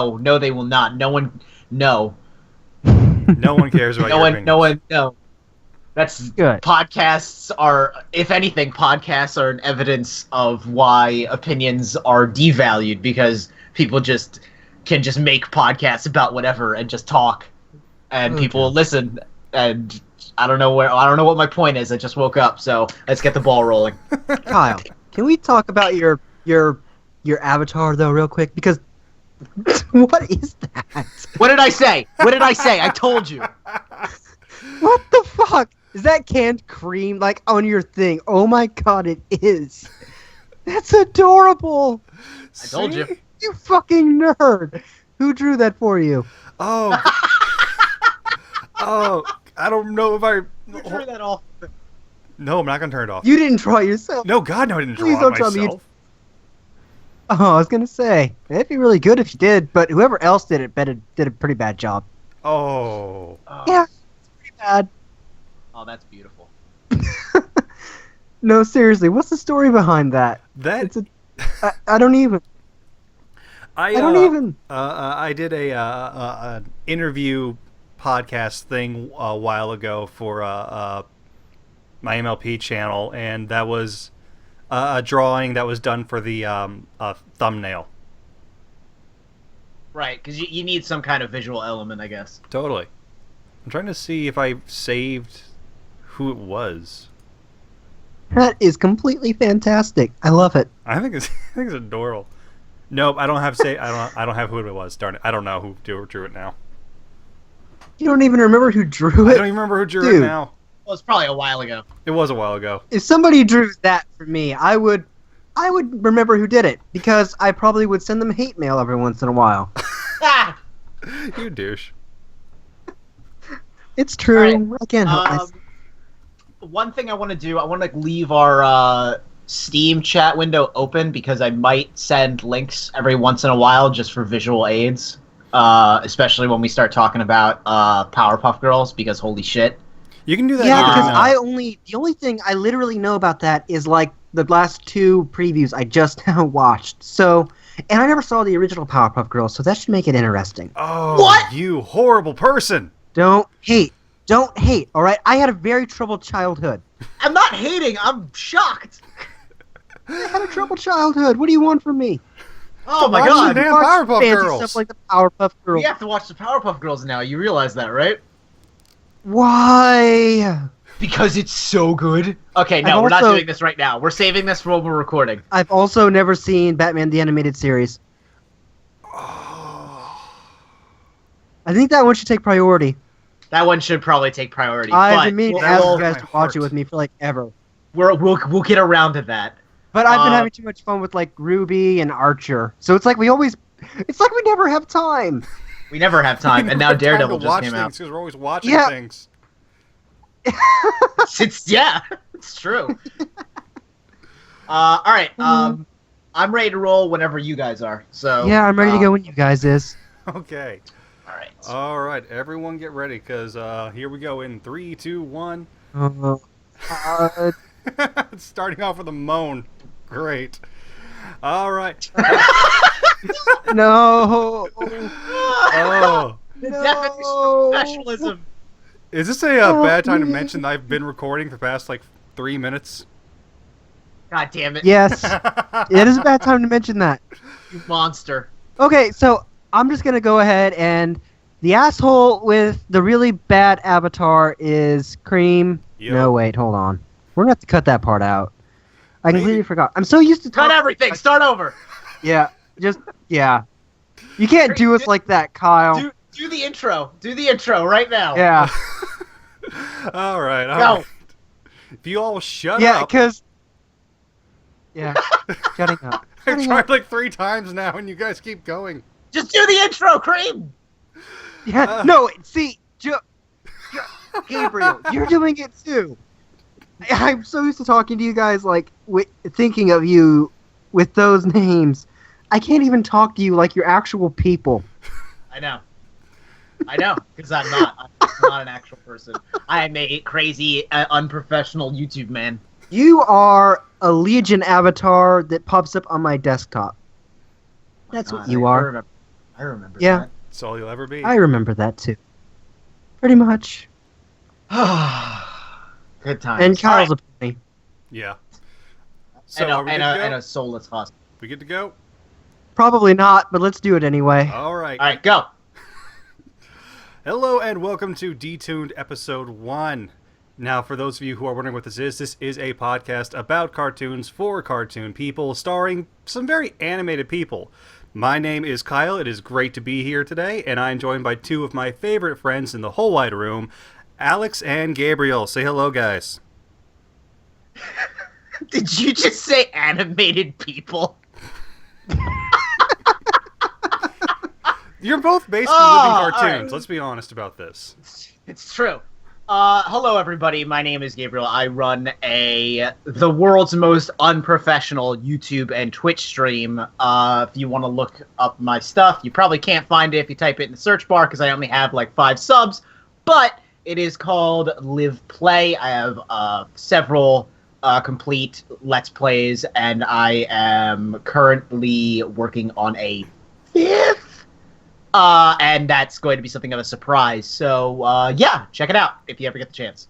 no, they will not. No one, no. No one cares about your opinions. No one, no. That's Good. Podcasts are, if anything, podcasts are an evidence of why opinions are devalued, because people can just make podcasts about whatever and just talk, and people will listen. And I don't know what my point is. I just woke up, so let's get the ball rolling. Kyle, can we talk about your avatar though, real quick? Because what is that? What did I say? What did I say? I told you. What the fuck? Is that canned cream like on your thing? Oh my god, it is. That's adorable. I told you. You fucking nerd. Who drew that for you? Oh. Oh, I don't know if I... You turn that off. No, I'm not going to turn it off. You didn't draw it yourself. No, God, no, I didn't Please draw it don't tell me myself. Oh, I was gonna say it'd be really good if you did, but whoever else did it did a pretty bad job. Oh. Yeah, it's pretty bad. Oh, that's beautiful. No, seriously, what's the story behind that? That... I don't even. I don't even. I did a interview podcast thing a while ago for my MLP channel, and that was a drawing that was done for the thumbnail. Right, because you need some kind of visual element, I guess. Totally. I'm trying to see if I saved who it was. That is completely fantastic. I love it. I think it's adorable. Nope, I don't have I don't have who it was. Darn it, I don't know who drew it now. You don't even remember who drew it? I don't even remember who drew it now. Well, it's probably a while ago. It was a while ago. If somebody drew that for me, I would remember who did it, because I probably would send them hate mail every once in a while. Ah! You douche. It's true. Right. I can't help myself. One thing I want to do, I want to leave our Steam chat window open, because I might send links every once in a while just for visual aids, especially when we start talking about Powerpuff Girls, because holy shit. You can do that. Yeah, because the only thing I literally know about that is like the last two previews I just now watched. So, and I never saw the original Powerpuff Girls, so that should make it interesting. Oh, What? You horrible person! Don't hate, all right? I had a very troubled childhood. I'm not hating, I'm shocked. I had a troubled childhood. What do you want from me? Oh my Watch god. the damn Watch Powerpuff fancy Girls. stuff like the Powerpuff Girls. We have to watch the Powerpuff Girls now, you realize that, right? Why? Because it's so good. Okay, no, we're not doing this right now. We're saving this for when we're recording. I've also never seen Batman the Animated Series. I think that one should take priority. That one should probably take priority. I've been meaning to ask you guys my to watch heart. it with me for like ever. We'll get around to that. But I've been having too much fun with like Ruby and Archer. So it's like we never have time. We never have time, and now Daredevil just came out. Because we're always watching Yeah. things. It's true. All right. I'm ready to roll whenever you guys are. So Yeah, I'm ready to go when you guys is. Okay. All right. All right, everyone get ready, because here we go in 3, 2, 1. Starting off with a moan. Great. All right. No. Oh. The definition of professionalism. Is this a bad time to mention that I've been recording for the past, 3 minutes? God damn it. Yes. It is a bad time to mention that. You monster. Okay, so I'm just going to go ahead and the asshole with the really bad avatar is Cream. Yep. No, wait, hold on. We're going to have to cut that part out. I completely forgot. I'm so used to Cut everything. Start over. Yeah, yeah. You can't do us like that, Kyle. Do the intro. Do the intro right now. Yeah. All right. Go. If you all shut Yeah, up. because... Yeah, shutting up. I've tried 3 times now, and you guys keep going. Just do the intro, Cream. Yeah, no, see, Gabriel, you're doing it too. I'm so used to talking to you guys, thinking of you with those names. I can't even talk to you like you're actual people. I know, because I'm not. I'm not an actual person. I am a crazy, unprofessional YouTube man. You are a Legion avatar that pops up on my desktop. That's what you are. I remember Yeah. That's all you'll ever be. I remember that too. Pretty much. that. Good times. And Kyle's All a pony. Yeah. right. So are we good to go? And a soulless husk. We good to go? Probably not, but let's do it anyway. All right. All right, go. Hello and welcome to DeTooned Episode 1. Now, for those of you who are wondering what this is a podcast about cartoons for cartoon people, starring some very animated people. My name is Kyle. It is great to be here today, and I'm joined by two of my favorite friends in the whole wide room, Alex and Gabriel. Say hello, guys. Did you just say animated people? You're both basically living cartoons. right. Let's be honest about this. It's true. Hello, everybody. My name is Gabriel. I run the world's most unprofessional YouTube and Twitch stream. If you want to look up my stuff, you probably can't find it if you type it in the search bar because I only have like 5 subs. But it is called Live Play. I have several complete Let's Plays, and I am currently working on a 5th. And that's going to be something of a surprise. So, yeah, check it out if you ever get the chance.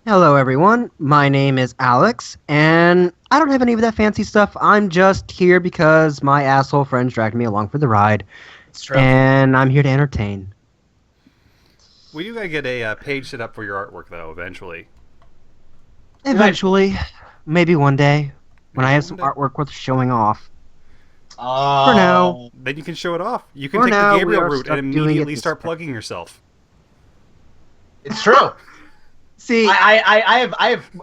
Hello, everyone. My name is Alex, and I don't have any of that fancy stuff. I'm just here because my asshole friends dragged me along for the ride, It's true. and I'm here to entertain. We do gotta get a page set up for your artwork, though, eventually. Eventually, maybe one day, when I have some one day. artwork worth showing off. Oh. For now. Then you can show it off. You can For take now, the we Gabriel are route stuck and doing it immediately this start way. plugging yourself. It's true. See, I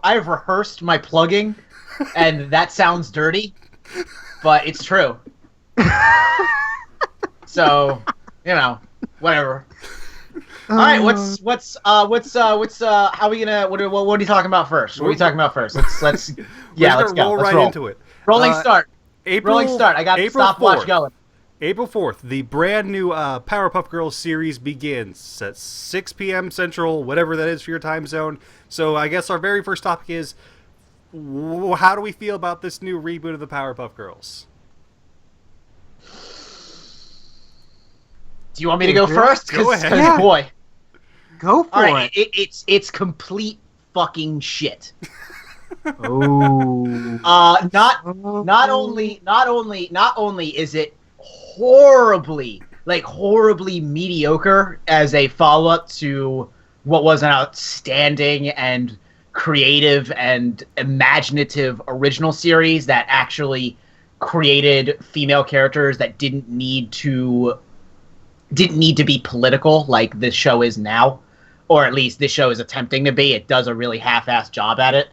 have rehearsed my plugging, and that sounds dirty, but it's true. So, whatever. All right, how are we gonna? What are you talking about first? What are we talking about first? Let's yeah, let's go. Roll Let's right roll. into it. Rolling start. April, Rolling start. I got the April stopwatch 4th. going. April 4th, the brand new Powerpuff Girls series begins at 6 p.m. Central, whatever that is for your time zone. So I guess our very first topic is, how do we feel about this new reboot of the Powerpuff Girls? Do you want me to go first? Go ahead. Yeah. Boy. go for All right, it. it's complete fucking shit. Oh. Not only is it horribly mediocre as a follow-up to what was an outstanding and creative and imaginative original series that actually created female characters that didn't need to be political like this show is now, or at least this show is attempting to be. It does a really half-assed job at it.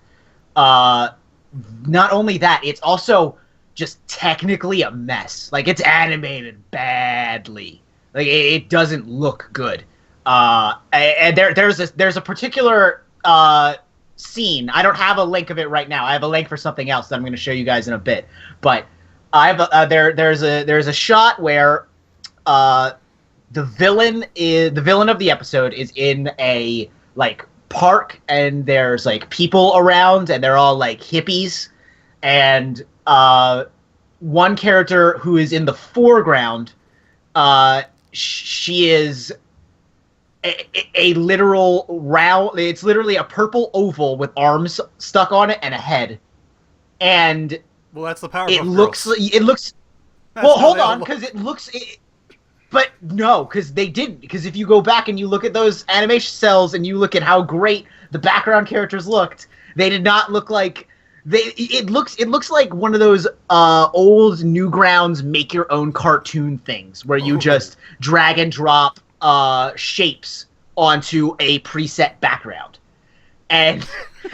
Not only that, it's also just technically a mess. Like, it's animated badly. Like, it doesn't look good. And there's a particular scene. I don't have a link of it right now. I have a link for something else that I'm going to show you guys in a bit. But I have there's a shot where the villain of the episode is in a park, and there's people around, and they're all hippies, and one character who is in the foreground, she is a literal round. It's literally a purple oval with arms stuck on it and a head, and Well, that's the Powerpuff it Girls. looks. That's Well, how hold they all on, look. because it looks. But no, because they didn't. Because if you go back and you look at those animation cells and you look at how great the background characters looked, they did not look like It looks like one of those old Newgrounds make your own cartoon things where you just drag and drop shapes onto a preset background, and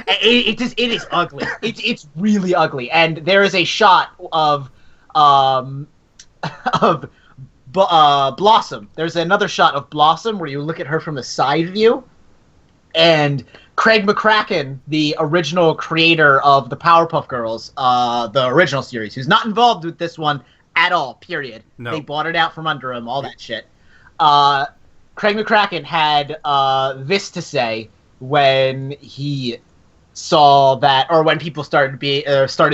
it is ugly. It's really ugly. And there is a shot of Blossom. There's another shot of Blossom where you look at her from the side view, and Craig McCracken, the original creator of the Powerpuff Girls, the original series, who's not involved with this one at all, period. No. They bought it out from under him, all that shit. Craig McCracken had this to say when he saw that, or when people started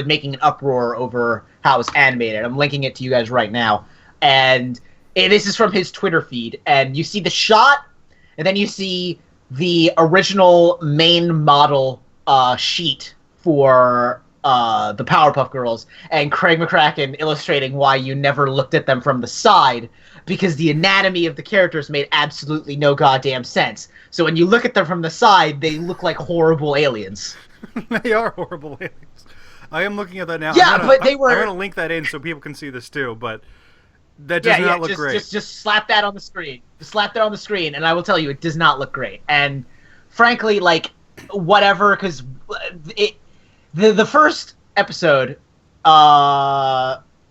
making an uproar over how it was animated. I'm linking it to you guys right now. And this is from his Twitter feed, and you see the shot, and then you see the original main model sheet for the Powerpuff Girls, and Craig McCracken illustrating why you never looked at them from the side, because the anatomy of the characters made absolutely no goddamn sense. So when you look at them from the side, they look like horrible aliens. They are horrible aliens. I am looking at that now. Yeah, but they were... I'm going to link that in so people can see this too, but that does not look great. Just slap that on the screen. Just slap that on the screen, and I will tell you, it does not look great. And frankly, like, whatever, because the first episode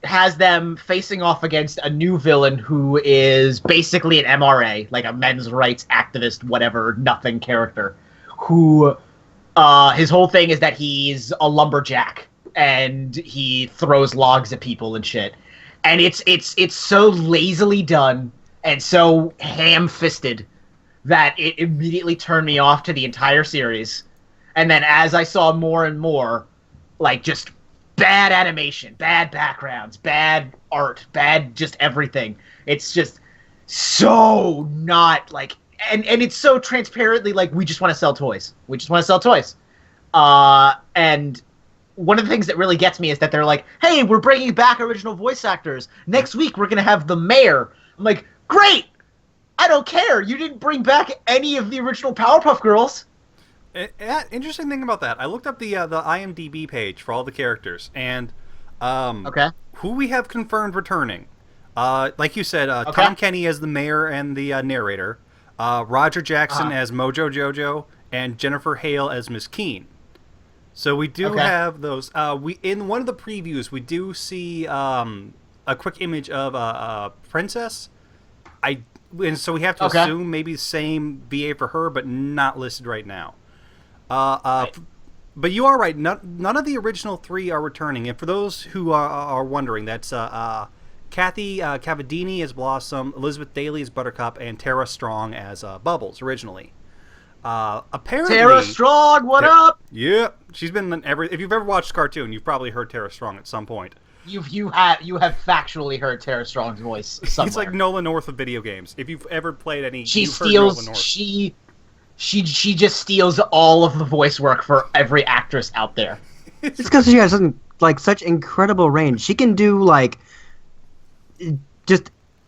has them facing off against a new villain who is basically an MRA, like a men's rights activist, whatever, nothing character, who his whole thing is that he's a lumberjack and he throws logs at people and shit. And it's so lazily done and so ham-fisted that it immediately turned me off to the entire series. And then as I saw more and more, like, just bad animation, bad backgrounds, bad art, bad just everything. It's just so not, like... And it's so transparently, like, we just want to sell toys. We just want to sell toys. And one of the things that really gets me is that they're like, hey, we're bringing back original voice actors. Next week, we're going to have the mayor. I'm like, great! I don't care. You didn't bring back any of the original Powerpuff Girls. Interesting thing about that, I looked up the IMDb page for all the characters, and who we have confirmed returning. Like you said, Tom Kenny as the mayor and the narrator, Roger Jackson as Mojo Jojo, and Jennifer Hale as Miss Keene. So we do have those. We in one of the previews, we do see a quick image of a princess. And so we have to assume maybe the same VA for her, but not listed right now. Right. But you are right. None of the original three are returning. And for those who are wondering, that's Kathy Cavadini as Blossom, Elizabeth Daly as Buttercup, and Tara Strong as Bubbles originally. Apparently, Tara Strong, what up? Yeah, she's been in every. If you've ever watched cartoon, you've probably heard Tara Strong at some point. You have factually heard Tara Strong's voice somewhere. He's like Nolan North of video games. If you've ever played any, she just steals all of the voice work for every actress out there. It's because she has like such incredible range. She can do like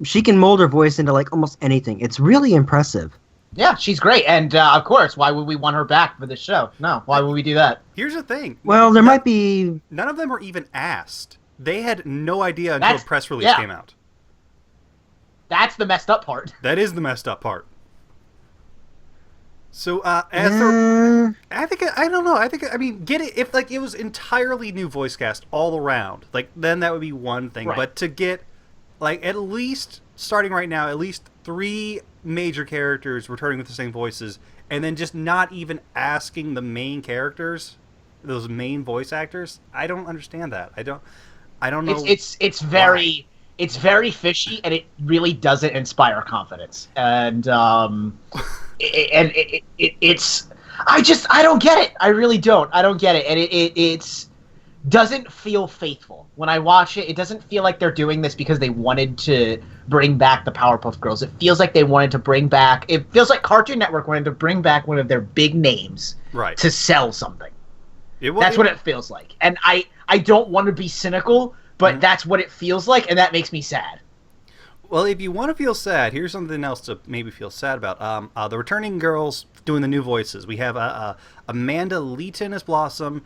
she can mold her voice into like almost anything. It's really impressive. Yeah, she's great, and of course, why would we want her back for the show? No, why would we do that? Here's the thing. Well, there might be... None of them were even asked. They had no idea until a press release came out. That's the messed up part. That is the messed up part. So, I don't know. I mean, get it if like it was entirely new voice cast all around, like then that would be one thing. Right. But to get like at least starting right now, at least 3 major characters returning with the same voices, and then just not even asking the main characters, those main voice actors. I don't understand that. I don't know. It's very fishy, and it really doesn't inspire confidence. And it's I don't get it. I really don't. I don't get it, and it's doesn't feel faithful. When I watch it, it doesn't feel like they're doing this because they wanted to bring back the Powerpuff Girls. It feels like they wanted to bring back... It feels like Cartoon Network wanted to bring back one of their big names to sell something. That's what it feels like. And I don't want to be cynical, but that's what it feels like, and that makes me sad. Well, if you want to feel sad, here's something else to maybe feel sad about. The returning girls doing the new voices. We have Amanda Leeton as Blossom,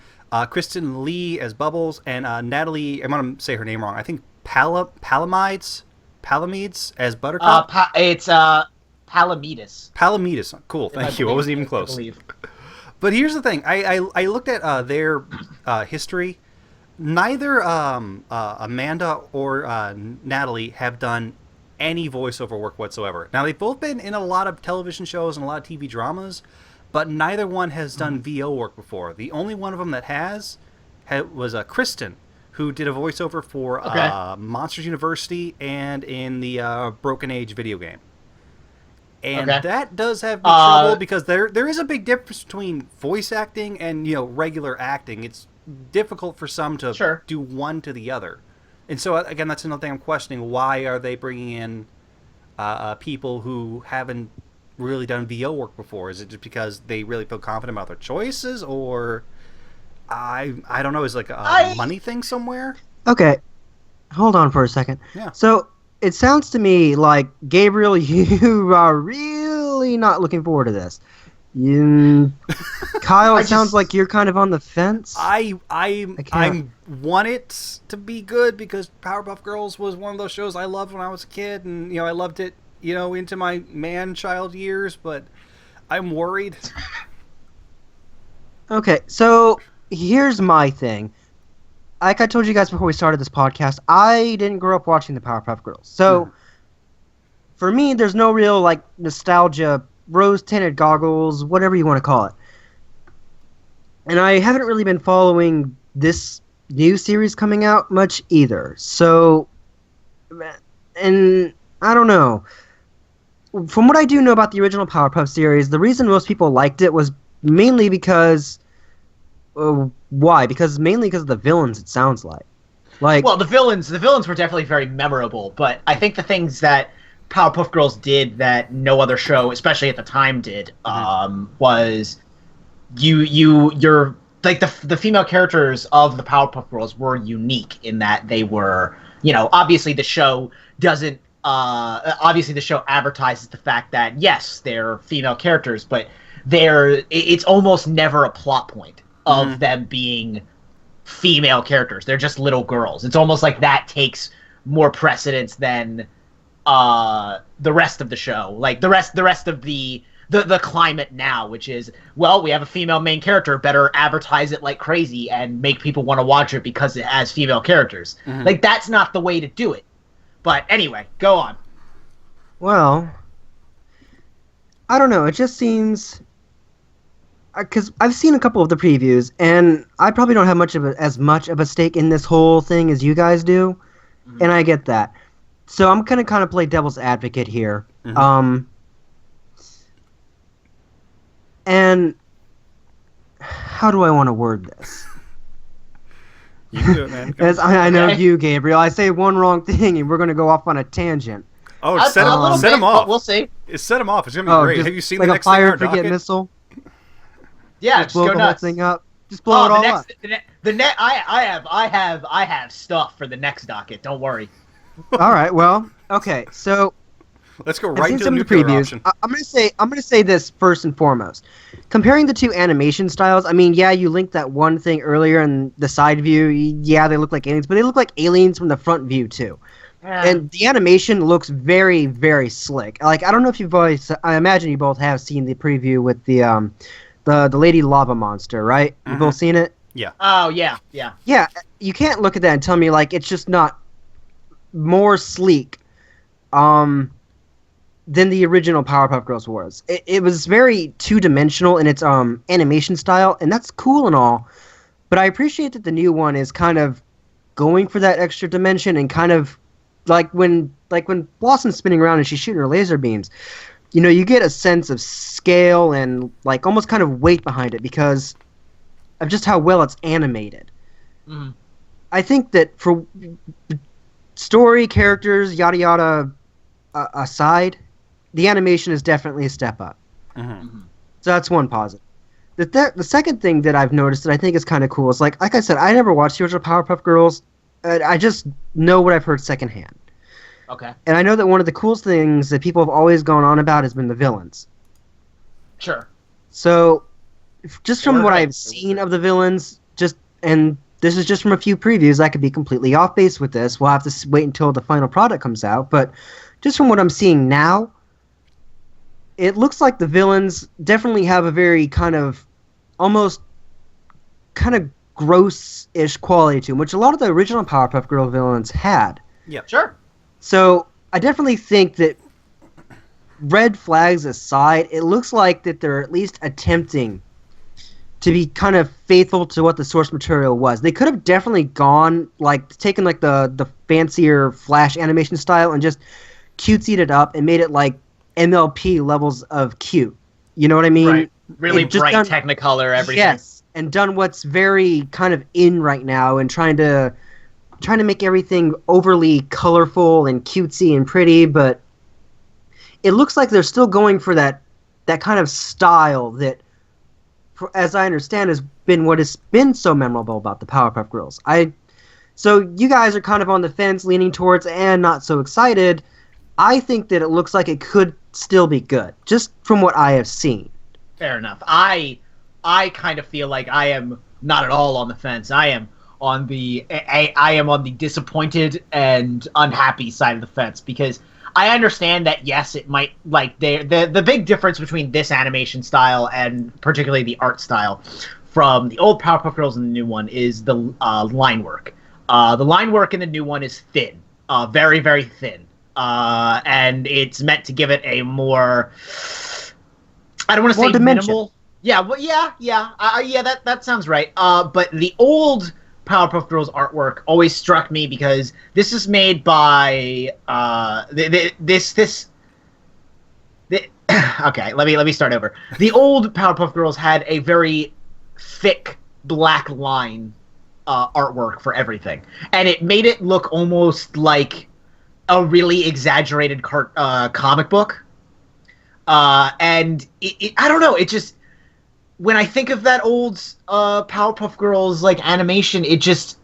Kristen Lee as Bubbles, and Natalie, I'm going to say her name wrong, I think Palamides as Buttercup? It's Palamides. Palamides. Cool, thank you. I wasn't even close. But here's the thing. I looked at their history. Neither Amanda or Natalie have done any voiceover work whatsoever. Now, they've both been in a lot of television shows and a lot of TV dramas, but neither one has done VO work before. The only one of them that was Kristen, who did a voiceover for Monsters University and in the Broken Age video game. And that does have trouble because there is a big difference between voice acting and regular acting. It's difficult for some to do one to the other. And so, again, that's another thing I'm questioning. Why are they bringing in people who haven't really done VO work before? Is it just because they really feel confident about their choices, or I don't know, is it like a money thing somewhere? Okay, hold on for a second. Yeah. So it sounds to me like, Gabriel, you are really not looking forward to this. Kyle, it sounds like you're kind of on the fence. I want it to be good because Powerpuff Girls was one of those shows I loved when I was a kid, and I loved it, into my man-child years. But I'm worried. Okay, so here's my thing. Like I told you guys before we started this podcast, I didn't grow up watching the Powerpuff Girls, so for me, there's no real nostalgia. Rose-tinted goggles, whatever you want to call it. And I haven't really been following this new series coming out much either. So, and I don't know. From what I do know about the original Powerpuff series, the reason most people liked it was mainly because... why? Mainly because of the villains, it sounds like. Well, the villains were definitely very memorable, but I think the things that Powerpuff Girls did that no other show, especially at the time, did was you're like the female characters of the Powerpuff Girls were unique in that they were, obviously the show doesn't obviously the show advertises the fact that yes, they're female characters, but it's almost never a plot point of them being female characters. They're just little girls. It's almost like that takes more precedence than the rest of the show, like the rest of the climate now, which is, well, we have a female main character, better advertise it like crazy and make people want to watch it because it has female characters. Like, that's not the way to do it. But anyway, go on. Well, I don't know. It just seems, because I've seen a couple of the previews, and I probably don't have as much of a stake in this whole thing as you guys do, and I get that. So I'm gonna kind of play devil's advocate here. And how do I want to word this? You can do it, man. As I know you, Gabriel. I say one wrong thing, and we're gonna go off on a tangent. Oh, set him off. We'll see. Set him off. It's gonna be great. Have you seen the next like a fire thing and forget missile? Yeah, just blow go the nuts. whole thing up. Just blow it all up. I have stuff for the next docket. Don't worry. All right. Well, okay. So let's go right to the some nuclear of the previews. option. I'm gonna say this first and foremost. Comparing the two animation styles, I mean, yeah, you linked that one thing earlier in the side view. Yeah, they look like aliens, but they look like aliens from the front view too. And the animation looks very, very slick. Like, I don't know if you've always... I imagine you both have seen the preview with the Lady Lava Monster, right? You've both seen it? Yeah. Oh, yeah, yeah. Yeah, you can't look at that and tell me, like, it's just not more sleek than the original Powerpuff Girls was. It was very two-dimensional in its animation style, and that's cool and all, but I appreciate that the new one is kind of going for that extra dimension and kind of like when Blossom's spinning around and she's shooting her laser beams, you get a sense of scale and like almost kind of weight behind it because of just how well it's animated. I think that for story, characters, yada yada aside, the animation is definitely a step up. So that's one positive. The second thing that I've noticed that I think is kind of cool is like I said, I never watched the original Powerpuff Girls. I just know what I've heard secondhand. Okay. And I know that one of the coolest things that people have always gone on about has been the villains. Sure. So, just from what I've seen of the villains, and this is just from a few previews, I could be completely off base with this. We'll have to wait until the final product comes out. But just from what I'm seeing now, it looks like the villains definitely have a very kind of almost kind of gross-ish quality to them, which a lot of the original Powerpuff Girl villains had. Yeah, sure. So I definitely think that, red flags aside, it looks like that they're at least attempting to be kind of faithful to what the source material was. They could have definitely gone, like, taken like the fancier Flash animation style and just cutesied it up and made it like MLP levels of cute. You know what I mean? Right. Really bright Technicolor, everything. Yes, and done what's very kind of in right now and trying to make everything overly colorful and cutesy and pretty, but it looks like they're still going for that kind of style that, as I understand, has been what has been so memorable about the Powerpuff Girls. So you guys are kind of on the fence, leaning towards and not so excited. I think that it looks like it could still be good, just from what I have seen. Fair enough. I kind of feel like I am not at all on the fence. I am on the disappointed and unhappy side of the fence, because I understand that, yes, it might, like, the big difference between this animation style and particularly the art style from the old Powerpuff Girls and the new one is the line work. The line work in the new one is thin, very, very thin, and it's meant to give it a more, I don't want to say dimension. Minimal. Yeah, well, yeah, that sounds right. But the old Powerpuff Girls artwork always struck me because this is made by okay, let me start over. The old Powerpuff Girls had a very thick black line artwork for everything, and it made it look almost like a really exaggerated comic book. And I don't know, it just, when I think of that old Powerpuff Girls like animation, it just,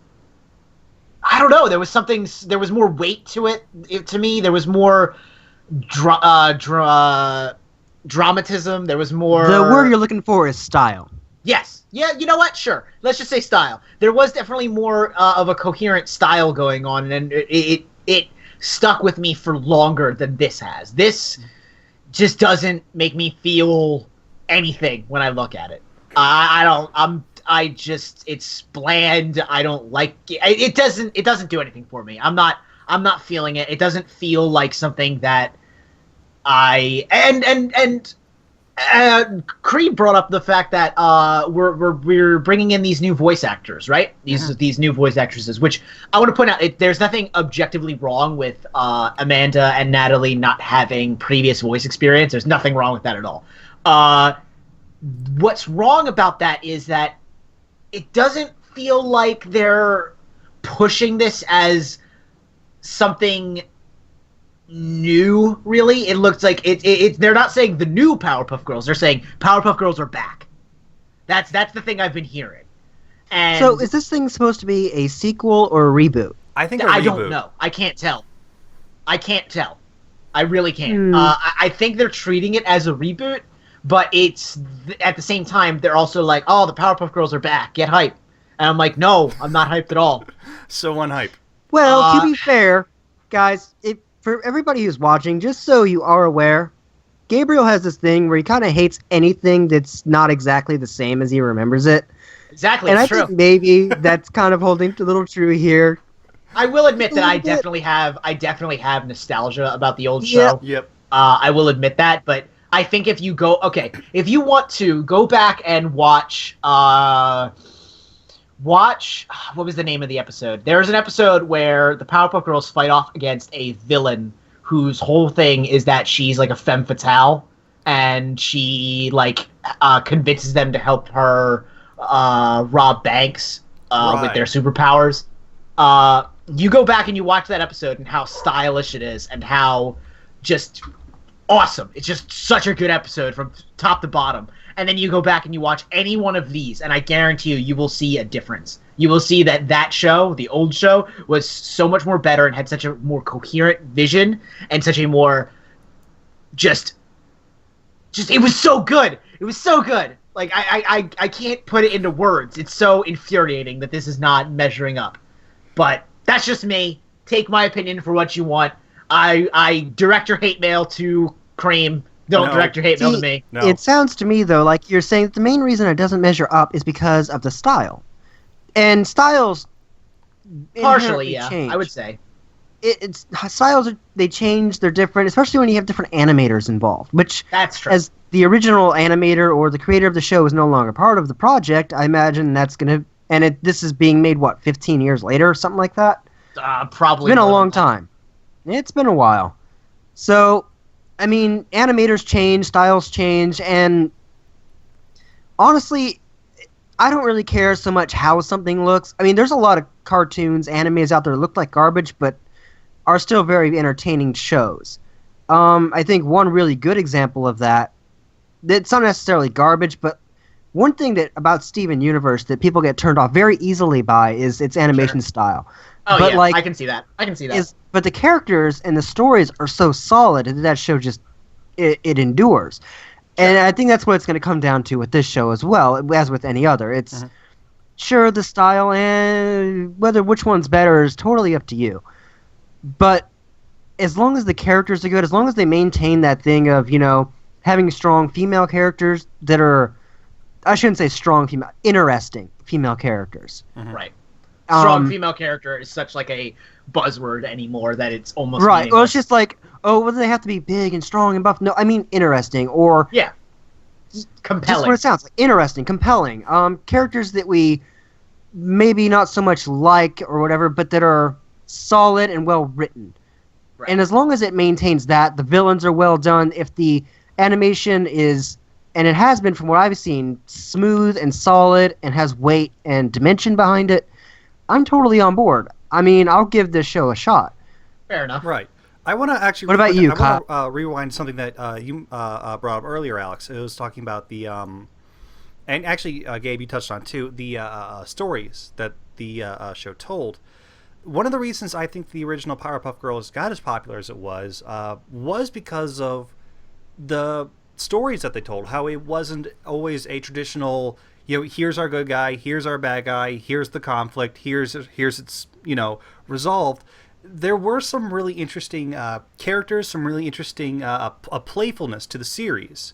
I don't know, there was more weight to it, to me. There was more dramatism. There was more. The word you're looking for is style. Yes. Yeah, you know what? Sure. Let's just say style. There was definitely more of a coherent style going on, and it stuck with me for longer than this has. This just doesn't make me feel anything when I look at it. It's bland. I don't like it. It doesn't do anything for me. I'm not feeling it. It doesn't feel like something that Creed brought up the fact that we're bringing in these new voice actors, right? These new voice actresses, which I want to point out, there's nothing objectively wrong with Amanda and Natalie not having previous voice experience. There's nothing wrong with that at all. What's wrong about that is that it doesn't feel like they're pushing this as something new, really. It looks like they're not saying the new Powerpuff Girls. They're saying Powerpuff Girls are back. That's the thing I've been hearing. And so is this thing supposed to be a sequel or a reboot? I think I don't know. I can't tell. I really can't. I think they're treating it as a reboot, but it's at the same time they're also like, oh, the Powerpuff Girls are back. Get hype. And I'm like, no, I'm not hyped at all. So unhype. Well, to be fair, guys, for everybody who's watching, just so you are aware, Gabriel has this thing where he kind of hates anything that's not exactly the same as he remembers it. Exactly, and it's true. I think maybe that's kind of holding a little true here. I will admit that I definitely have nostalgia about the old show. Yep. I will admit that, but I think if you want to go back and watch what was the name of the episode? There's an episode where the Powerpuff Girls fight off against a villain whose whole thing is that she's like a femme fatale, and she like convinces them to help her rob banks with their superpowers. You go back and you watch that episode and how stylish it is and how just awesome. It's just such a good episode from top to bottom. And then you go back and you watch any one of these, and I guarantee you will see a difference. You will see that show, the old show, was so much more better and had such a more coherent vision and such a more just it was so good. It was so good. Like I can't put it into words. It's so infuriating that this is not measuring up. But that's just me. Take my opinion for what you want. I direct your hate mail to Cream. Don't direct your hate mail to me. No. It sounds to me, though, like you're saying that the main reason it doesn't measure up is because of the style. And styles partially, yeah, change. I would say. It's styles, they change, they're different, especially when you have different animators involved, which, that's true. As the original animator or the creator of the show is no longer part of the project, I imagine that's going to... And this is being made, 15 years later or something like that? Probably. It's been a long time. It's been a while. So, I mean, animators change, styles change, and honestly, I don't really care so much how something looks. I mean, there's a lot of cartoons, animes out there that look like garbage, but are still very entertaining shows. I think one really good example of that, it's not necessarily garbage, but one thing that about Steven Universe that people get turned off very easily by is its animation style. Oh but yeah, like, I can see that. but the characters and the stories are so solid that that show just it endures. And I think that's what it's going to come down to with this show as well, as with any other. It's sure the style and whether which one's better is totally up to you. But as long as the characters are good, as long as they maintain that thing of, having strong female characters that are, I shouldn't say strong female, interesting female characters. Right. Strong female character is such like a buzzword anymore that it's almost right. meaningless. Well, it's just like, oh, well, they have to be big and strong and buff. No, I mean interesting or compelling. Just what it sounds like. Interesting, compelling. Characters that we maybe not so much like or whatever, but that are solid and well written. Right. And as long as it maintains that, the villains are well done. If the animation is, and it has been from what I've seen, smooth and solid and has weight and dimension behind it, I'm totally on board. I mean, I'll give this show a shot. Fair enough. Right. I want to actually. What about you, Kyle? I want to rewind something that you brought up earlier, Alex. It was talking about the and actually, Gabe, you touched on too the stories that the show told. One of the reasons I think the original Powerpuff Girls got as popular as it was because of the stories that they told. How it wasn't always a traditional, here's our good guy, here's our bad guy, here's the conflict, here's its resolved. There were some really interesting characters, some really interesting a playfulness to the series.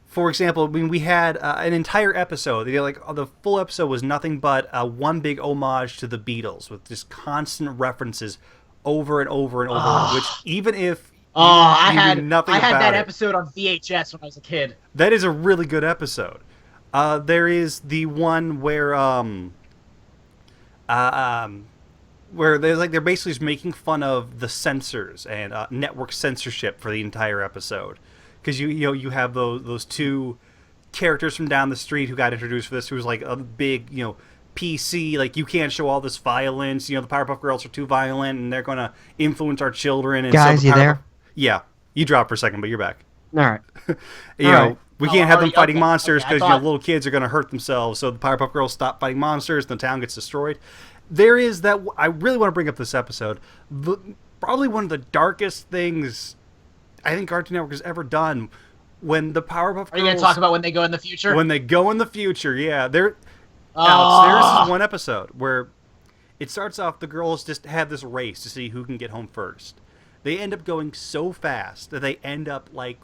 For example, when we had an entire episode, the full episode was nothing but one big homage to the Beatles with just constant references over and over and over. Which even if I had nothing about that it, episode on VHS when I was a kid. That is a really good episode. There is the one where they're basically just making fun of the censors and network censorship for the entire episode. Because you have those two characters from down the street who got introduced for this, who was like a big PC, like you can't show all this violence. The Powerpuff Girls are too violent and they're gonna influence our children. And guys, you there? Yeah, you dropped for a second, but you're back. All right. We can't have them fighting monsters because thought... little kids are gonna hurt themselves. So the Powerpuff Girls stop fighting monsters, and the town gets destroyed. There is that. I really want to bring up this episode. Probably one of the darkest things I think Cartoon Network has ever done. When the Powerpuff Girls... Are you going to talk about when they go in the future? When they go in the future, yeah. Alex, there's one episode where it starts off, the girls just have this race to see who can get home first. They end up going so fast that they end up like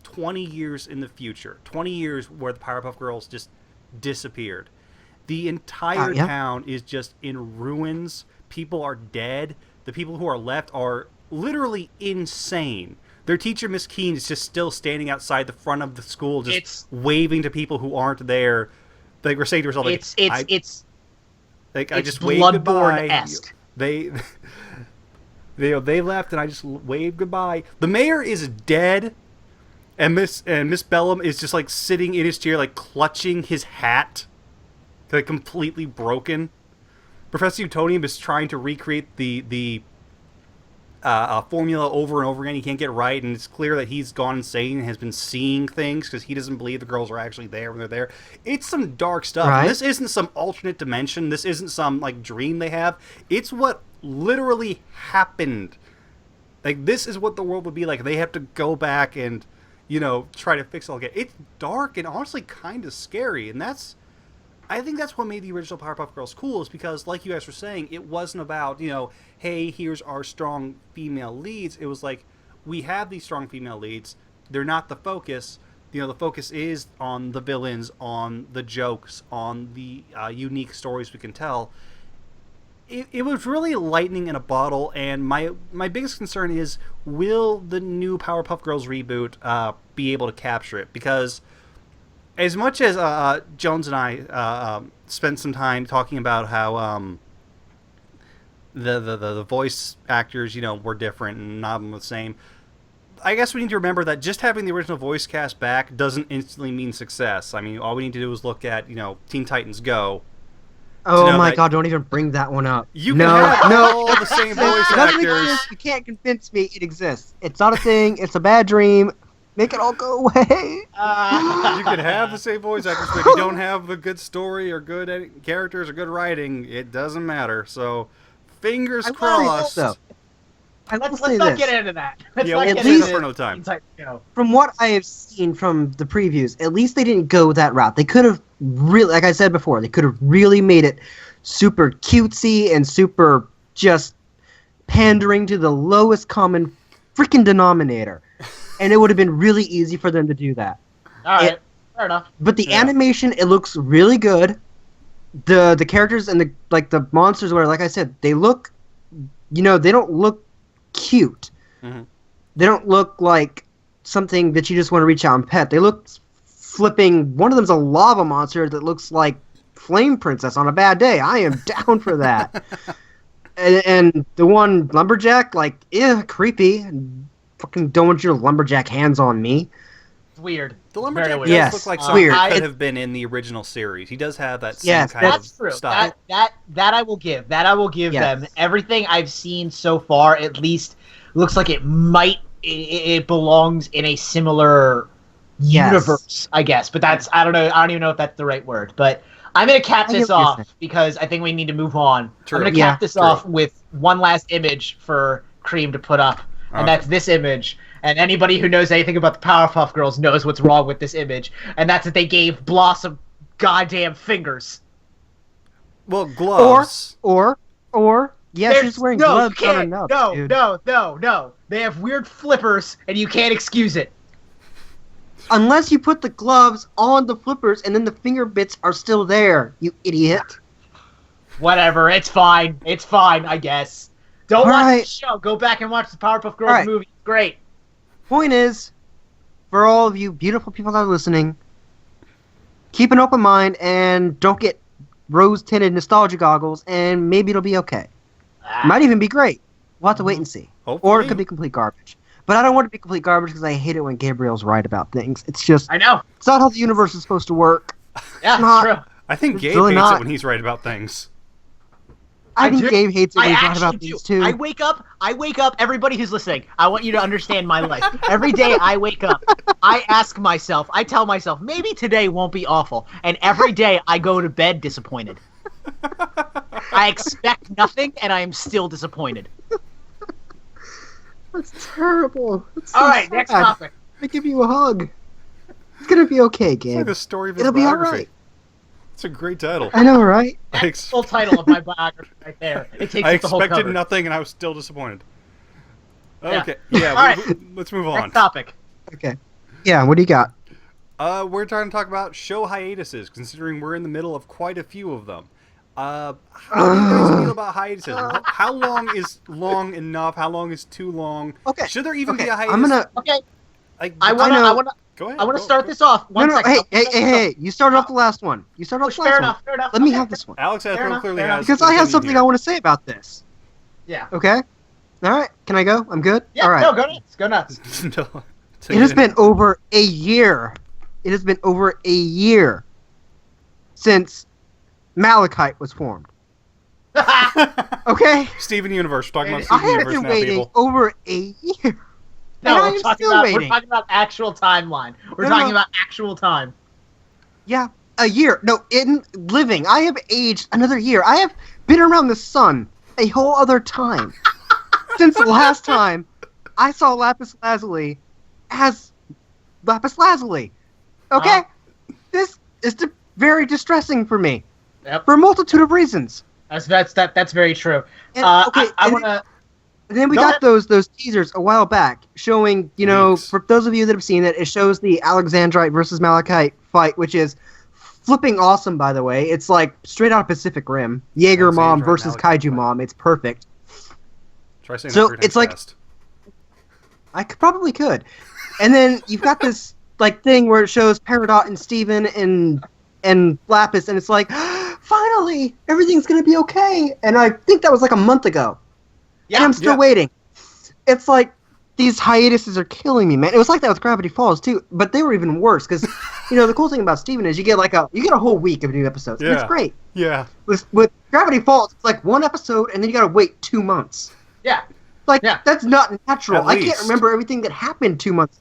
20 years in the future. 20 years where the Powerpuff Girls just disappeared. The entire town is just in ruins. People are dead. The people who are left are literally insane. Their teacher, Miss Keene, is just still standing outside the front of the school, just waving to people who aren't there. They were saying to herself, I just waved goodbye. They left, and I just waved goodbye. The mayor is dead, and Miss Bellum is just like sitting in his chair, like clutching his hat, like completely broken. Professor Utonium is trying to recreate the formula over and over again. He can't get right, and it's clear that he's gone insane and has been seeing things because he doesn't believe the girls are actually there when they're there. It's some dark stuff. Right. This isn't some alternate dimension. This isn't some like dream they have. It's what literally happened. Like, this is what the world would be like. They have to go back and try to fix it all again. It's dark and honestly kind of scary, and I think that's what made the original Powerpuff Girls cool, is because, like you guys were saying, it wasn't about, hey, here's our strong female leads. It was like, we have these strong female leads. They're not the focus. The focus is on the villains, on the jokes, on the unique stories we can tell. It was really lightning in a bottle, and my biggest concern is, will the new Powerpuff Girls reboot be able to capture it? Because as much as Jones and I spent some time talking about how the voice actors, were different and not the same, I guess we need to remember that just having the original voice cast back doesn't instantly mean success. I mean, all we need to do is look at, Teen Titans Go, Oh know my that god! Don't even bring that one up. you no, can have no, all the same voice it doesn't actors. exist. You can't convince me it exists. It's not a thing. It's a bad dream. Make it all go away. You can have the same voice actors, but if you don't have a good story or good characters or good writing, it doesn't matter. So, fingers I will say crossed. this, though. Let's say not this. get into that. Let's Yeah, not we'll get save into that for another time. From what I have seen from the previews, at least they didn't go that route. They could have really, like I said before, they could have really made it super cutesy and super just pandering to the lowest common freaking denominator. And it would have been really easy for them to do that. All right, fair enough. But the animation, it looks really good. The characters and the monsters, where, like I said, they look, they don't look cute. Mm-hmm. They don't look like something that you just want to reach out and pet. They look flipping. One of them's a lava monster that looks like Flame Princess on a bad day. I am down for that. and the one lumberjack, creepy. Fucking don't want your lumberjack hands on me. It's weird. The lumberjack Very does weird. Yes, look like it's something weird. that could have been in the original series. He does have that same kind That's of true. style. That I will give. That I will give Yes. them. Everything I've seen so far, at least, looks like it belongs in a similar universe, I guess. But I don't know. I don't even know if that's the right word. But I'm gonna cap I this get what you're saying. off because I think we need to move on. True. I'm gonna Yeah, cap this true. off with one last image for Cream to put up, and Okay. that's this image. And anybody who knows anything about the Powerpuff Girls knows what's wrong with this image, and that's that they gave Blossom goddamn fingers. Well, gloves. Or yeah, There's- she's wearing no, gloves. you can't. Not enough, No, dude. no. They have weird flippers, and you can't excuse it. Unless you put the gloves on the flippers and then the finger bits are still there, you idiot. Whatever, it's fine. It's fine, I guess. Don't watch Alright. the show. Go back and watch the Powerpuff Girls Alright. movie. It's great. Point is, for all of you beautiful people that are listening, keep an open mind and don't get rose-tinted nostalgia goggles, and maybe it'll be okay. It might even be great. We'll have to wait and see. Hopefully. Or it could be complete garbage. But I don't want it to be complete garbage because I hate it when Gabriel's right about things. It's just, I know. it's not how the universe is supposed to work. Yeah, not- it's true. I think It's Gabe really hates not. it when he's right about things. I think do- Gabe hates it when I he's right actually about do. things too. I wake up, everybody who's listening, I want you to understand my life. Every day I wake up, I tell myself, maybe today won't be awful. And every day I go to bed disappointed. I expect nothing, and I am still disappointed. That's terrible. That's so All right, sad. next topic. Let me give you a hug. It's gonna be okay, It's like Gabe. the story of his It'll be all biography. right. It's a great title. I know, right? That's the full title of my biography right there. It takes I up the whole expected cover. nothing, and I was still disappointed. Yeah. Okay, yeah. All right. Let's move on. Next topic. Okay. Yeah. What do you got? We're trying to talk about show hiatuses, considering we're in the middle of quite a few of them. How do you guys feel about hiatuses? How long is long enough? How long is too long? Okay. Should there even Okay. be a hiatus? I'm gonna. Okay, Like, I know. Go ahead. want to go- start go. this off. No, One no. second. Hey! You started off the last one. You started off the Fair last enough. one. Fair enough. Let me Okay. have this one Alex Fair enough, clearly fair has enough. because I have opinion something here. I want to say about this. Yeah. Okay. All right. Can I go? I'm good. Yeah. All right. No, go nuts. Go nuts. No. It has been over a year. It has been over a year since Malachite was formed. Okay? Steven Universe. We're talking about I I Steven have Universe been now, waiting people. over a year. No, And I we're am talking still about waiting. we're talking about actual timeline. We're No, talking no. about actual time. Yeah, a year. No, in living. I have aged another year. I have been around the sun a whole other time. Since the last time I saw Lapis Lazuli as Lapis Lazuli. Okay? This is very distressing for me. Yep. For a multitude of reasons. That's very true. And, I and want to. then we Go got ahead. those teasers a while back showing, Leaks. for those of you that have seen it, it shows the Alexandrite versus Malachite fight, which is flipping awesome, by the way. It's like straight out of Pacific Rim. Jaeger Mom Alexandrite versus Malachite Kaiju fight. Mom. It's perfect. Try saying So, that 3 times it's like- fast. I probably could. And then you've got this thing where it shows Peridot and Steven and Lapis, and it's like, finally, everything's gonna be okay. And I think that was like a month ago. And I'm still yeah. waiting. It's like these hiatuses are killing me, man. It was like that with Gravity Falls too, but they were even worse because the cool thing about Steven is you get a whole week of new episodes. And it's great. Yeah. With Gravity Falls, it's like one episode, and then you got to wait 2 months. Yeah. That's not natural. I can't remember everything that happened 2 months.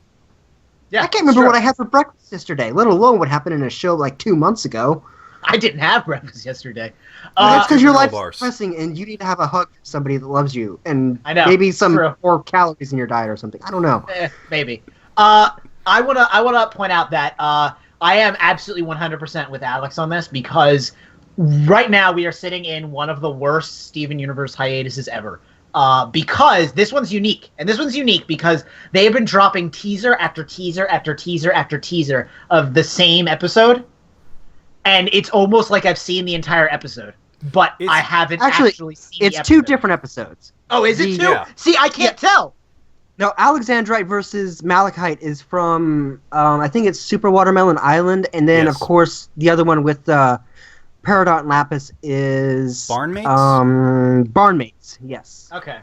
Yeah, I can't remember what I had for breakfast yesterday, let alone what happened in a show like 2 months ago. I didn't have breakfast yesterday. That's because your life's depressing, and you need to have a hug from somebody that loves you, and maybe some more calories in your diet or something. I don't know. Maybe. I wanna point out that I am absolutely 100% with Alex on this, because right now we are sitting in one of the worst Steven Universe hiatuses ever. Because this one's unique, and this one's unique because they have been dropping teaser after teaser after teaser after teaser of the same episode, and it's almost like I've seen the entire episode, but I haven't actually seen the episode. It's 2 different episodes. Oh, is it 2? Yeah. See, I can't tell. No, Alexandrite versus Malachite is from, I think it's Super Watermelon Island, and then, of course, the other one with Peridot and Lapis is... Barnmates? Barnmates, yes. Okay.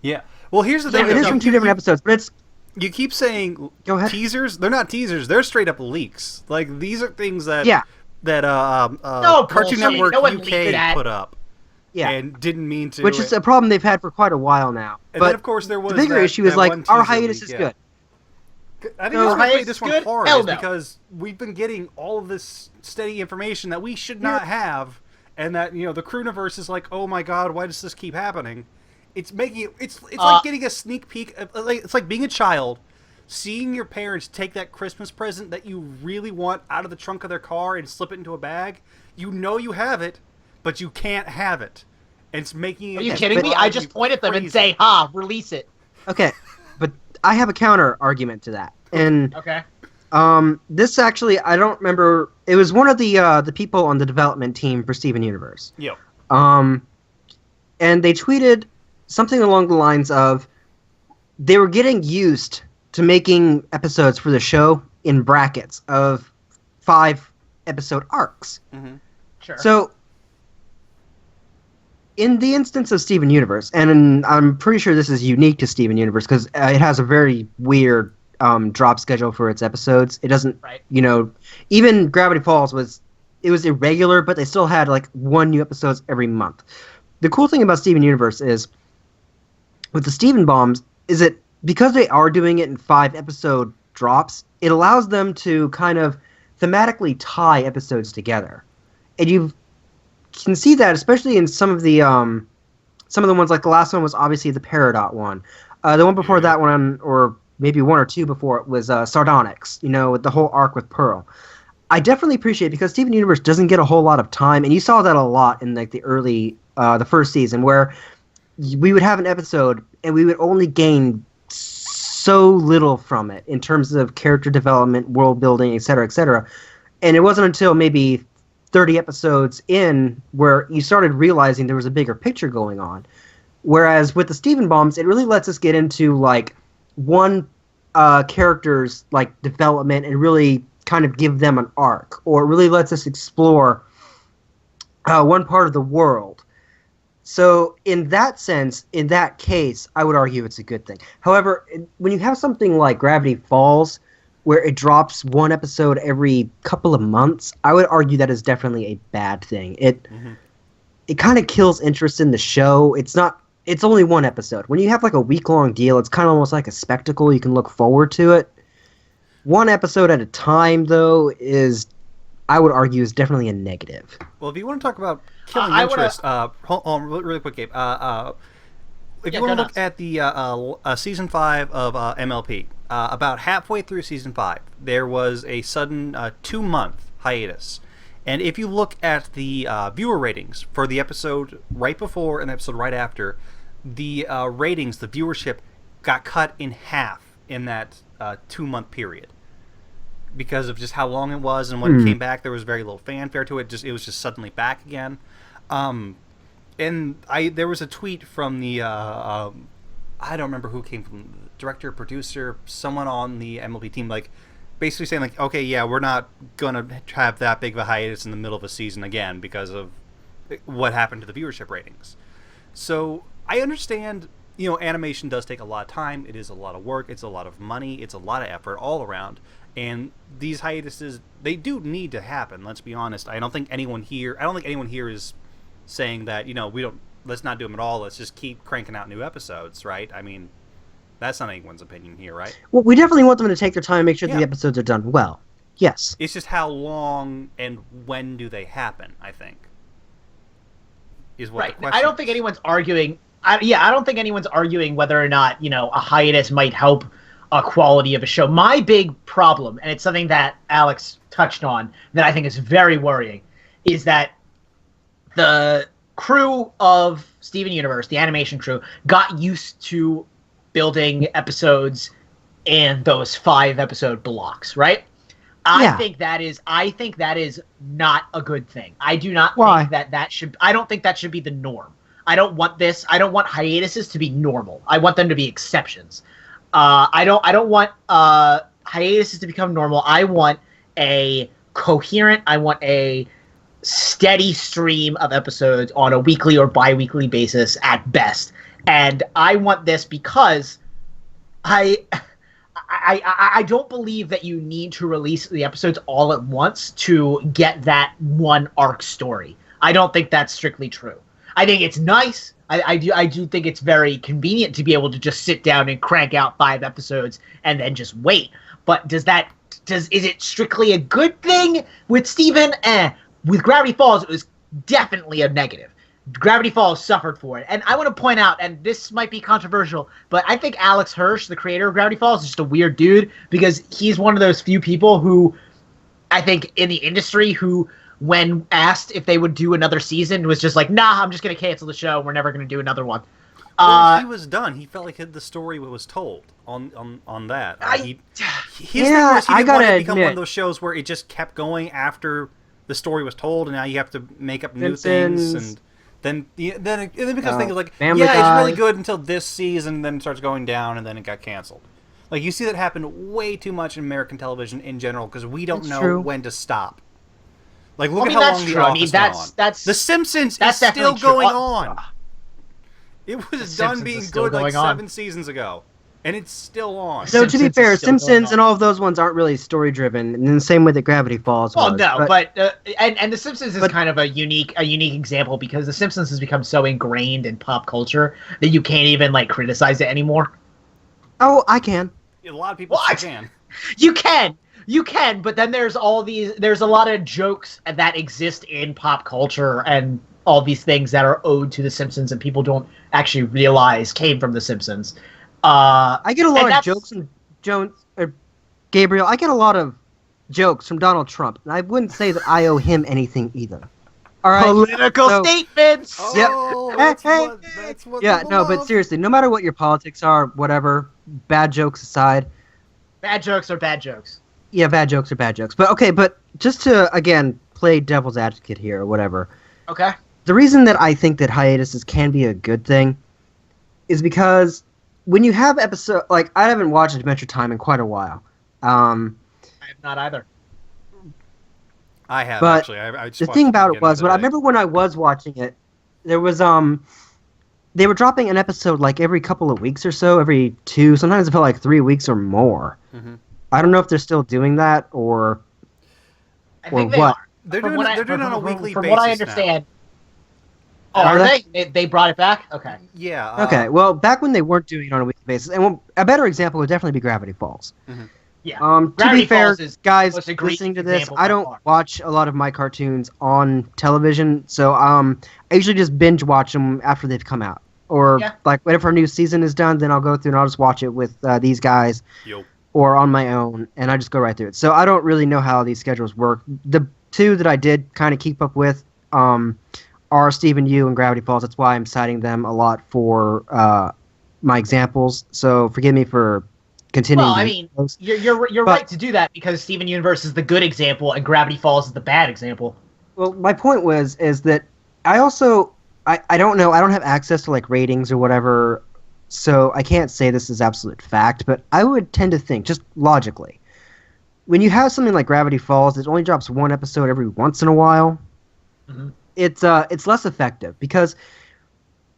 Yeah. Well, here's the thing. It is from 2 different episodes, but it's... You keep saying Go ahead. teasers. They're not teasers. They're straight up leaks. Like, these are things that... Yeah. That no, Cartoon Network UK put up. Yeah. And didn't mean to. Which is a problem they've had for quite a while now. And but then, of course, there was the bigger issue is, like, our hiatus is good. I think we're going to play this one hard because we've been getting all of this steady information that we should not have, and that, the Crewniverse is like, oh my god, why does this keep happening? It's making it... It's like getting a sneak peek. It's like being a child, seeing your parents take that Christmas present that you really want out of the trunk of their car and slip it into a bag. You know you have it, but you can't have it. And it's making it... Are you kidding me? I just point at them and say, release it. Okay, but I have a counter argument to that. And okay. This actually, I don't remember... It was one of the people on the development team for Steven Universe. Yep. And they tweeted something along the lines of they were getting used to making episodes for the show in brackets of 5-episode arcs. Mm-hmm. Sure. So, in the instance of Steven Universe, and I'm pretty sure this is unique to Steven Universe because it has a very weird drop schedule for its episodes. It doesn't, even Gravity Falls was irregular, but they still had like 1 new episodes every month. The cool thing about Steven Universe is, with the Steven Bombs, is that because they are doing it in 5-episode drops, it allows them to kind of thematically tie episodes together. And you can see that especially in some of the ones, like the last one was obviously the Peridot one. The one before that one, or maybe 1 or 2 before it, was Sardonyx, with the whole arc with Pearl. I definitely appreciate it because Steven Universe doesn't get a whole lot of time, and you saw that a lot in like the early, the first season, where we would have an episode and we would only gain so little from it in terms of character development, world building, etc., etc. And it wasn't until maybe 30 episodes in where you started realizing there was a bigger picture going on. Whereas with the Steven Bombs, it really lets us get into like one character's like development and really kind of give them an arc, or it really lets us explore one part of the world. So in that sense, in that case, I would argue it's a good thing. However, when you have something like Gravity Falls, where it drops 1 episode every couple of months, I would argue that is definitely a bad thing. It kind of kills interest in the show. It's only 1 episode. When you have like a week-long deal, it's kind of almost like a spectacle. You can look forward to it. 1 episode at a time, though, I would argue, is definitely a negative. Well, if you want to talk about killing interest, hold on, really quick, Gabe. If you want to look at the season 5 of MLP, about halfway through season 5, there was a sudden 2-month hiatus. And if you look at the viewer ratings for the episode right before and the episode right after, the ratings, the viewership, got cut in half in that 2-month period. Because of just how long it was, and when it came back, there was very little fanfare to it. It was just suddenly back again. And there was a tweet from the I don't remember who came from, director, producer, someone on the MLB team, like basically saying like, okay, yeah, we're not gonna have that big of a hiatus in the middle of a season again because of what happened to the viewership ratings. So I understand animation does take a lot of time. It is a lot of work. It's a lot of money. It's a lot of effort all around. And these hiatuses, they do need to happen. Let's be honest. I don't think anyone here is saying that let's not do them at all. Let's just keep cranking out new episodes, right? I mean, that's not anyone's opinion here, right? Well, we definitely want them to take their time and make sure that the episodes are done well. Yes. It's just how long and when do they happen, I think, is what the question I don't think anyone's arguing. I don't think anyone's arguing whether or not, a hiatus might help a quality of a show. My big problem, and it's something that Alex touched on that I think is very worrying, is that the crew of Steven Universe, the animation crew, got used to building episodes in those 5-episode blocks, right? I think that is not a good thing. I do not think I don't think that should be the norm. I don't want hiatuses to be normal. I want them to be exceptions. I don't want hiatuses to become normal. I want a steady stream of episodes on a weekly or bi-weekly basis at best. And I want this because I don't believe that you need to release the episodes all at once to get that one arc story. I don't think that's strictly true. I think it's nice. I do think it's very convenient to be able to just sit down and crank out 5 episodes and then just wait. But is it strictly a good thing with Steven? With Gravity Falls, it was definitely a negative. Gravity Falls suffered for it. And I want to point out, and this might be controversial, but I think Alex Hirsch, the creator of Gravity Falls, is just a weird dude because he's one of those few people who, I think, in the industry who, when asked if they would do another season, was just like, nah, I'm just going to cancel the show. We're never going to do another one. Well, he was done. He felt like the story was told on that. He didn't want it to become one of those shows where it just kept going after the story was told, and now you have to make up new things, and then it becomes things like, Family it's Guy. really good until this season, then it starts going down, and then it got canceled. Like, you see that happen way too much in American television in general because we don't know when to stop. Like, look at how long The Office went on. The Simpsons is still going on. It was done being good like 7 seasons ago, and it's still on. So to be fair, Simpsons and all of those ones aren't really story driven, in the same way that Gravity Falls was. Well, no, but The Simpsons is kind of a unique example because The Simpsons has become so ingrained in pop culture that you can't even criticize it anymore. Oh, I can. A lot of people can. You can, but then there's a lot of jokes that exist in pop culture and all these things that are owed to The Simpsons and people don't actually realize came from The Simpsons. I get a lot of jokes from Gabriel. I get a lot of jokes from Donald Trump, and I wouldn't say that I owe him anything either. All right, political statements. Oh, that's what but seriously, no matter what your politics are, whatever, bad jokes aside, bad jokes are bad jokes. Yeah, bad jokes are bad jokes. But just to again play devil's advocate here or whatever. Okay. The reason that I think that hiatuses can be a good thing is because when you have episodes, like, I haven't watched Adventure Time in quite a while. I have not either. I have, but actually. I just the thing about it was, I remember when I was watching it, there was, they were dropping an episode like every couple of weeks or so, every 2, sometimes it felt like 3 weeks or more. Mm-hmm. I don't know if they're still doing that or I think they what. are. They're doing it on a weekly basis. From what I understand. Now. Oh, are they? They brought it back? Okay. Yeah. Okay, well, back when they weren't doing it on a weekly basis, and a better example would definitely be Gravity Falls. Mm-hmm. Yeah. To be fair, guys was a great listening to this, example I by don't far. watch a lot of my cartoons on television, so I usually just binge watch them after they've come out. Or, like, whenever a new season is done, then I'll go through and I'll just watch it with these guys. Yo. Or on my own, and I just go right through it. So I don't really know how these schedules work. The 2 that I did kind of keep up with are Stephen U and Gravity Falls. That's why I'm citing them a lot for my examples. So forgive me for continuing. Well, I mean, you're right to do that because Steven Universe is the good example and Gravity Falls is the bad example. Well, my point is that I also I don't know. I don't have access to like ratings or whatever. So I can't say this is absolute fact, but I would tend to think, just logically, when you have something like Gravity Falls that only drops 1 episode every once in a while, it's less effective because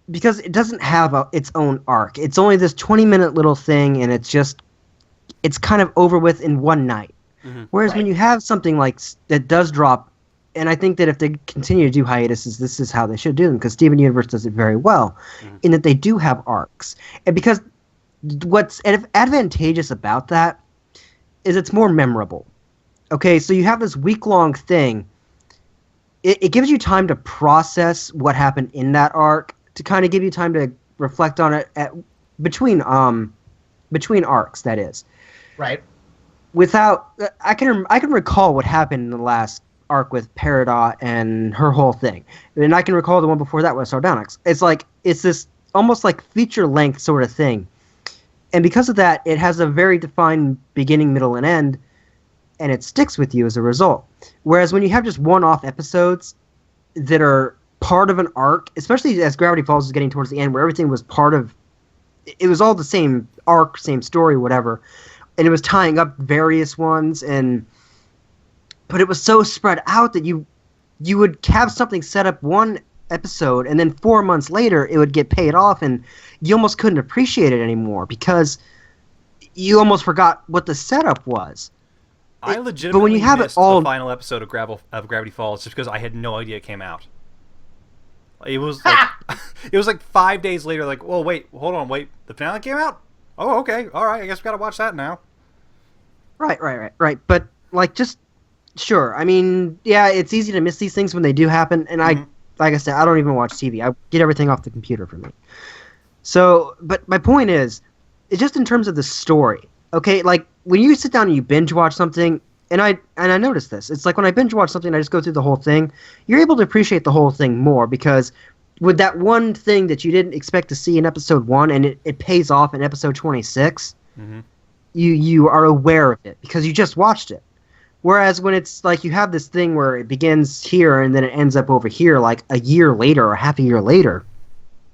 because it doesn't have its own arc. It's only this 20-minute little thing, and it's kind of over with in one night. Mm-hmm. Whereas when you have something like that does drop, and I think that if they continue to do hiatuses, this is how they should do them, because Steven Universe does it very well, in that they do have arcs. And because what's advantageous about that is it's more memorable. Okay, so you have this week-long thing. It gives you time to process what happened in that arc, to kind of give you time to reflect on it between arcs, that is. Right. Without, I can recall what happened in the last arc with Peridot and her whole thing, and I can recall the one before that with Sardonyx. It's this almost like feature-length sort of thing, and because of that, it has a very defined beginning, middle, and end, and it sticks with you as a result. Whereas when you have just one-off episodes that are part of an arc, especially as Gravity Falls is getting towards the end, where everything was part of, it was all the same arc, same story, whatever, and it was tying up various ones, but it was so spread out that you would have something set up one episode, and then 4 months later it would get paid off, and you almost couldn't appreciate it anymore because you almost forgot what the setup was. I legitimately but when you have missed it all, the final episode of Gravity Falls just because I had no idea it came out. It was like it was like 5 days later. Like, well, wait, hold on, wait, the finale came out. Oh, okay, all right. I guess we gotta watch that now. Right. But like, just sure. I mean, yeah, it's easy to miss these things when they do happen. And like I said, I don't even watch TV. I get everything off the computer for me. So, but my point is, it's just in terms of the story. Okay, like when you sit down and you binge watch something, and I notice this. It's like when I binge watch something, I just go through the whole thing. You're able to appreciate the whole thing more because with that one thing that you didn't expect to see in episode 1, and it pays off in episode 26. You are aware of it because you just watched it. Whereas when it's like you have this thing where it begins here and then it ends up over here like a year later or half a year later,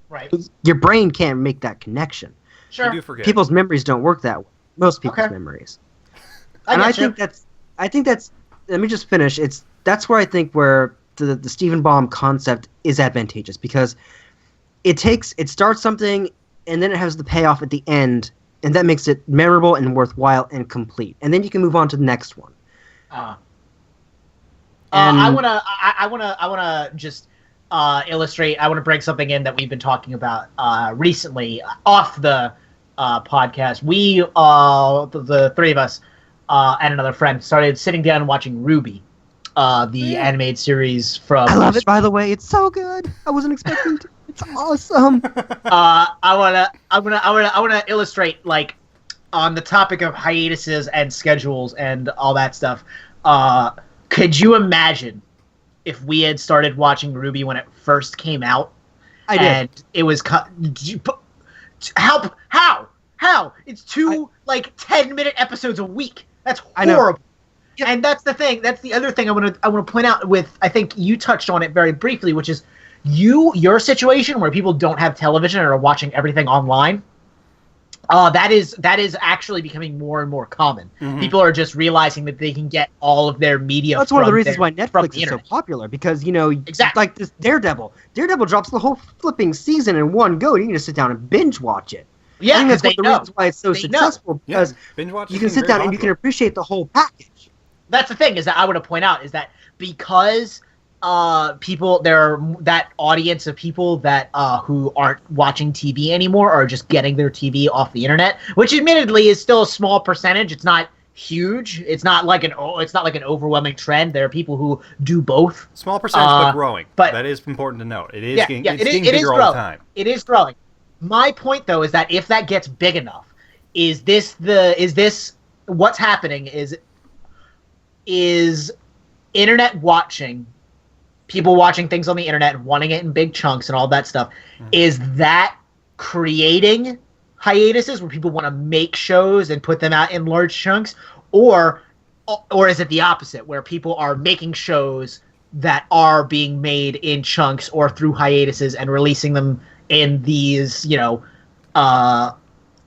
right? Your brain can't make that connection. Sure. You do forget. People's memories don't work that way. Most people's memories. I think that's. Let me just finish. That's where I think where the Stephen Baum concept is advantageous because it starts something and then it has the payoff at the end. And that makes it memorable and worthwhile and complete. And then you can move on to the next one. I wanna just illustrate. I want to bring something in that we've been talking about recently off the podcast. We, the three of us, and another friend, started sitting down and watching Ruby, the animated series from. I love it, by the way. It's so good. I wasn't expecting to. It's awesome. I wanna illustrate, like, on the topic of hiatuses and schedules and all that stuff. Could you imagine if we had started watching Ruby when it first came out? I did. And it was how? It's 10-minute episodes a week. That's horrible. Yep. And that's the thing. That's the other thing I want to point out with. I think you touched on it very briefly, which is your situation where people don't have television and are watching everything online. That is actually becoming more and more common. People are just realizing that they can get all of their media. That's one of the reasons why Netflix is so popular because exactly. like this Daredevil drops the whole flipping season in one go. You can just sit down and binge watch it. Yeah, I think that's one of the reasons why it's so successful because you can sit down and you can appreciate the whole package. That's the thing is that I want to point out is that because that audience of people that who aren't watching TV anymore are just getting their TV off the internet, which admittedly is still a small percentage. It's not huge. It's not like an overwhelming trend. There are people who do both. Small percentage, but growing. But that is important to note. It is it getting is bigger growing. all the time. It is growing. My point though is that if that gets big enough, is this what's happening is internet watching, people watching things on the internet and wanting it in big chunks and all that stuff, is that creating hiatuses where people want to make shows and put them out in large chunks, or is it the opposite where people are making shows that are being made in chunks or through hiatuses and releasing them in these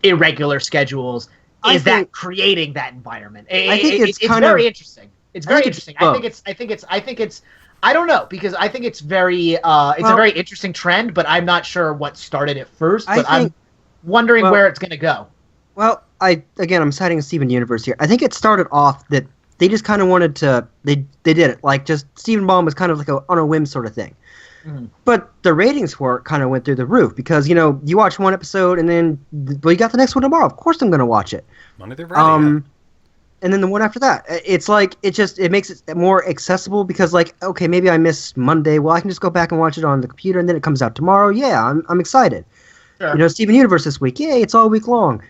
irregular schedules? That creating that environment? I think it's very interesting. It's very interesting. I think it's I don't know, because I think it's a very interesting trend, but I'm not sure what started it first. But I'm wondering where it's going to go. Well, I'm citing Steven Universe here. I think it started off that they just kind of wanted to. They did it like just Steven Baum was kind of like on a whim sort of thing. Mm-hmm. But the ratings for it kind of went through the roof because you watch one episode and then you got the next one tomorrow. Of course, I'm going to watch it. Monday through Friday. And then the one after that, it's like it makes it more accessible because okay, maybe I missed Monday. Well, I can just go back and watch it on the computer, and then it comes out tomorrow. Yeah, I'm excited. Sure. Steven Universe this week. Yay, it's all week long.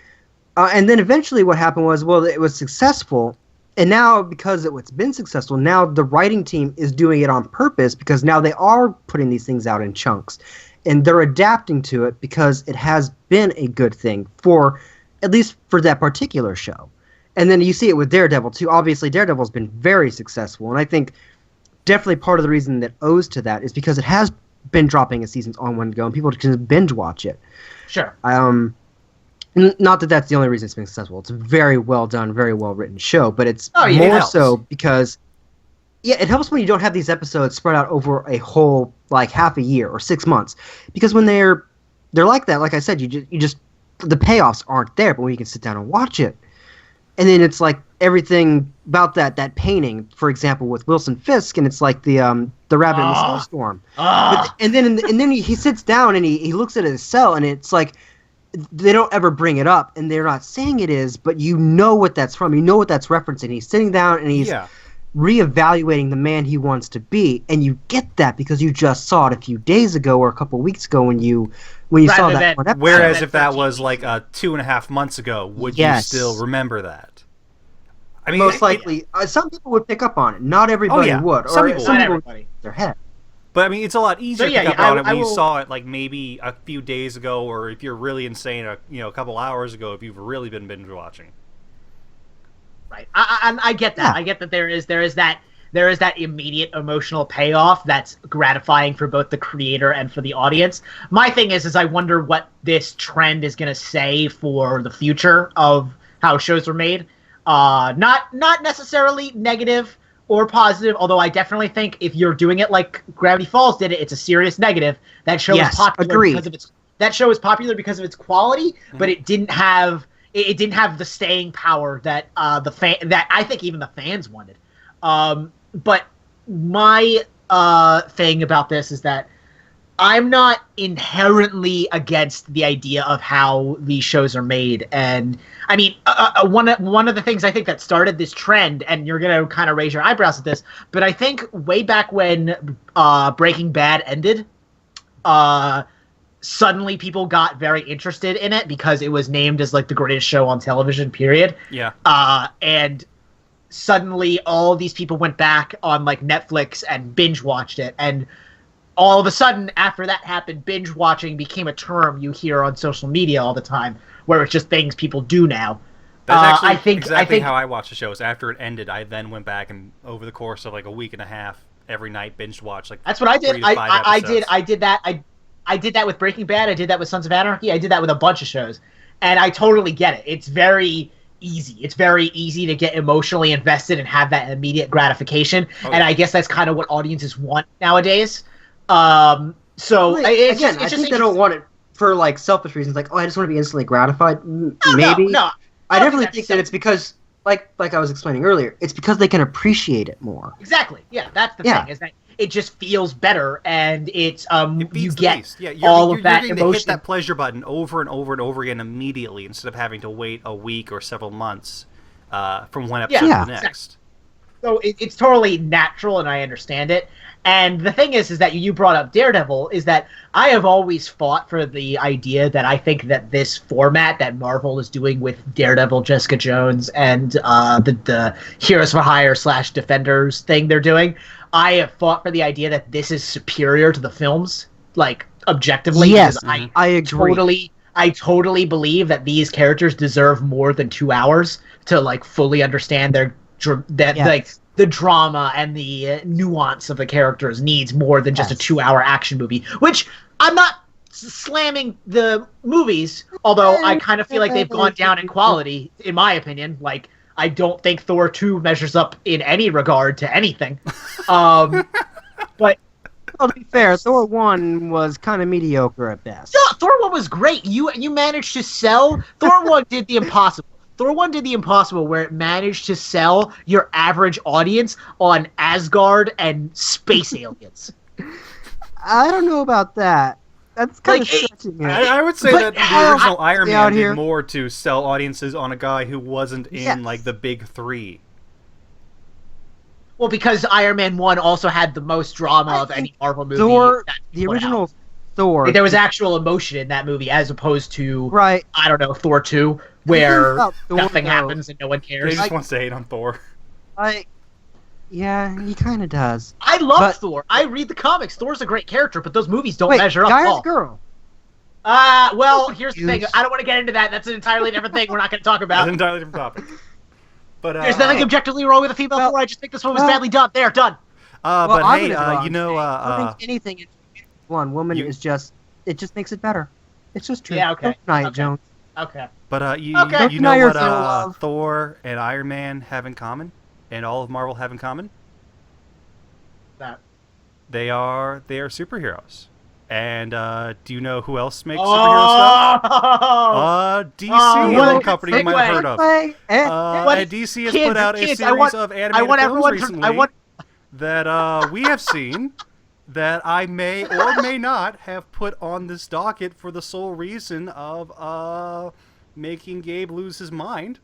And then eventually what happened was, it was successful. And now, because it's been successful, now the writing team is doing it on purpose because now they are putting these things out in chunks. And they're adapting to it because it has been a good thing at least for that particular show. And then you see it with Daredevil, too. Obviously, Daredevil's been very successful. And I think definitely part of the reason that owes to that is because it has been dropping its seasons on one go and people can binge watch it. Sure. Not that that's the only reason it's been successful. It's a very well done, very well written show, but it's more so because it helps when you don't have these episodes spread out over a whole half a year or 6 months. Because when they're like that, like I said, you just the payoffs aren't there, but when you can sit down and watch it. And then it's like everything about that painting, for example, with Wilson Fisk, and it's like the rabbit in the snowstorm. And then he sits down and he looks at his cell, and it's like they don't ever bring it up, and they're not saying it is, but you know what that's from. You know what that's referencing. He's sitting down and he's reevaluating the man he wants to be, and you get that because you just saw it a few days ago or a couple of weeks ago when you saw that one episode. Whereas if that was 2.5 months ago, would you still remember that? I mean, most likely, some people would pick up on it. Not everybody would. Some people would. Their head. But I mean, it's a lot easier to pick up on it when you saw it maybe a few days ago, or if you're really insane, a couple hours ago, if you've really been binge watching. Right, I get that. Yeah. I get that there is that immediate emotional payoff that's gratifying for both the creator and for the audience. My thing is I wonder what this trend is going to say for the future of how shows are made. Not necessarily negative or positive, although I definitely think if you're doing it like Gravity Falls did it, it's a serious negative. That show is popular because of its quality, but it didn't have the staying power that that I think even the fans wanted. But my thing about this is that I'm not inherently against the idea of how these shows are made. And I mean, one of the things I think that started this trend, and you're going to kind of raise your eyebrows at this, but I think way back when Breaking Bad ended, suddenly people got very interested in it because it was named as the greatest show on television, period. Yeah. And suddenly all these people went back on Netflix and binge watched it, and all of a sudden, after that happened, binge watching became a term you hear on social media all the time, where it's just things people do now. That's actually I think how I watched the shows. After it ended, I then went back and over the course of a week and a half, every night binge watched That's what I did. I did that. I did that with Breaking Bad. I did that with Sons of Anarchy. I did that with a bunch of shows, and I totally get it. It's very easy. It's very easy to get emotionally invested and have that immediate gratification, and I guess that's kind of what audiences want nowadays. I think they don't want it for selfish reasons, I just want to be instantly gratified. Maybe. No. I definitely think that it's because, like I was explaining earlier, it's because they can appreciate it more. Exactly. Yeah, that's the thing. Is that it just feels better, and it's you get all of that emotion. To hit that pleasure button over and over and over again immediately, instead of having to wait a week or several months from one episode to the next. Exactly. So it's totally natural, and I understand it. And the thing is that you brought up Daredevil, is that I have always fought for the idea that I think that this format that Marvel is doing with Daredevil, Jessica Jones, and the Heroes for Hire / Defenders thing they're doing, I have fought for the idea that this is superior to the films, objectively. Yes, I agree. I totally believe that these characters deserve more than 2 hours to fully understand the drama and the nuance of the characters needs more than just a 2-hour action movie, which I'm not slamming the movies, although I kind of feel like they've gone down in quality, in my opinion. I don't think Thor 2 measures up in any regard to anything. But Well, to be fair, Thor 1 was kind of mediocre at best. no, Thor 1 was great. You managed to sell. Thor 1 did the impossible. Thor 1 did the impossible where it managed to sell your average audience on Asgard and space aliens. I don't know about that. That's kind of Like, stretching it. I would say But that the original Iron out Man did here. more to sell audiences on a guy who wasn't in Yes. like the big three. Well, because Iron Man 1 also had the most drama I of any think Marvel movie. Thor, that's the put original out. Thor. There was actual emotion in that movie as opposed to, Right. I don't know, Thor 2, where about Thor, nothing though, happens and no one He cares. just wants to hate on Thor. Yeah, he kind of does. I love but- Thor. I read the comics. Thor's a great character, but those movies don't Wait, measure up guy at or all. girl? Well, here's the thing. Confused. I don't want to get into that. That's an entirely different thing we're not going to talk That's about. an entirely different topic. But There's nothing objectively wrong with a female well, Thor. I just think this one was well- badly done. There, done. Well, but I hey, wouldn't know you know, I think anything in one woman you- is just it just makes it better. It's just true. Yeah, okay. Don't deny it, Okay. Jones. Okay. but you Okay. you Don't deny know what yourself. Thor and Iron Man have in common, and all of Marvel have in common? That. They are superheroes. And do you know who else makes superhero stuff? Oh! DC, what a a company you might have heard of. What? What? DC has Kids, put out a kids, series of animated films everyone to- recently that we have seen that I may or may not have put on this docket for the sole reason of making Gabe lose his mind.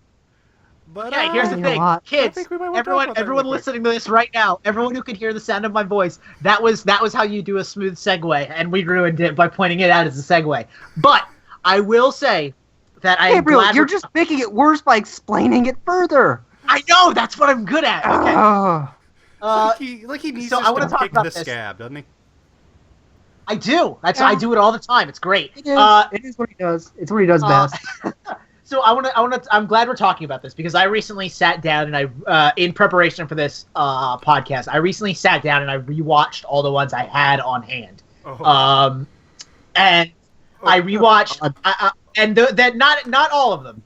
But Okay, here's the You know thing, what? I kids. think we might want to talk about that Everyone real quick. listening to this right now, everyone who can hear the sound of my voice, that was how you do a smooth segue, and we ruined it by pointing it out as a segue. But I will say that I am Gabriel, glad you're we're- just making it worse by explaining it further. I know that's what I'm good at. Okay. Oh. Like he needs so I wanna to talk pick about the this. scab, doesn't he? I do. I Yeah. do it all the time. It's great. It is what he does. It's what he does best. So I'm glad we're talking about this because I recently sat down and in preparation for this podcast, I recently sat down and I rewatched all the ones I had on hand. Oh. And I rewatched, God. that not all of them.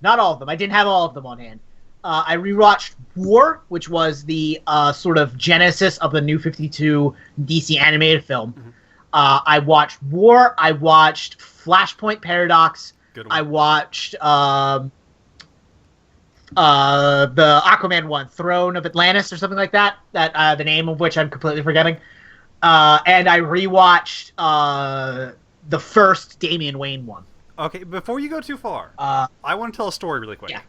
I didn't have all of them on hand. I rewatched War, which was the sort of genesis of the New 52 DC animated film. Mhm. I watched War. I watched Flashpoint Paradox. Good I one. watched the Aquaman one, Throne of Atlantis or something like that. That the name of which I'm completely forgetting. And I rewatched the first Damian Wayne one. Okay, before you go too far, I want to tell a story really quick. Yeah.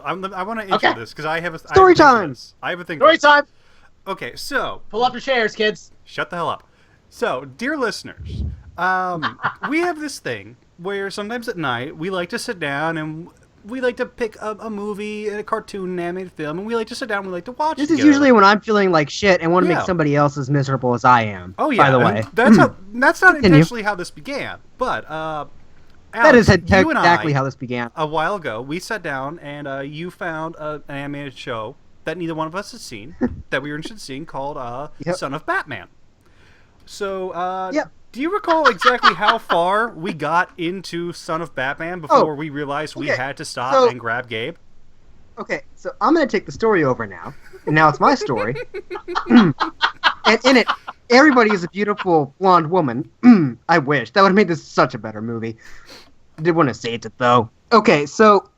I want to intro Okay. this because I have a Story time. I have a thing. Story time. Okay, so Pull up your chairs, kids. shut the hell up. So, dear listeners, we have this thing where sometimes at night we like to sit down and we like to pick a movie, a cartoon, an animated film, and we like to sit down and we like to watch it This is together. usually when I'm feeling like shit and want to Yeah. make somebody else as miserable as I am. Oh yeah, By the and way, that's not Continue. intentionally how this began, but that Alex, is you and exactly I, how this began. a while ago, we sat down and you found an animated show that neither one of us had seen that we were interested in seeing called Yep. Son of Batman. So, Yep. do you recall exactly how far we got into Son of Batman before we realized we okay, had to stop so- and grab Gabe? Okay, so I'm gonna take the story over now, and now it's my story. And in it, everybody is a beautiful blonde woman. I wish that would have made this such a better movie. I did want to say it though. Okay, so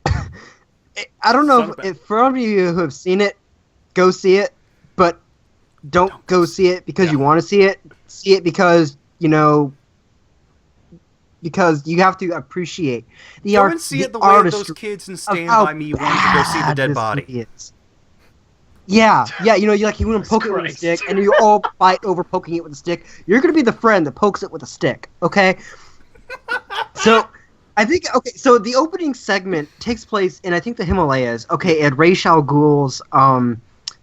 I don't Son know of if for any of you who have seen it, go see it, but don't go see it because you want to see it. See it because because you have to appreciate the Go art. and see the it the way of those artistry kids and of Stand how By Me wanted to go see the bad dead this body. movie is. Yeah, you know, you want to poke it with a Christ. stick, and you all fight over poking it with a stick. You're gonna be the friend that pokes it with a stick, okay? So, I think so the opening segment takes place in I think the Himalayas, okay, at Ra's al Ghul's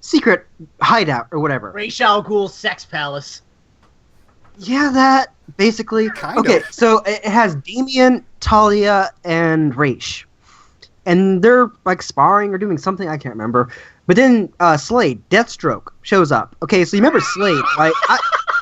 secret hideout or whatever. Ra's al Ghul's sex palace. Yeah, that basically. Kind Okay, of. so it has Damien, Talia, and Raish, and they're like sparring or doing something I can't remember. But then Slade, Deathstroke, shows up. Okay, so you remember Slade, right?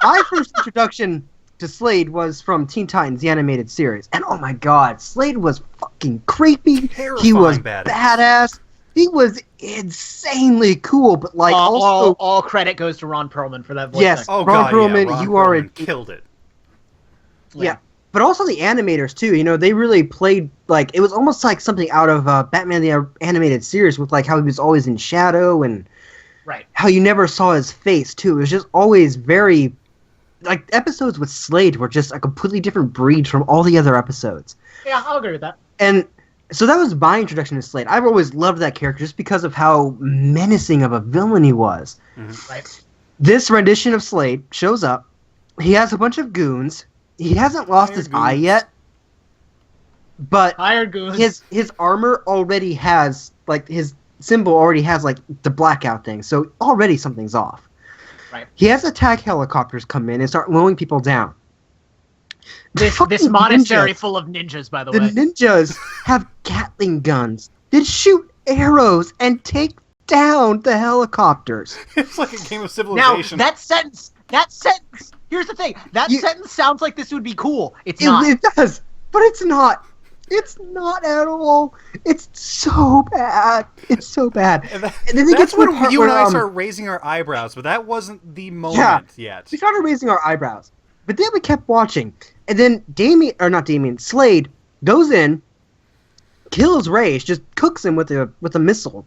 My first introduction to Slade was from Teen Titans, the animated series, and oh my god, Slade was fucking creepy. He was Terrifying badass. badass. he was insanely cool, but like also all credit goes to Ron Perlman for that voice. Yes. acting. Oh Ron god, Perlman, yeah. Ron you are Perlman killed it. Yeah, but also the animators too. You know, they really played like it was almost like something out of Batman the Animated Series with like how he was always in shadow and Right. how you never saw his face too. It was just always very like episodes with Slade were just a completely different breed from all the other episodes. Yeah, I'll agree with that. And so that was my introduction to Slade. I've always loved that character just because of how menacing of a villain he was. Mm-hmm. Right. This rendition of Slade shows up. He has a bunch of goons. He hasn't lost his eye yet, but Hired goons. his armor already has like his symbol already has like the blackout thing. So already something's off. Right. He has attack helicopters come in and start mowing people down. This Fucking monastery ninjas. full of ninjas, by the The way. ninjas have Gatling guns that shoot arrows and take down the helicopters. It's like a game of Now Civilization. that sentence. Here's the thing. That sentence sounds like this would be cool. It's It, not. it does, but it's not. It's not at all. It's so bad. It's so bad. And And then they get that's to the when part you and where, I start raising our eyebrows, but that wasn't the moment yet. we started raising our eyebrows, but then we kept watching, and then Slade goes in, kills Rage, just cooks him with a missile,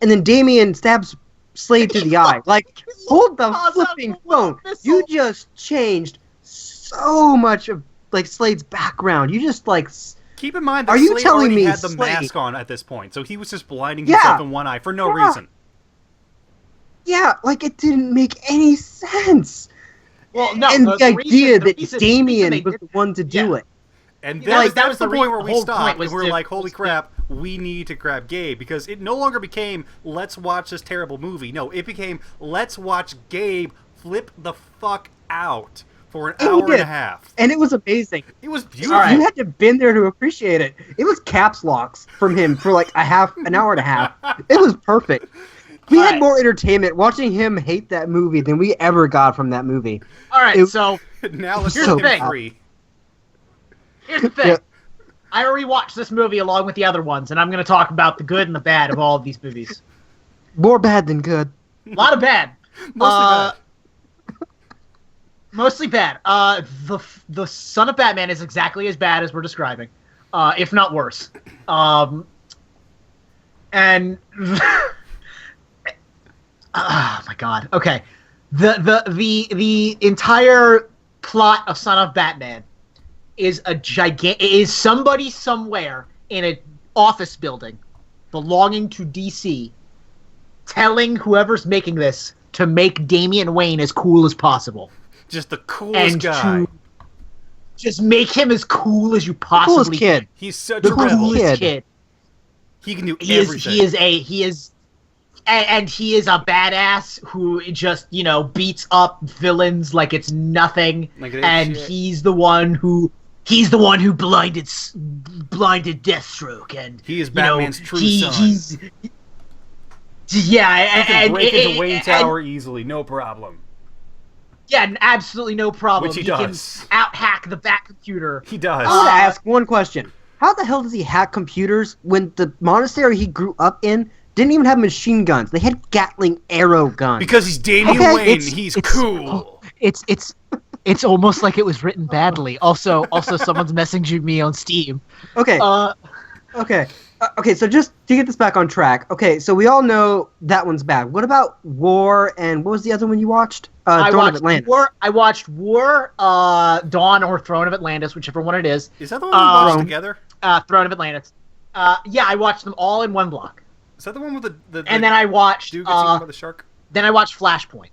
and then Damien stabs Slade through the eye. Like, hold the flipping phone! You just changed so much of like Slade's background. You just like. Keep in mind that Are you Slade telling already me had the Slade- mask on at this point, so he was just blinding Yeah. himself in one eye for no reason. Yeah, like it didn't make any sense. Well, no. And the idea the that reason Damien they was did- the one to do yeah. it. And That was- that that was was the the point where we whole stopped, point and was we were to- like, holy was to- crap, we need to grab Gabe, because it no longer became, let's watch this terrible movie. No, it became, let's watch Gabe flip the fuck out for an And he hour and did. a half. And it was amazing. It was beautiful. All right. You had to been there to appreciate it. It was caps locks from him for like an hour and a half. It was perfect. We All had right. more entertainment watching him hate that movie than we ever got from that movie. All right, It- so Now let's Here's set the him thing. free. here's the thing. Yeah. I rewatched this movie along with the other ones, and I'm going to talk about the good and the bad of all of these movies. More bad than good. A lot of bad. Mostly bad. Mostly bad. The Son of Batman is exactly as bad as we're describing, if not worse. And oh my god. Okay, the entire plot of Son of Batman is is somebody somewhere in an office building belonging to DC telling whoever's making this to make Damian Wayne as cool as possible. Just the coolest And guy. to just make him as cool as you possibly Coolest kid. He's such The a rebel. coolest Coolest kid. kid. He can do He is everything. he is a badass who just, beats up villains like it's nothing. Like it ain't And shit. he's the one who blinded Deathstroke, and He is you know, Batman's true son. He's yeah, He can and break into and- Wayne and- Tower easily, no problem. Yeah, absolutely no problem. Which he can does. out-hack the Bat computer. He does. I want to ask one question. How the hell does he hack computers when the monastery he grew up in didn't even have machine guns? They had Gatling arrow guns. Because he's Damian Okay, Wayne, it's- he's it's- cool. It's almost like it was written badly. Also, someone's messaging me on Steam. Okay. Okay. Okay, so just to get this back on track. Okay, so we all know that one's bad. What about War and what was the other one you watched? Throne of Atlantis. I watched War, Dawn, or Throne of Atlantis, whichever one it is. Is that the one we watched Throne. together? Throne of Atlantis. Yeah, I watched them all in one block. Is that the one with the And then I watched. dude gets eaten by the shark? Then I watched Flashpoint.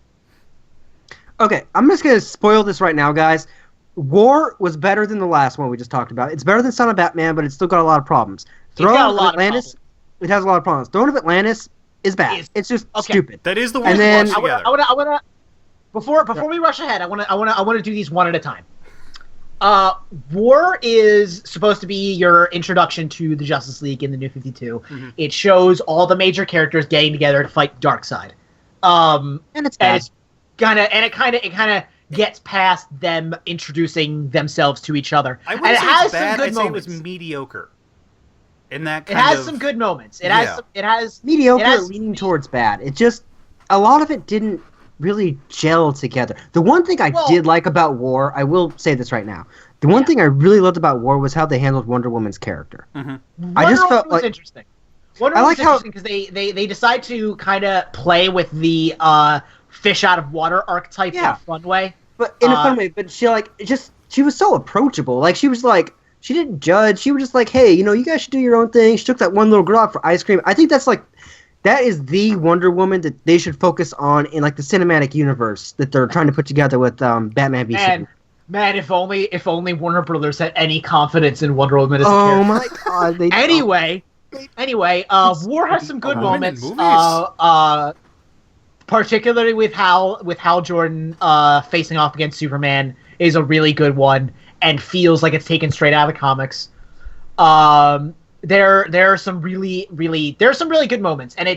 Okay, I'm just gonna spoil this right now, guys. War was better than the last one we just talked about. It's better than Son of Batman, but it's still got a lot of problems. Throne got a of lot of Atlantis, it has a lot of problems. Throne of Atlantis is bad. Is- It's just okay. stupid. That is the one And we then- watched together. I want to. Before we rush ahead, I want to do these one at a time. War is supposed to be your introduction to the Justice League in the New 52. Mhm. It shows all the major characters getting together to fight Darkseid. And it's And bad. it's it kind of gets past them introducing themselves to each other. I And wouldn't it say has it's bad, some good I'd say it moments. was mediocre. in that It kind has of, some good moments. Yeah. It has Mediocre, it has, leaning towards bad. It just a lot of it didn't really gel together. The one thing I Well- did like about War, I will say this right now. The one Yeah. thing I really loved about War was how they handled Wonder Woman's character. Wonder I just Woman felt was like interesting. Wonder I Woman like was how- interesting because they decide to kind of play with the fish out of water archetype in Yeah. a fun way. but in a uh, fun way, but she was so approachable. Like she was like she didn't judge. She was just like, "Hey, you guys should do your own thing." She took that one little girl out for ice cream. I think that is the Wonder Woman that they should focus on in like the cinematic universe that they're trying to put together with Batman v Superman. Man, if only Warner Brothers had any confidence in Wonder Woman as a Oh character. my god! They Anyway, War has some good women in moments. movies? Particularly with Hal Jordan facing off against Superman is a really good one and feels like it's taken straight out of the comics. There are some really good moments, and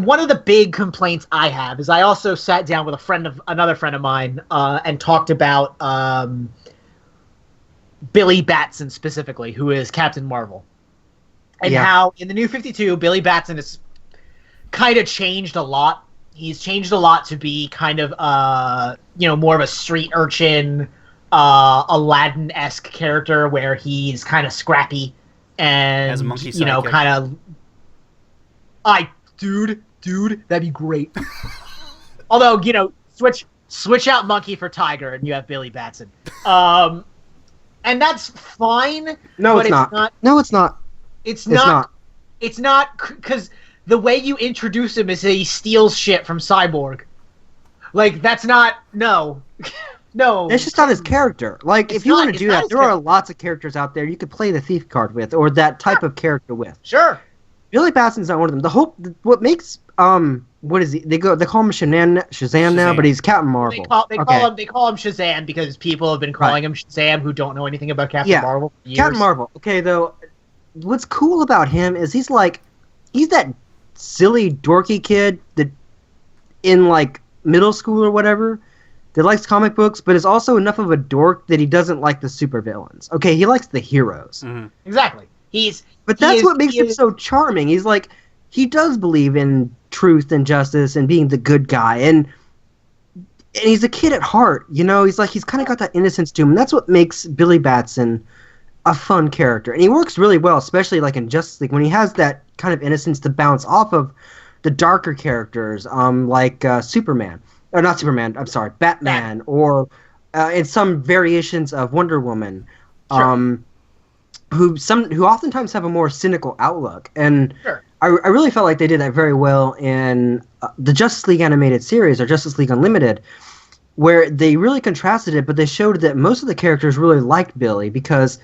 one of the big complaints I have is I also sat down with another friend of mine and talked about Billy Batson specifically, who is Captain Marvel, and how in the New 52 Billy Batson has kind of changed a lot. He's changed a lot to be kind of more of a street urchin, Aladdin-esque character where he's kind of scrappy and Has a monkey sidekick. kind of dude, that'd be great. Although, switch out monkey for tiger and you have Billy Batson. And that's fine. No, but it's not. No, it's not. It's not. It's not because the way you introduce him is he steals shit from Cyborg. Like, that's not... No. No. It's just not his character. Like, if you want to do that, there are lots of characters out there you could play the thief card with, or that type of character with. Sure. Billy Batson's not one of them. What makes what is he? They call him Shazam now, but he's Captain Marvel. They call him Shazam because people have been calling him Shazam who don't know anything about Captain Marvel for years. Captain Marvel. Okay, though, what's cool about him is he's that silly dorky kid that in like middle school or whatever that likes comic books, but is also enough of a dork that he doesn't like the supervillains. Okay, he likes the heroes. Mm-hmm. Exactly. But that's what makes him so charming. He's like, he does believe in truth and justice and being the good guy, and he's a kid at heart. He's kind of got that innocence to him, and that's what makes Billy Batson a fun character. And he works really well, especially like in Justice League when he has that kind of innocence to bounce off of the darker characters, like Superman, or not Superman. I'm sorry, Batman, or in some variations of Wonder Woman. Sure. Who oftentimes have a more cynical outlook, and Sure. I really felt like they did that very well in the Justice League animated series or Justice League Unlimited, where they really contrasted it, but they showed that most of the characters really liked Billy because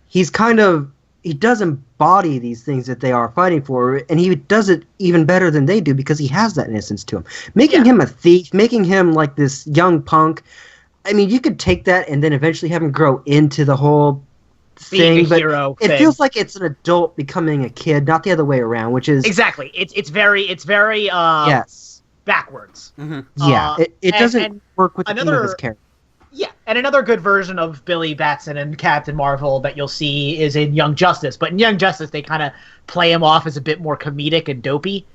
he does embody these things that they are fighting for, and he does it even better than they do because he has that innocence to him, making him a thief, making him like this young punk. I mean, you could take that and then eventually have him grow into the whole thing, but it feels like it's an adult becoming a kid, not the other way around, which is exactly. It's very yes, backwards. Mm-hmm. Yeah, it doesn't work with the theme of his character. Yeah, and another good version of Billy Batson and Captain Marvel that you'll see is in Young Justice. But in Young Justice, they kind of play him off as a bit more comedic and dopey.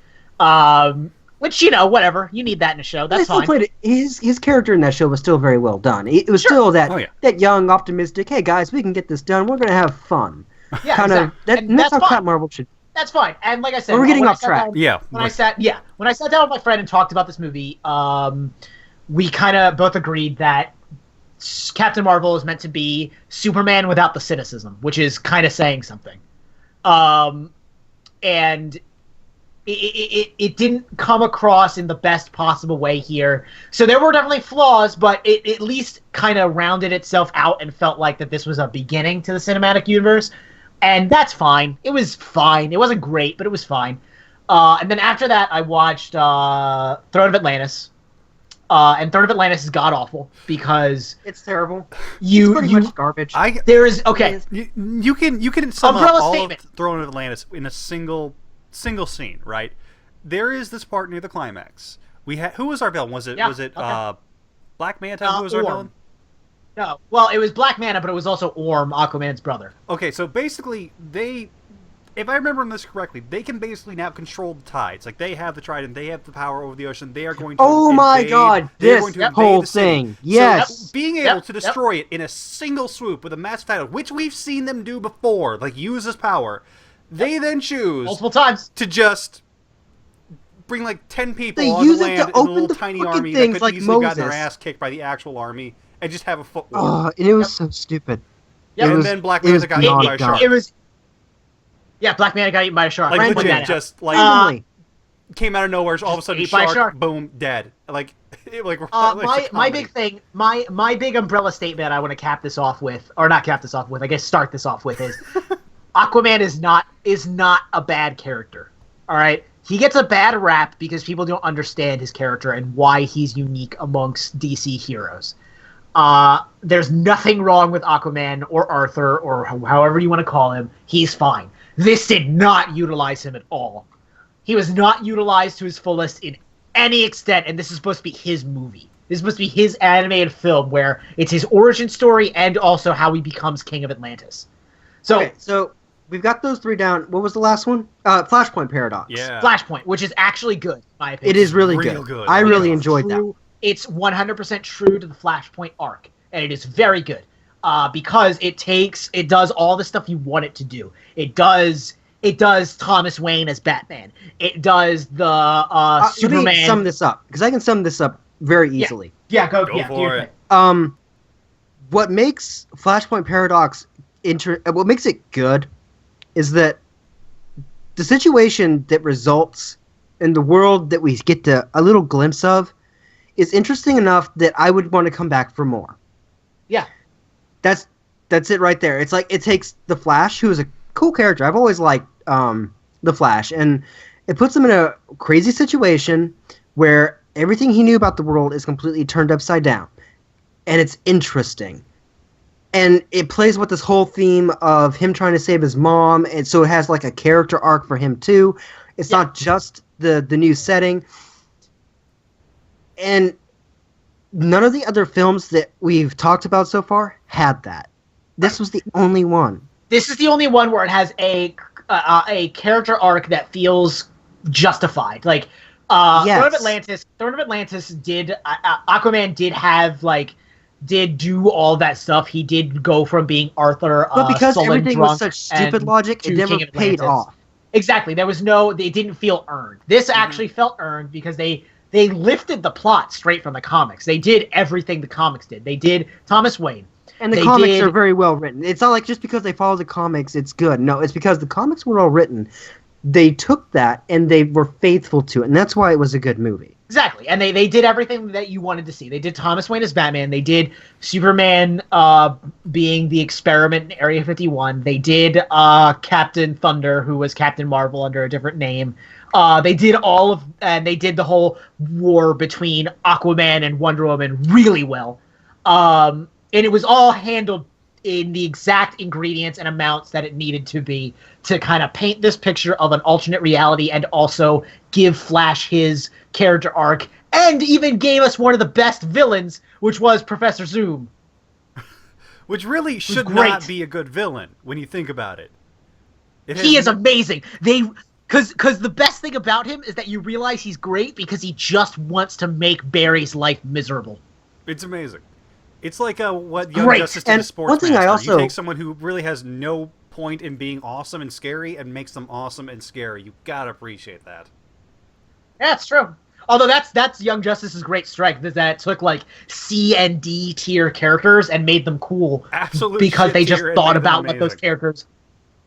Which, whatever. You need that in a show. That's fine. His character in that show was still very well done. It was still that young, optimistic, hey guys, we can get this done. We're going to have fun. Yeah, kind exactly. of. That's how Captain Marvel should. That's fine. And like I said, we're getting off track. When I sat down with my friend and talked about this movie, we kind of both agreed that Captain Marvel is meant to be Superman without the cynicism, which is kind of saying something. And it didn't come across in the best possible way here. So there were definitely flaws, but it at least kind of rounded itself out and felt like that this was a beginning to the cinematic universe. And that's fine. It was fine. It wasn't great, but it was fine. And then after that, I watched Throne of Atlantis. And Throne of Atlantis is god-awful because... It's terrible. It's pretty much garbage. There is... Okay. You can sum up Umbrella all statement. of Throne of Atlantis in a single scene, right? There is this part near the climax. Who was our villain? Was it Black Manta who was our villain? No, well, it was Black Manta, but it was also Orm, Aquaman's brother. Okay, so basically, if I remember this correctly, they can basically now control the tides. Like, they have the trident, they have the power over the ocean, they are going to Oh my god, this whole thing. Yes. So, being able to destroy it in a single swoop with a massive tidal, which we've seen them do before, like, use this power, they then choose... multiple times. ...to just... bring like 10 people they on use the it land to in a open little the tiny fucking army that things could like easily Moses. gotten their ass kicked by the actual army and just have a foot war. And it was so stupid. Yep. And then Black Manta got eaten by a shark. Yeah, Black Manta got eaten by a shark. Like legit, just like came out of nowhere. All of a sudden, shark, boom, dead. Like, my big thing, my big umbrella statement I want to cap this off with, or not cap this off with, I guess start this off with is, Aquaman is not a bad character. All right, he gets a bad rap because people don't understand his character and why he's unique amongst DC heroes. There's nothing wrong with Aquaman or Arthur or however you want to call him. He's fine. This did not utilize him at all. He was not utilized to his fullest in any extent, and this is supposed to be his movie. This is supposed to be his animated film where it's his origin story and also how he becomes King of Atlantis. So we've got those three down. What was the last one? Flashpoint Paradox. Yeah. Flashpoint, which is actually good, in my opinion. It is really good. I really enjoyed that. It's 100% true to the Flashpoint arc, and it is very good because it does all the stuff you want it to do. It does Thomas Wayne as Batman. It does the Superman. Let me sum this up because I can sum this up very easily. Yeah, go for it. What makes Flashpoint Paradox what makes it good is that the situation that results in the world that we get a little glimpse of is interesting enough that I would want to come back for more. Yeah. That's it right there. It's like it takes the Flash, who is a cool character. I've always liked the Flash, and it puts him in a crazy situation where everything he knew about the world is completely turned upside down. And it's interesting. And it plays with this whole theme of him trying to save his mom, and so it has like a character arc for him too. It's not just the new setting. And none of the other films that we've talked about so far had that. This was the only one. This is the only one where it has a character arc that feels justified. Like Throne of Atlantis did Aquaman did do all that stuff. He did go from being Arthur, but because sullen, everything was such stupid logic, it never paid off. Exactly. It didn't feel earned. This actually felt earned because they lifted the plot straight from the comics. They did everything the comics did. They did Thomas Wayne. And the comics are very well written. It's not like just because they follow the comics, it's good. No, it's because the comics were well written. They took that and they were faithful to it, and that's why it was a good movie. Exactly. And they did everything that you wanted to see. They did Thomas Wayne as Batman. They did Superman being the experiment in Area 51. They did Captain Thunder, who was Captain Marvel under a different name. They did they did the whole war between Aquaman and Wonder Woman really well. And it was all handled in the exact ingredients and amounts that it needed to be to kind of paint this picture of an alternate reality and also give Flash his character arc and even gave us one of the best villains, which was Professor Zoom. Which really should not be a good villain when you think about it. He is amazing. Because the best thing about him is that you realize he's great because he just wants to make Barry's life miserable. It's amazing. It's like what Young Justice did to Sportsmaster. You take someone who really has no point in being awesome and scary and makes them awesome and scary. You gotta appreciate that. Yeah, it's true. Although that's Young Justice's great strength, is that it took like C and D tier characters and made them cool. Absolutely. Because they just thought about what those characters...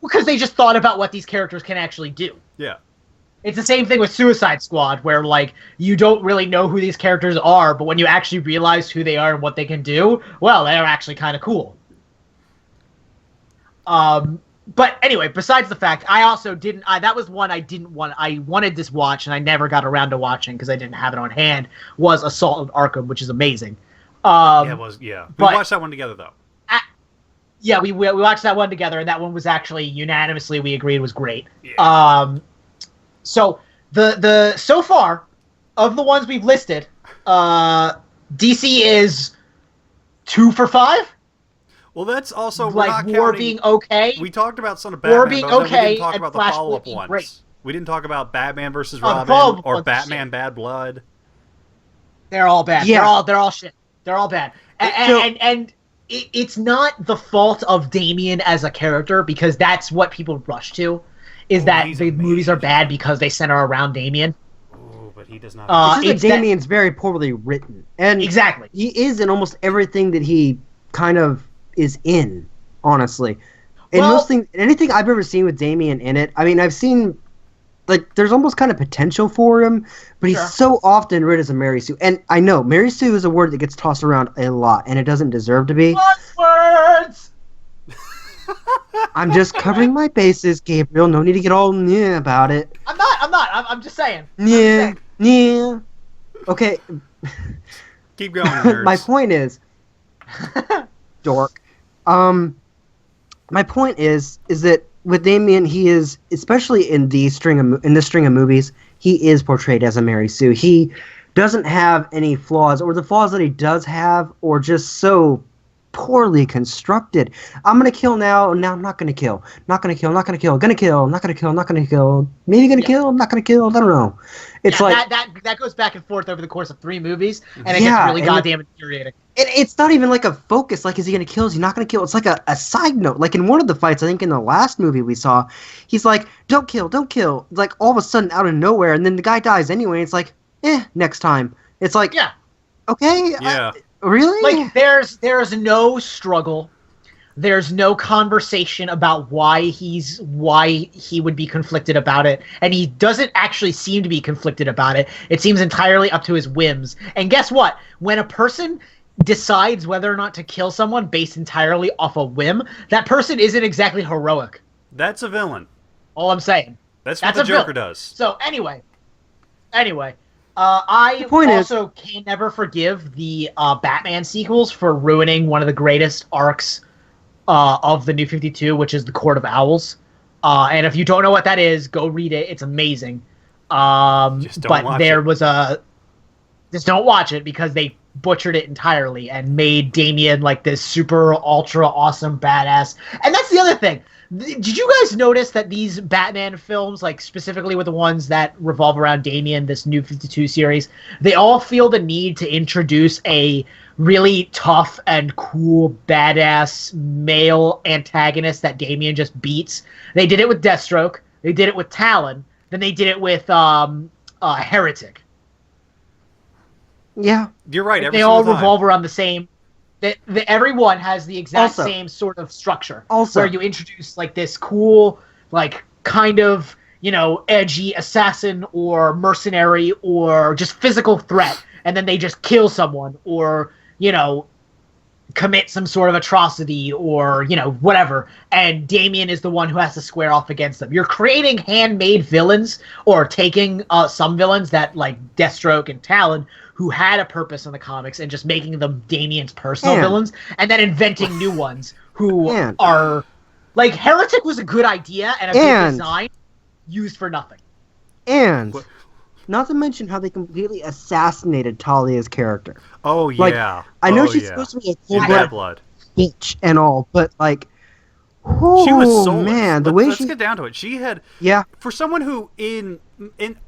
Because they just thought about what these characters can actually do. Yeah. It's the same thing with Suicide Squad, where, like, you don't really know who these characters are, but when you actually realize who they are and what they can do, well, they're actually kind of cool. But anyway, besides the fact, I also didn't... that was one I didn't want... I wanted this watch, and I never got around to watching because I didn't have it on hand, was Assault on Arkham, which is amazing. Yeah, it was, yeah. We watched that one together, though. Yeah, we watched that one together, and that one was actually unanimously we agreed was great. Yeah. So the so far of the ones we've listed, DC is 2 for 5. Well, that's also we're Like not War counting, being okay. We talked about Son of War Batman, being but then we okay didn't talk and about the Flashpoint follow-up being ones. great. We didn't talk about Batman versus Oh, the Robin follow-up or ones are Batman shit. Bad Blood. They're all bad. Yeah. They're all shit. They're all bad. So- And it's not the fault of Damian as a character, because that's what people rush to, is that he's the movies are amazing. bad because they center around Damian. Oh, but he does not. It's just that that- Damien's very poorly written, and Exactly. he is in almost everything that he kind of is in. Honestly, in Well- most things, anything I've ever seen with Damien in it, I mean, I've seen like there's almost kind of potential for him, but he's Sure. so often written as a Mary Sue. And I know Mary Sue is a word that gets tossed around a lot, and it doesn't deserve to be. Buzzwords! I'm just covering my bases, Gabriel. No need to get all yeah about it. I'm not. I'm just saying. Yeah, yeah. Okay, Keep going, nerds. my point is, dork. My point is that with Damien, he is, especially in this string of movies, he is portrayed as a Mary Sue. He doesn't have any flaws, or the flaws that he does have, or just so poorly constructed. I'm gonna kill now. Now I'm not gonna kill. Not gonna kill. Not gonna kill. Gonna kill. Not gonna kill. Not gonna kill. Maybe gonna kill. Not gonna kill. I don't know. It's Yeah, like that goes back and forth over the course of 3 movies, and it Yeah, gets really and goddamn infuriating. it's not even like a focus. Like, is he gonna kill? Is he not gonna kill? It's like a side note. Like in one of the fights, I think in the last movie we saw, he's like, "Don't kill, don't kill." Like all of a sudden, out of nowhere, and then the guy dies anyway. It's like, next time. It's like, Yeah. okay, Yeah. really? Like there's no struggle. There's no conversation about why he would be conflicted about it, and he doesn't actually seem to be conflicted about it. It seems entirely up to his whims. And guess what? When a person decides whether or not to kill someone based entirely off a whim, that person isn't exactly heroic. That's a villain. All I'm saying. That's what That's the a Joker villain. does. So anyway, I The point also can never forgive the Batman sequels for ruining one of the greatest arcs of the New 52, which is the Court of Owls. And if you don't know what that is, go read it. It's amazing. Just don't but watch there it. was a... Just don't watch it, because they butchered it entirely and made Damian like this super ultra awesome badass. And that's the other thing. Did you guys notice that these Batman films, like specifically with the ones that revolve around Damian, this New 52 series, they all feel the need to introduce a really tough and cool badass male antagonist that Damian just beats? They did it with Deathstroke, they did it with Talon, then they did it with Heretic. Yeah. You're right. Every They all single time. revolve around the same. Everyone has the exact Also- same sort of structure. Also- where you introduce like this cool, like kind of edgy assassin or mercenary or just physical threat, and then they just kill someone or commit some sort of atrocity or whatever, and Damian is the one who has to square off against them. You're creating handmade villains, or taking some villains that like Deathstroke and Talon, who had a purpose in the comics, and just making them Damian's personal And- villains, and then inventing new ones who And- are like Heretic was a good idea and a good design used for nothing. And What? not to mention how they completely assassinated Talia's character. Oh Like, yeah. I know Oh, she's yeah. supposed to be a In Bad full-blood Blood. bitch and all, but like, She was soulless. man, the let's, way let's she, get down to it. She had, yeah, for someone who in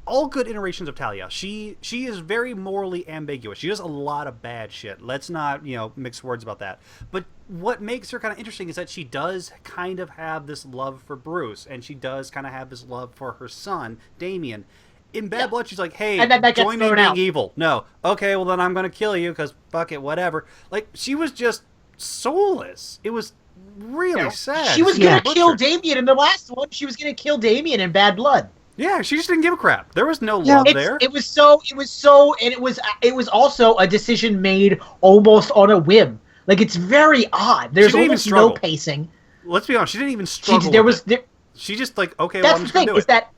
all good iterations of Talia, she is very morally ambiguous. She does a lot of bad shit. Let's not mix words about that. But what makes her kind of interesting is that she does kind of have this love for Bruce, and she does kind of have this love for her son Damien. In Bad Blood, she's like, "Hey, And then that gets join me thrown being out. evil." No, okay, well then I'm gonna kill you because fuck it, whatever. Like she was just soulless. It was really sad. She was Yeah. gonna kill Damian in the last one. She was gonna kill Damian in Bad Blood. Yeah, she just didn't give a crap. There was no Yeah. love there. It was so, and it was also a decision made almost on a whim. Like, it's very odd. There's didn't even almost no struggle. pacing. Let's be honest, she didn't even She, struggle. there with was it. there, She just like, okay, well, that's I'm the just gonna thing, do is it. that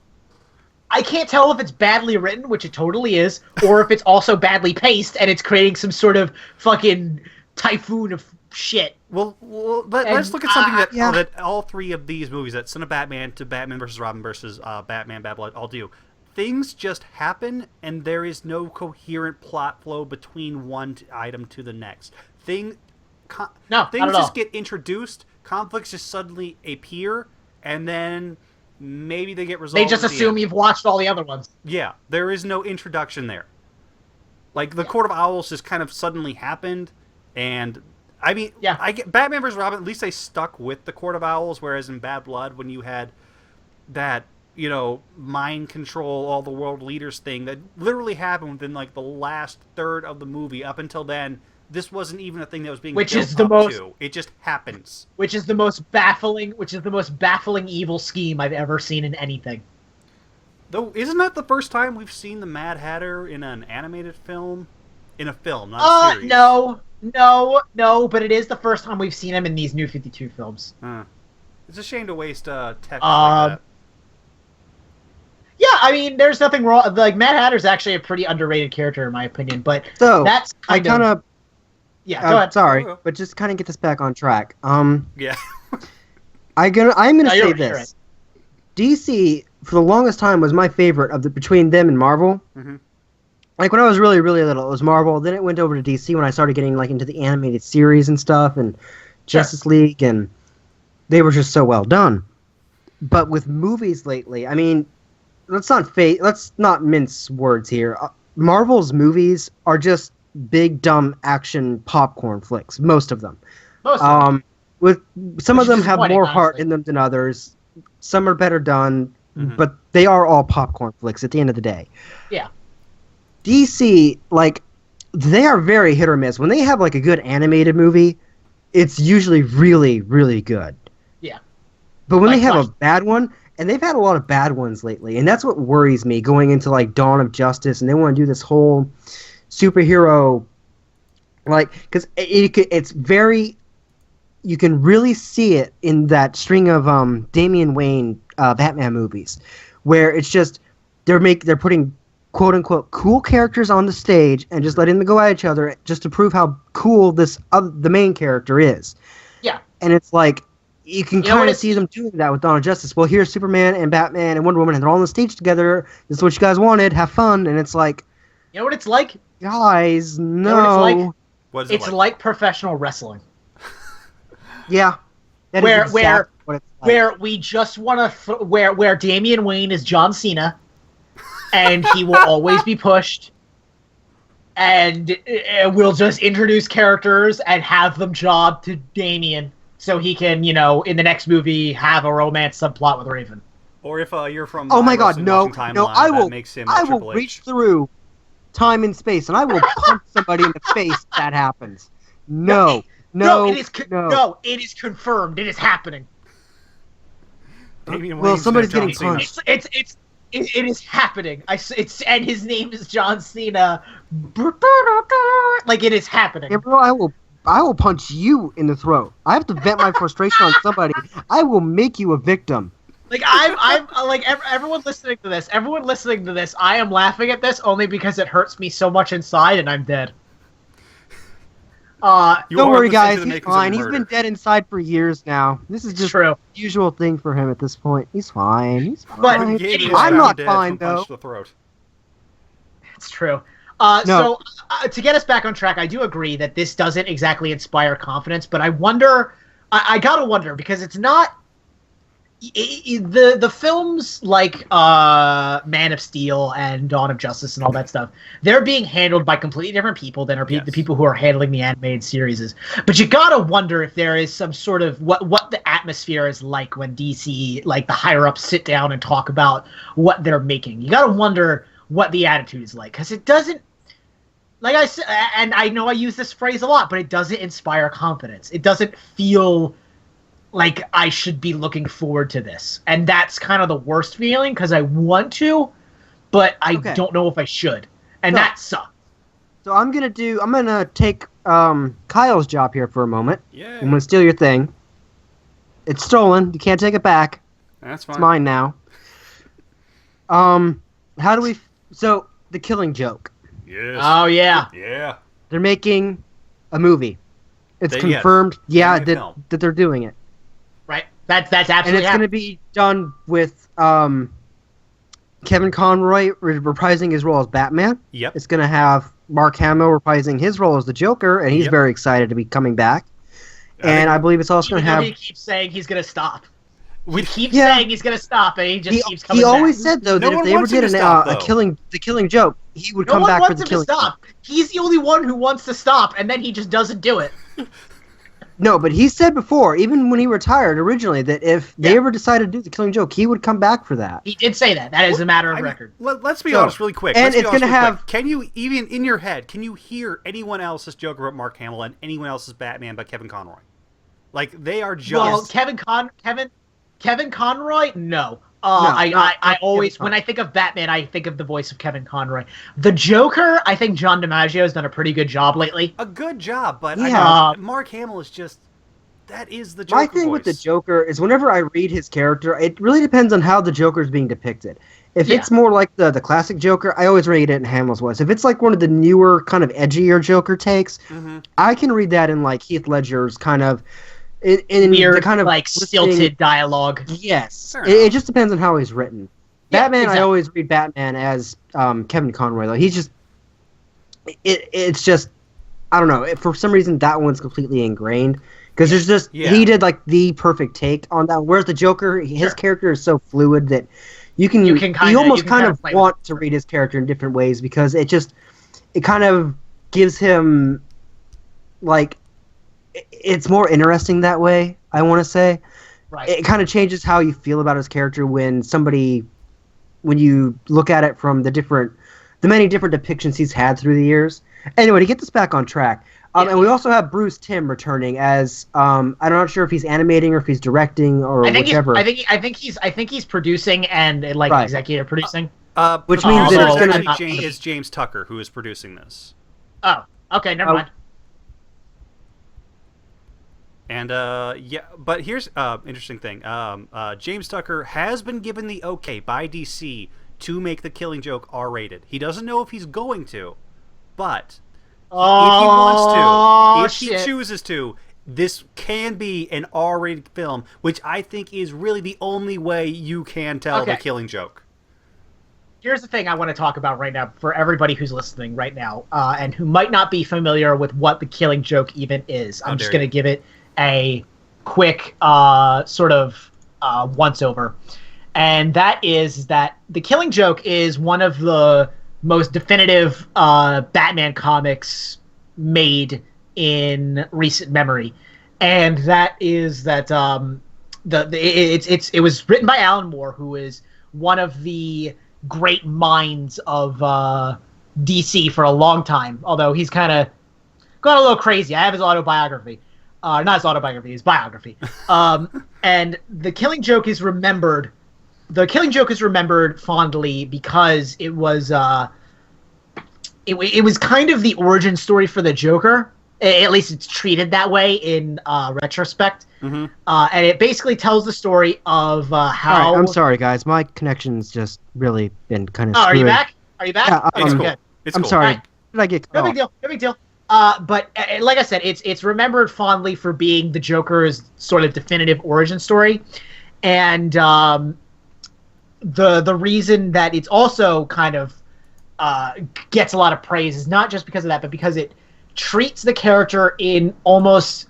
I can't tell if it's badly written, which it totally is, or if it's also badly paced and it's creating some sort of fucking typhoon of shit. Well, let's And, look at something that yeah. that all three of these movies, that Son of Batman to Batman versus Robin versus Batman Bad Blood, all do. Things just happen, and there is no coherent plot flow between one item to the next. not things at all. just get introduced, conflicts just suddenly appear, and then maybe they get resolved. They just at the assume end. you've watched all the other ones. Yeah, there is no introduction there. Like, the Court of Owls just kind of suddenly happened, and I mean, I get Batman vs. Robin, at least they stuck with the Court of Owls, whereas in Bad Blood, when you had that, mind control, all the world leaders thing that literally happened within, like, the last third of the movie. Up until then, this wasn't even a thing that was being built up to. It just happens. Which is the most baffling evil scheme I've ever seen in anything. Though, isn't that the first time we've seen the Mad Hatter in an animated film? In a film, not a series. No, but it is the first time we've seen him in these New 52 films. It's a shame to waste tech like that. Yeah, I mean, there's nothing wrong. Like, Mad Hatter's actually a pretty underrated character, in my opinion, but that's kind of... Yeah, go ahead. Sorry, but just kind of get this back on track. Yeah. I'm gonna say this. Right. DC, for the longest time, was my favorite between them and Marvel. Mm-hmm. Like, when I was really, really little, it was Marvel. Then it went over to DC when I started getting, like, into the animated series and stuff, and Justice League, and they were just so well done. But with movies lately, I mean, let's not mince words here. Marvel's movies are just big, dumb action popcorn flicks. Most of them. With some of them have more heart in them than others. Some are better done, but they are all popcorn flicks at the end of the day. Yeah. DC, like, they are very hit or miss. When they have, like, a good animated movie, it's usually really, really good. Yeah. But when they have a bad one, and they've had a lot of bad ones lately, and that's what worries me going into, like, Dawn of Justice, and they want to do this whole superhero, like, because it's very... You can really see it in that string of Damian Wayne Batman movies, where it's just they're putting quote unquote cool characters on the stage and just letting them go at each other just to prove how cool the main character is. Yeah, and it's like you can kind of see them doing that with Dawn of Justice. Well, here's Superman and Batman and Wonder Woman, and they're all on the stage together. This is what you guys wanted. Have fun, and it's like, you know what it's like, guys. No, you know what it's like? It's like professional wrestling. Yeah. Where we just want to where Damian Wayne is John Cena, and he will always be pushed, and we'll just introduce characters and have them job to Damian so he can, in the next movie have a romance subplot with Raven. Or if you're from oh my god, no, I will Triple H. Reach through time and space and I will punch somebody in the face if that happens. No, it is confirmed. It is happening. Well, somebody's getting punched. It is happening. And his name is John Cena. Like, it is happening. Yeah, bro, I will punch you in the throat. I have to vent my frustration on somebody. I will make you a victim. Like, I'm like, everyone listening to this, I am laughing at this only because it hurts me so much inside and I'm dead. Don't worry, guys. He's fine. He's been dead inside for years now. This is just a usual thing for him at this point. He's fine. He's fine. But I'm not fine, though. It's true. So, to get us back on track, I do agree that this doesn't exactly inspire confidence, but I wonder... I gotta wonder, because it's not... The films like Man of Steel and Dawn of Justice and all that stuff, they're being handled by completely different people than are the people who are handling the animated series. But you gotta wonder if there is some sort of what the atmosphere is like when DC, like the higher ups, sit down and talk about what they're making. You gotta wonder what the attitude is like, because it doesn't, like I said, and I know I use this phrase a lot, but it doesn't inspire confidence. It doesn't feel like I should be looking forward to this. And that's kind of the worst feeling, because I want to, but I don't know if I should. And that sucks. So I'm gonna take Kyle's job here for a moment. Yeah. I'm gonna steal your thing. It's stolen. You can't take it back. That's fine. It's mine now. So, The Killing Joke. Yes. Oh, yeah. Yeah. They're making a movie. It's confirmed, that they're doing it. Right. That's absolutely. And it's going to be done with Kevin Conroy reprising his role as Batman. Yep. It's going to have Mark Hamill reprising his role as the Joker, and he's very excited to be coming back. and I believe it's also going to have. He keeps saying he's going to stop. We keep saying he's going to stop, and he just keeps coming back. He always said though that No if they ever did the Killing Joke, he would come back for the Killing Joke. He's the only one who wants to stop, and then he just doesn't do it. No, but he said before, even when he retired originally, that if they ever decided to do the Killing Joke, he would come back for that. He did say that. That is a matter of record. Let's be honest really quick. And it's going to have... Can you, even in your head, can you hear anyone else's Joker but Mark Hamill and anyone else's Batman but Kevin Conroy? Like, they are just... Well, Kevin Conroy? No. I always, when I think of Batman, I think of the voice of Kevin Conroy. The Joker, I think John DiMaggio has done a pretty good job lately. A good job, but Mark Hamill is just... That is the Joker My thing voice. with the Joker is whenever I read his character, it really depends on how the Joker is being depicted. If it's more like the classic Joker, I always read it in Hamill's voice. If it's like one of the newer, kind of edgier Joker takes, I can read that in like Heath Ledger's kind of... In weird, the kind of like stilted dialogue. Yes, it just depends on how he's written. Batman, exactly. I always read Batman as Kevin Conroy. Though he's just, it's just, I don't know. For some reason, that one's completely ingrained because there's just he did like the perfect take on that. Whereas the Joker, his character is so fluid that you almost kind of want to read his character in different ways because it kind of gives him like. It's more interesting that way, I want to say. Right. It kind of changes how you feel about his character when you look at it from the many different depictions he's had through the years. Anyway, to get this back on track, and we also have Bruce Timm returning as I'm not sure if he's animating or if he's directing or whichever. I think he's producing and executive producing. Which means that it's James Tucker who is producing this. Oh, okay, never mind. And but here's interesting thing. James Tucker has been given the okay by DC to make the Killing Joke R-rated. He doesn't know if he's going to, but if he wants to, he chooses to, this can be an R-rated film, which I think is really the only way you can tell the Killing Joke. Here's the thing I want to talk about right now for everybody who's listening right now and who might not be familiar with what the Killing Joke even is. I'm just going to give it a quick sort of once-over. And that is that The Killing Joke is one of the most definitive Batman comics made in recent memory. And that is that it was written by Alan Moore, who is one of the great minds of DC for a long time, although he's kind of gone a little crazy. I have his autobiography. Not his autobiography, his biography. And The Killing Joke is remembered. The Killing Joke is remembered fondly because it was it was kind of the origin story for the Joker. At least it's treated that way in retrospect. And it basically tells the story of how... Right, I'm sorry, guys. My connection's just really been kind of screwed. Are you back? Are you back? Yeah, it's cool. Good. I'm sorry. Right. Did I get cut off? No big deal. But like I said, it's remembered fondly for being the Joker's sort of definitive origin story. And the reason that it's also kind of gets a lot of praise is not just because of that, but because it treats the character in almost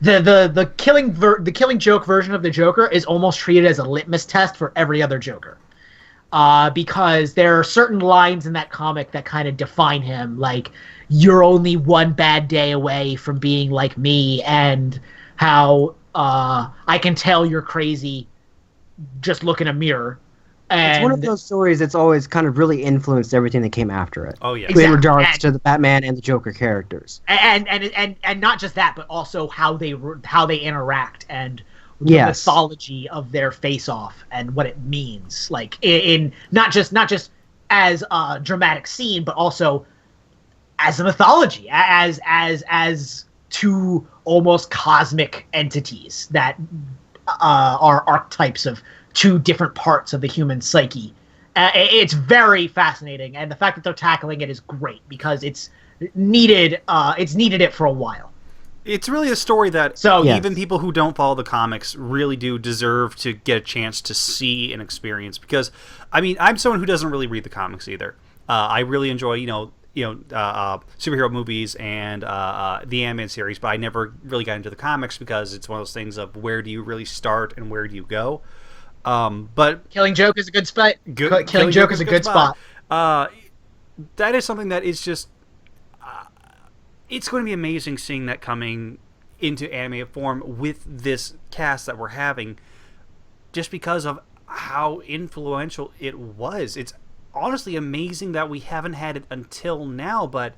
the Killing Joke version of the Joker is almost treated as a litmus test for every other Joker. Because there are certain lines in that comic that kind of define him, like, you're only one bad day away from being like me, and how I can tell you're crazy just look in a mirror. And it's one of those stories that's always kind of really influenced everything that came after it. Oh, yeah. Exactly. In regards to the Batman and the Joker characters. And not just that, but also how they interact and the mythology of their face-off and what it means. Like, in not just as a dramatic scene, but also as a mythology, as two almost cosmic entities that are archetypes of two different parts of the human psyche. It's very fascinating, and the fact that they're tackling it is great because it's needed. It's needed it for a while. It's really a story that even people who don't follow the comics really do deserve to get a chance to see and experience. Because, I mean, I'm someone who doesn't really read the comics either. I really enjoy, superhero movies and the animated series, but I never really got into the comics because it's one of those things of where do you really start and where do you go. But Killing Joke is a good spot. Killing Joke is a good spot. That is something that is just it's going to be amazing seeing that coming into animated form with this cast that we're having, just because of how influential it was. It's honestly amazing that we haven't had it until now, but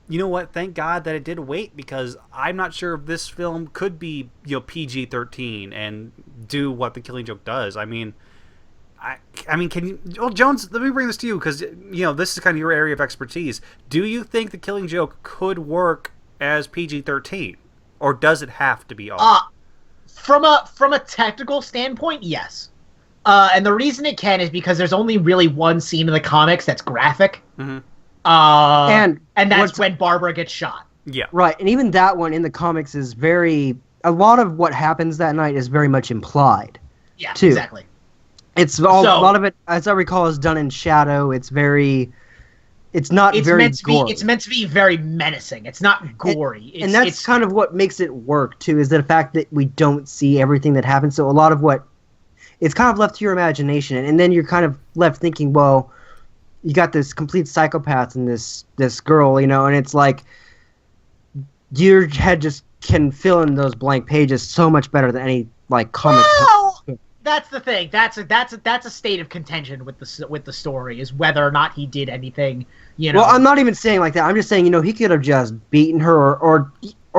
you know what? Thank God that it did wait, because I'm not sure if this film could be PG-13 and do what The Killing Joke does. I mean, can you? Well, Jones, let me bring this to you, because this is kind of your area of expertise. Do you think The Killing Joke could work as PG-13, or does it have to be R? From a technical standpoint, yes. And the reason it can is because there's only really one scene in the comics that's graphic. Mm-hmm. And that's when Barbara gets shot. Yeah. Right, and even that one in the comics is a lot of what happens that night is very much implied. Yeah, too. Exactly. A lot of it, as I recall, is done in shadow. It's very gory. It's meant to be very menacing. It's not gory. And that's kind of what makes it work, too, is the fact that we don't see everything that happens. So a lot of it's kind of left to your imagination. And then you're kind of left thinking, well, you got this complete psychopath and this girl, and it's like your head just can fill in those blank pages so much better than any comic. Well, that's the thing. That's a state of contention with the story, is whether or not he did anything. Well, I'm not even saying like that. I'm just saying, he could have just beaten her or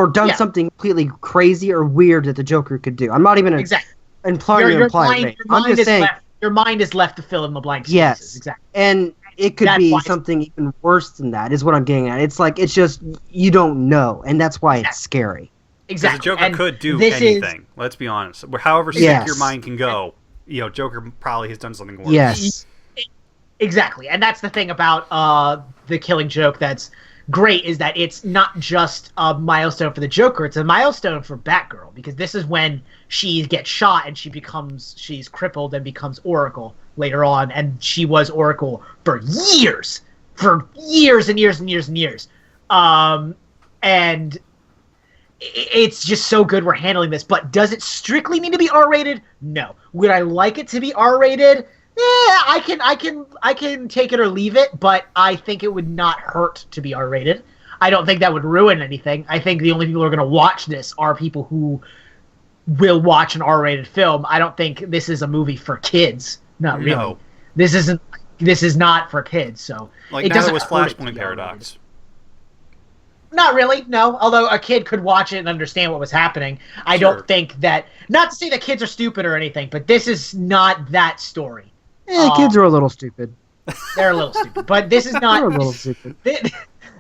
done something completely crazy or weird that the Joker could do. I'm not even implying I'm just saying your mind is left to fill in the blank spaces. Yes, exactly. And it could be something even worse than that, is what I'm getting at. It's like, it's just, you don't know, and that's why it's scary. Exactly. The Joker could do anything. Let's be honest. However sick your mind can go, Joker probably has done something worse. Yes. Exactly. And that's the thing about The Killing Joke that's great, is that it's not just a milestone for the Joker, it's a milestone for Batgirl, because this is when she gets shot and she's crippled and becomes Oracle later on, and she was Oracle for years and years and years and years. And it's just so good we're handling this. But does it strictly need to be R-rated? No. Would I like it to be R-rated? I can take it or leave it, but I think it would not hurt to be R-rated. I don't think that would ruin anything. I think the only people who are going to watch this are people who will watch an R-rated film. I don't think this is a movie for kids. Not really. No. This is not for kids. So it doesn't. It was Flashpoint Paradox. Not really, no. Although a kid could watch it and understand what was happening. I don't think that. Not to say that kids are stupid or anything, but this is not that story. Kids are a little stupid. They're a little stupid, but this is not. They're a little stupid.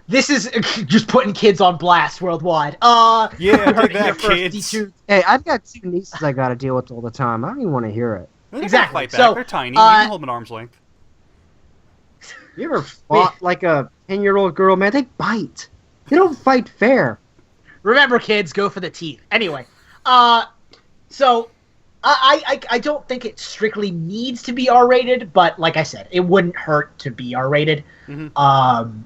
This is just putting kids on blast worldwide. Yeah, do that, kids. DeTooned. Hey, I've got 2 nieces I got to deal with all the time. I don't even want to hear it. Exactly. So they're tiny. You can hold them at arm's length. You ever fought like a 10-year-old girl, man? They bite. They don't fight fair. Remember, kids, go for the teeth. Anyway, so I don't think it strictly needs to be R-rated, but like I said, it wouldn't hurt to be R-rated. Mm-hmm.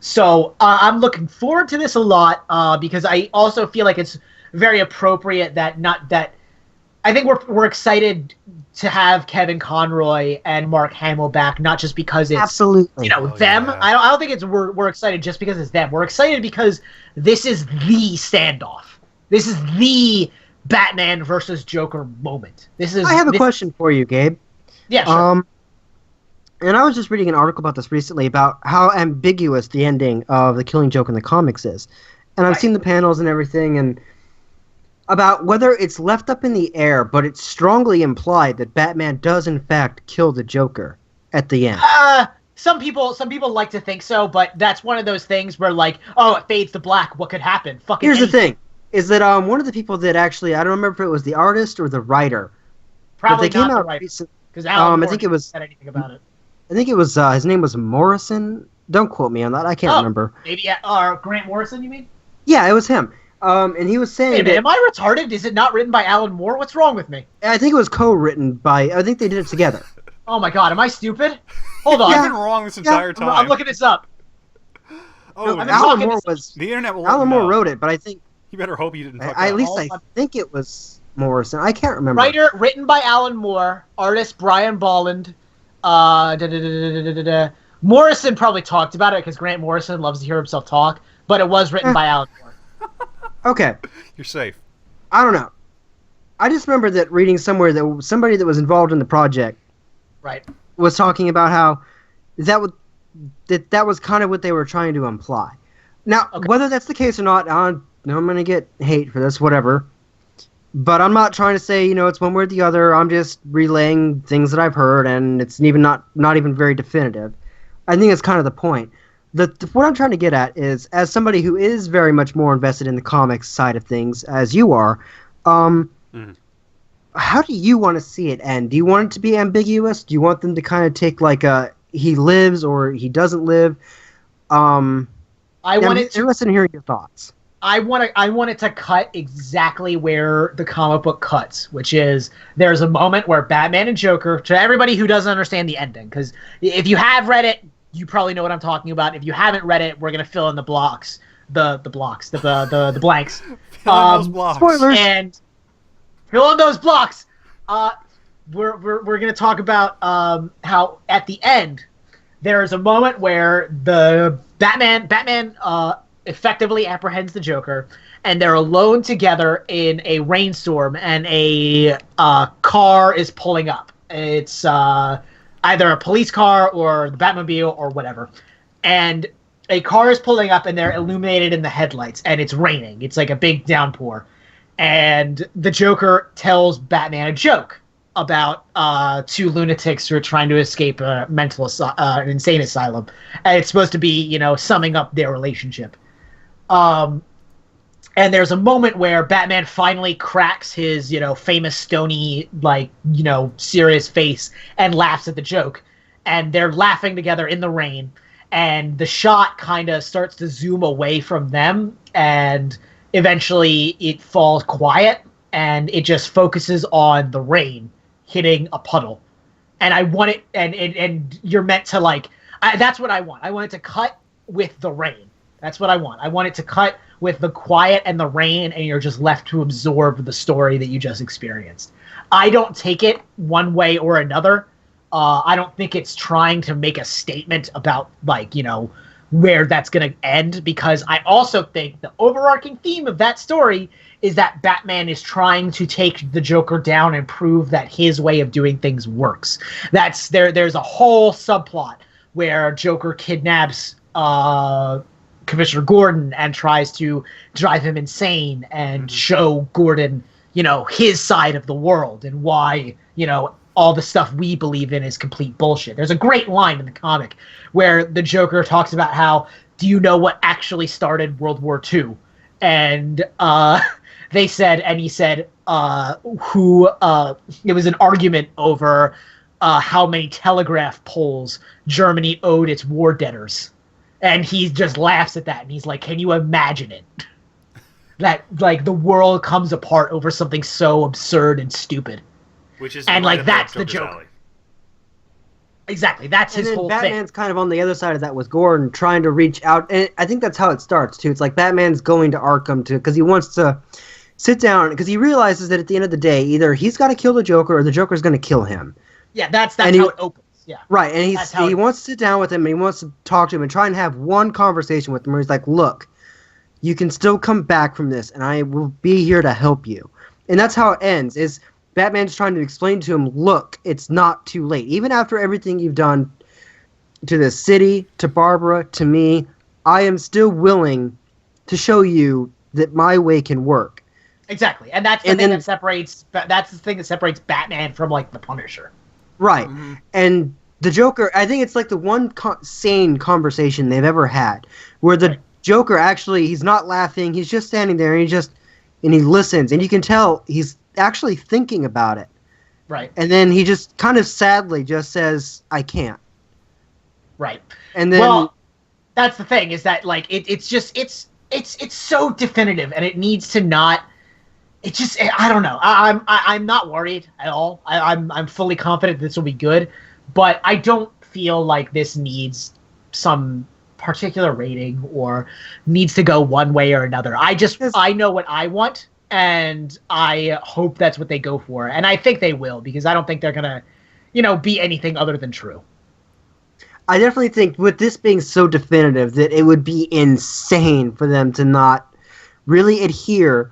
So I'm looking forward to this a lot, because I also feel like it's very appropriate that I think we're excited to have Kevin Conroy and Mark Hamill back, not just because it's absolutely them. Yeah. I don't think we're excited just because it's them. We're excited because this is the standoff. This is the Batman versus Joker moment. I have a question for you, Gabe. Yeah, sure. And I was just reading an article about this recently, about how ambiguous the ending of The Killing Joke in the comics is. And I've seen the panels and everything, and about whether it's left up in the air, but it's strongly implied that Batman does in fact kill the Joker at the end. Some people like to think so, but that's one of those things where it fades to black. What could happen? Fucking Here's anything. The thing, is that one of the people that actually, I don't remember if it was the artist or the writer. Probably not the writer. Because Alan Moore hasn't said anything about it. I think it was, his name was Morrison. Don't quote me on that, I can't remember. Maybe, Grant Morrison, you mean? Yeah, it was him. And he was saying am I retarded? Is it not written by Alan Moore? What's wrong with me? I think it was co-written by, I think they did it together. Oh my god, am I stupid? Hold on. I've been wrong this entire time. I'm looking this up. Oh, I've been Alan talking Moore to was the internet will Alan Moore know. wrote it, but I think You better hope you didn't fuck at up. least I think it was Morrison. I can't remember. Written by Alan Moore, artist Brian Bolland. Morrison probably talked about it because Grant Morrison loves to hear himself talk, but it was written by Alan Moore. Okay, You're safe. I don't know. I just remember that reading somewhere that somebody that was involved in the project Right. was talking about how that was kind of what they were trying to imply. Now, whether that's the case or not, I know I'm going to get hate for this, whatever. But I'm not trying to say, it's one way or the other. I'm just relaying things that I've heard, and it's even not even very definitive. I think it's kind of the point. What I'm trying to get at is, as somebody who is very much more invested in the comics side of things, as you are, how do you want to see it end? Do you want it to be ambiguous? Do you want them to kind of take like a he lives or he doesn't live? I'm interested in hearing your thoughts. I want it to cut exactly where the comic book cuts, which is there's a moment where Batman and Joker, to everybody who doesn't understand the ending, because if you have read it, you probably know what I'm talking about. If you haven't read it, we're gonna fill in the blanks. Fill in those blocks. Spoilers. And fill in those blocks. We're gonna talk about how at the end there is a moment where the Batman effectively apprehends the Joker, and they're alone together in a rainstorm, and a car is pulling up. It's either a police car or the Batmobile or whatever. And a car is pulling up, and they're illuminated in the headlights, and it's raining. It's like a big downpour. And the Joker tells Batman a joke about two lunatics who are trying to escape a an insane asylum. And it's supposed to be, summing up their relationship. And there's a moment where Batman finally cracks his, famous stony, serious face and laughs at the joke. And they're laughing together in the rain. And the shot kind of starts to zoom away from them. And eventually it falls quiet. And it just focuses on the rain hitting a puddle. And I want it, and you're meant to, that's what I want. I want it to cut with the rain. That's what I want. I want it to cut with the quiet and the rain, and you're just left to absorb the story that you just experienced. I don't take it one way or another. I don't think it's trying to make a statement about, where that's going to end, because I also think the overarching theme of that story is that Batman is trying to take the Joker down and prove that his way of doing things works. There's a whole subplot where Joker kidnaps Commissioner Gordon and tries to drive him insane and show Gordon, his side of the world and why, all the stuff we believe in is complete bullshit. There's a great line in the comic where the Joker talks about how, do you know what actually started World War II? And he said, it was an argument over how many telegraph poles Germany owed its war debtors. And he just laughs at that, and he's like, can you imagine it? That, the world comes apart over something so absurd and stupid. Which is that's the Joker. Alley. Exactly, that's his whole thing. Batman's kind of on the other side of that with Gordon, trying to reach out, and I think that's how it starts, too. It's like Batman's going to Arkham, because he wants to sit down, because he realizes that at the end of the day, either he's got to kill the Joker, or the Joker's going to kill him. Yeah, that's how it opens. Yeah. Right, and he wants to sit down with him, and he wants to talk to him and try and have one conversation with him where he's like, look, you can still come back from this, and I will be here to help you. And that's how it ends, is Batman's trying to explain to him, look, it's not too late. Even after everything you've done to the city, to Barbara, to me, I am still willing to show you that my way can work. Exactly, and that's the thing that separates Batman from, the Punisher. Right, and the Joker, I think it's the one sane conversation they've ever had, where the Joker actually, he's not laughing, he's just standing there, and he listens, and you can tell he's actually thinking about it. Right. And then he just kind of sadly just says, I can't. Right. And then... Well, that's the thing, is that, it's so definitive, and it needs to not... It's just, I don't know. I'm not worried at all. I'm fully confident this will be good, but I don't feel like this needs some particular rating or needs to go one way or another. I know what I want, and I hope that's what they go for, and I think they will, because I don't think they're gonna, be anything other than true. I definitely think with this being so definitive that it would be insane for them to not really adhere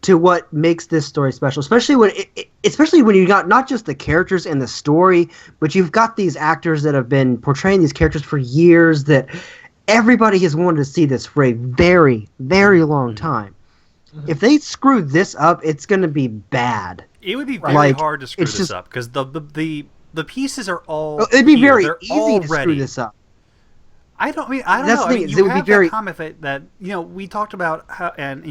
to what makes this story special, especially when you got not just the characters and the story, but you've got these actors that have been portraying these characters for years that everybody has wanted to see this for a very, very long time. Mm-hmm. If they screw this up, it's going to be bad. It would be very hard to screw this up because the pieces are all. It'd be very They're easy to screw this up. I don't know. That's the thing. You would have that comment that we talked about how, and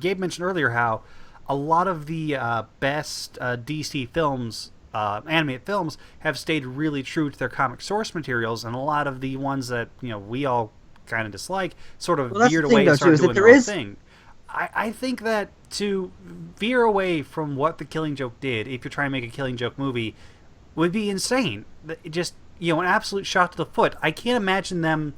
Gabe mentioned earlier how a lot of the best DC films, animated films, have stayed really true to their comic source materials, and a lot of the ones that we all kind of dislike sort of veered away and started doing their own thing. I think that to veer away from what the Killing Joke did, if you're trying to make a Killing Joke movie, would be insane. Just an absolute shot to the foot. I can't imagine them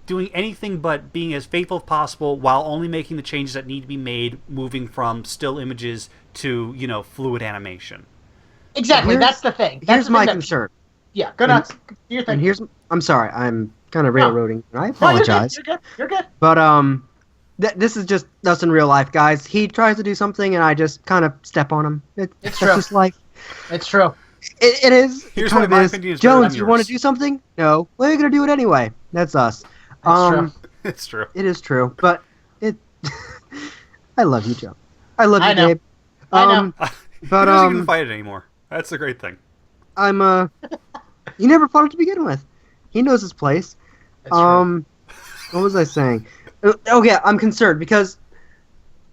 doing anything but being as faithful as possible while only making the changes that need to be made, moving from still images to fluid animation. Exactly, that's the thing. Here's my concern. Yeah, go nuts. Your thing. I'm sorry, I'm kind of railroading. No. I apologize. No, you're good. But this is just us in real life, guys. He tries to do something, and I just kind of step on him. That's just life. It's true. It is. Here's what my opinion is. Jones, you want to do something? No. Well, you're going to do it anyway. That's us. That's true. It's true. It is true. But I love you, Joe. I love you, know. Gabe. I know. But he doesn't even fight it anymore. That's the great thing. He never fought it to begin with. He knows his place. That's true. What was I saying? Okay, I'm concerned because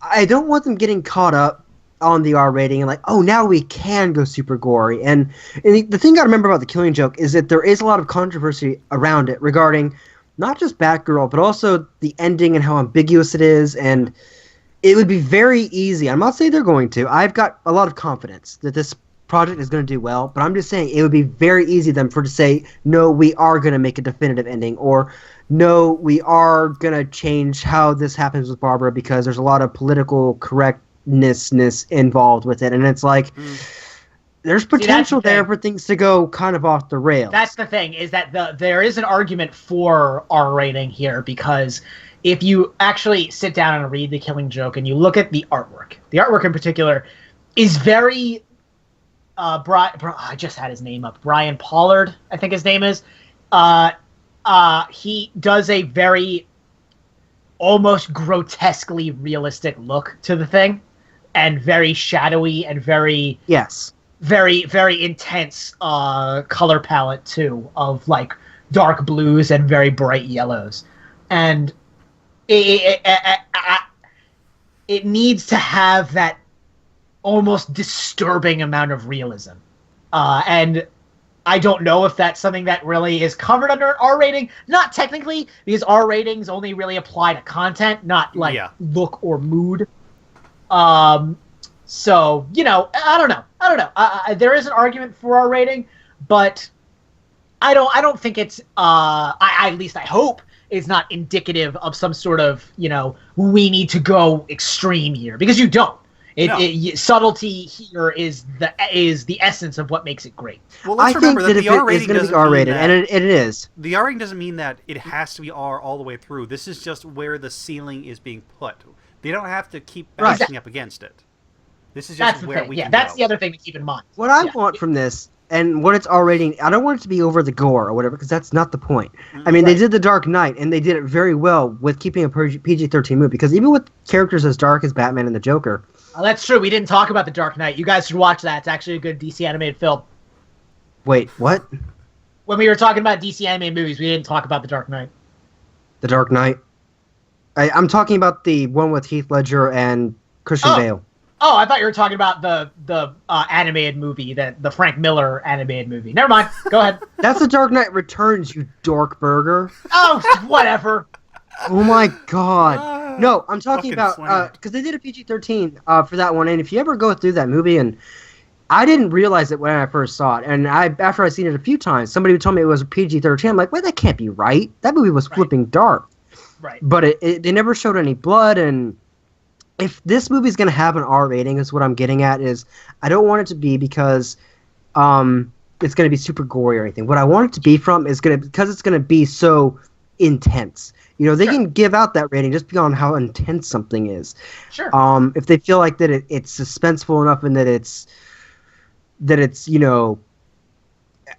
I don't want them getting caught up on the R rating and now we can go super gory. And the thing I remember about the Killing Joke is that there is a lot of controversy around it regarding not just Batgirl, but also the ending and how ambiguous it is. And it would be very easy. I'm not saying they're going to. I've got a lot of confidence that this project is going to do well, but I'm just saying it would be very easy to say, no, we are going to make a definitive ending, or no, we are going to change how this happens with Barbara because there's a lot of political correctness involved with it. And it's there's potential there for things to go kind of off the rails. That's the thing, is that there is an argument for R rating here, because if you actually sit down and read The Killing Joke and you look at the artwork in particular is very I just had his name up. Brian Pollard, I think his name is. He does a very almost grotesquely realistic look to the thing, and very shadowy and very very intense color palette too, of dark blues and very bright yellows, and it needs to have that almost disturbing amount of realism, and I don't know if that's something that really is covered under an R rating. Not technically, because R ratings only really apply to content, not look or mood. So I don't know. There is an argument for R rating, but I don't think it's. At least I hope is not indicative of some sort of we need to go extreme here, because you don't. Subtlety here is the essence of what makes it great. Well, let's remember that the R rating doesn't be R-rated, and it is. The R rating doesn't mean that it has to be R all the way through. This is just where the ceiling is being put. They don't have to keep bashing up against it. This is just where we can that's go. the other thing to keep in mind. What I want from this, and what it's R rating, I don't want it to be over the gore or whatever, because that's not the point. I mean, they did The Dark Knight, and they did it very well with keeping a PG-13 movie, because even with characters as dark as Batman and the Joker. That's true. We didn't talk about The Dark Knight. You guys should watch that. It's actually a good DC animated film. Wait, what? When we were talking about DC animated movies, we didn't talk about The Dark Knight. The Dark Knight? I'm talking about the one with Heath Ledger and Christian Bale. Oh, I thought you were talking about the animated movie, the Frank Miller animated movie. Never mind. Go ahead. That's The Dark Knight Returns, you dork burger. Oh, whatever. Oh my god. No, I'm talking about because they did a PG-13 for that one, and if you ever go through that movie and I didn't realize it when I first saw it, and after I seen it a few times, somebody told me it was a PG-13. I'm like, wait, that can't be right. That movie was flipping dark. Right. But they never showed any blood, and if this movie's gonna have an R rating, is what I'm getting at. Is I don't want it to be because it's gonna be super gory or anything. What I want it to be from is because it's gonna be so intense. You know, they can give out that rating just beyond how intense something is. Sure. If they feel like that it's suspenseful enough and that it's you know,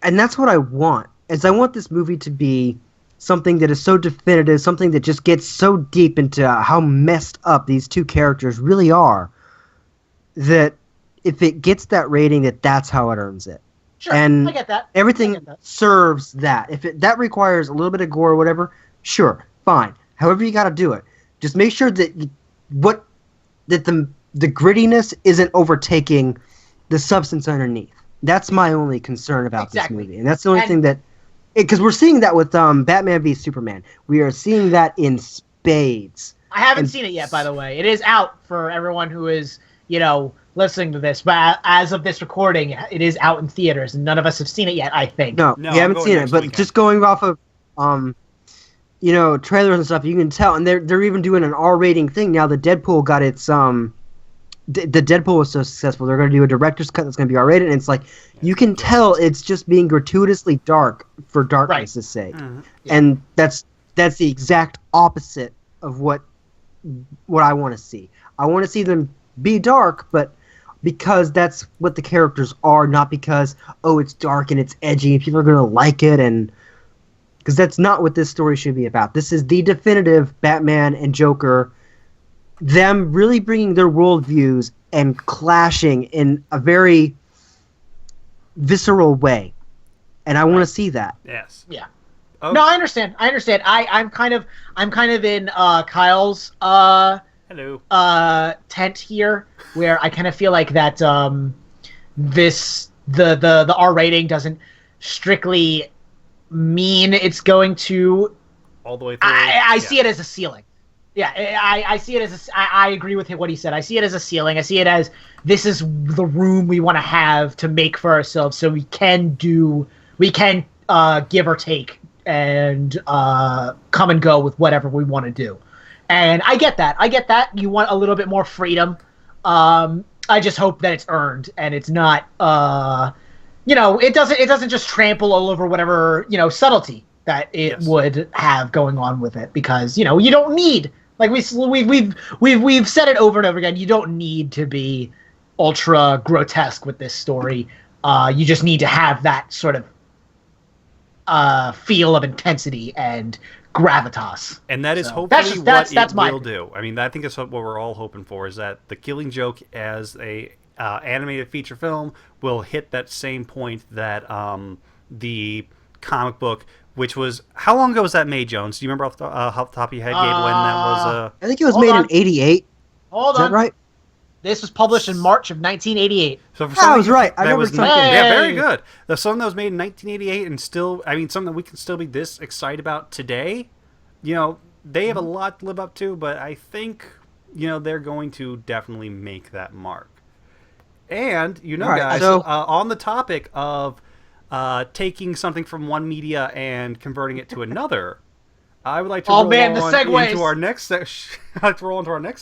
and that's what I want. Is I want this movie to be something that is so definitive, something that just gets so deep into how messed up these two characters really are, that if it gets that rating, that's how it earns it. Sure, and I get that. Everything serves that. If that requires a little bit of gore or whatever, sure, fine. However you got to do it. Just make sure that the grittiness isn't overtaking the substance underneath. That's my only concern about this movie, and that's the only thing that, because we're seeing that with Batman v Superman. We are seeing that in spades. I haven't seen it yet, by the way. It is out for everyone who is, you know, listening to this, but as of this recording, it is out in theaters, and none of us have seen it yet, I think. No, we haven't seen it, but just going off of, you know, trailers and stuff, you can tell, and they're even doing an R rating thing now. The Deadpool got its the Deadpool was so successful, they're going to do a director's cut that's going to be R rated, and it's like you can tell it's just being gratuitously dark for darkness' sake, and that's the exact opposite of what I want to see. I want to see them be dark, but because that's what the characters are, not because, oh, it's dark and it's edgy and people are going to like it, and because that's not what this story should be about. This is the definitive Batman and Joker, them really bringing their worldviews and clashing in a very visceral way, and I want to see that. Yes. Yeah. Okay. No, I understand. I'm kind of in Kyle's hello tent here, where I kind of feel like that the R rating doesn't strictly mean it's going to all the way through. I see it as a ceiling. Yeah, I see it as I agree with what he said. I see it as a ceiling. I see it as this is the room we want to have to make for ourselves, so we can give or take and come and go with whatever we want to do. And I get that. You want a little bit more freedom. I just hope that it's earned and it's not it doesn't just trample all over whatever, subtlety that it would have going on with it, because, you don't need, like we've said it over and over again, you don't need to be ultra grotesque with this story. You just need to have that sort of feel of intensity and gravitas. And that is hopefully what it will do. I mean, I think that's what we're all hoping for, is that The Killing Joke as a animated feature film will hit that same point that the comic book, which was, how long ago was that made, Jones? Do you remember off the top of your head, Gabe, when that was? I think it was made in '88. Hold on. Is that right? This was published in March of 1988. So for I was right. I remember something. Yeah, very good. The something that was made in 1988 and still, I mean, something that we can still be this excited about today. They have a lot to live up to, but I think, they're going to definitely make that mark. And, guys, so, on the topic of taking something from one media and converting it to another, I would like to roll into our next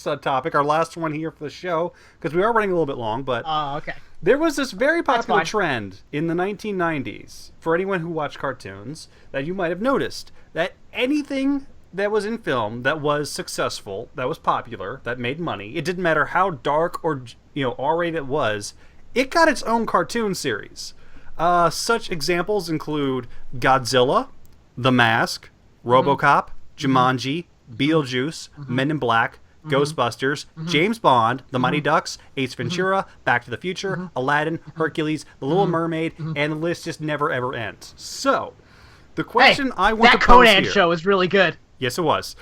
topic, our last one here for the show, because we are running a little bit long. But okay. There was this very popular trend in the 1990s, for anyone who watched cartoons, that you might have noticed, that anything that was in film that was successful, that was popular, that made money, it didn't matter how dark or R-rated it was, it got its own cartoon series. Such examples include Godzilla, The Mask, RoboCop, Jumanji, Beetlejuice, Men in Black, Ghostbusters, James Bond, The Mighty Ducks, Ace Ventura, Back to the Future, Aladdin, Hercules, The Little Mermaid, and the list just never ever ends. So, the question I want to pose here... That Conan show is really good. Yes, it was.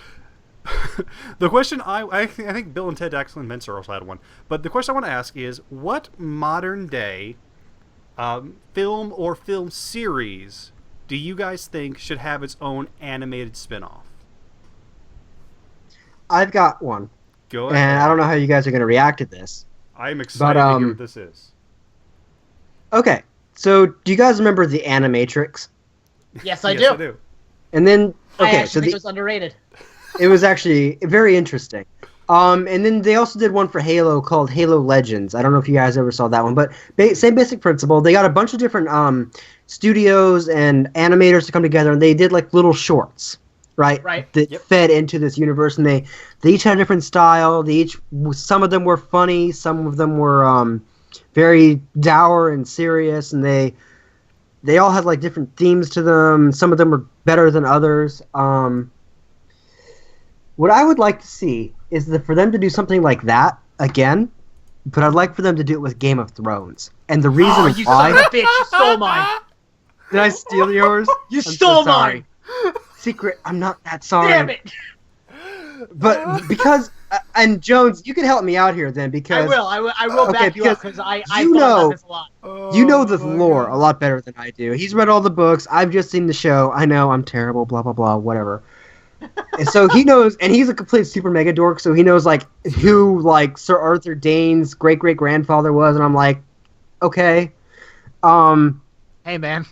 The question I think Bill and Ted Excellent Adventure also had one. But the question I want to ask is, what modern day film or film series do you guys think should have its own animated spin-off? I've got one. Go ahead. And I don't know how you guys are going to react to this. I'm excited to hear what this is. Okay, so do you guys remember the Animatrix? Yes, I Yes, do. I do. And then I okay, actually so think it was underrated. it was actually very interesting. And then they also did one for Halo called Halo Legends. I don't know if you guys ever saw that one, but same basic principle. They got a bunch of different studios and animators to come together, and they did like little shorts, right? Right. That Yep. fed into this universe, and they each had a different style. Some of them were funny, some of them were very dour and serious, and they all had like different themes to them. Some of them were better than others. What I would like to see is for them to do something like that again, but I'd like for them to do it with Game of Thrones. And the reason Oh, you son of a bitch! You stole mine. did I steal yours? You I'm so stole sorry. mine. Secret, I'm not that sorry. Damn it! But because and Jones, you can help me out here then I because will. I will Okay, back you up because because I you thought know- about this a lot. you know the Oh my lore God. a lot better than I do. He's read all the books. I've just seen the show. I know I'm terrible. Blah blah blah. Whatever. And so he knows, and he's a complete super mega dork. So he knows like who like Sir Arthur Dane's great great grandfather was, and I'm like, okay, Hey man,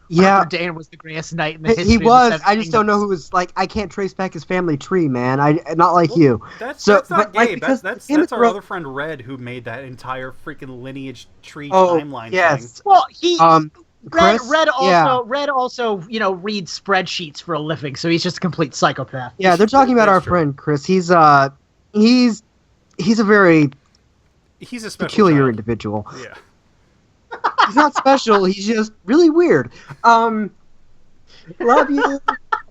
yeah, Arthur Dane was the greatest knight in the history. he of the was. Seven I just don't know Kingdoms. who was like. I can't trace back his family tree, man. I not like you. That's So, that's not but, like, gay. because That's Game of our Thrones- other friend Red who made that entire freaking lineage tree Oh timeline yes, thing. Well, he Chris. Red yeah. also reads spreadsheets for a living, so he's just a complete psychopath. Yeah, they're talking about That's our true. friend Chris. He's a very He's a special peculiar child. individual. Yeah. He's not special. He's just really weird. Love you.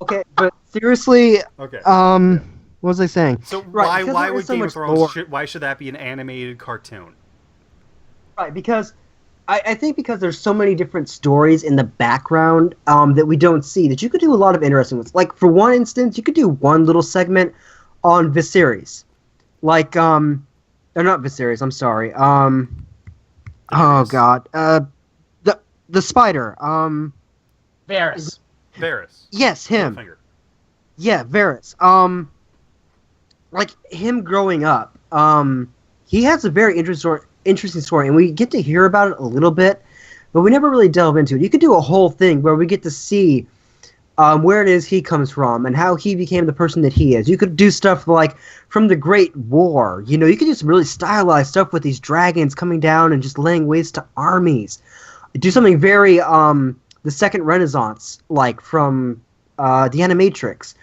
Okay, but seriously, Okay. what was I saying? So right, because why there would is so Game of much Thrones? lore. Why should that be an animated cartoon? Right, because I think because there's so many different stories in the background that we don't see that you could do a lot of interesting ones. Like for one instance, you could do one little segment on Viserys, like or not Viserys. I'm sorry. Oh Daenerys. God. The spider. Varys. Varys. Yes, him. Littlefinger. Yeah, Varys. Like him growing up. He has a very interesting story, and we get to hear about it a little bit, but we never really delve into it. You could do a whole thing where we get to see where it is he comes from and how he became the person that he is. You could do stuff like from the Great War. You know, you could do some really stylized stuff with these dragons coming down and just laying waste to armies. Do something very the Second Renaissance, like from the Animatrix.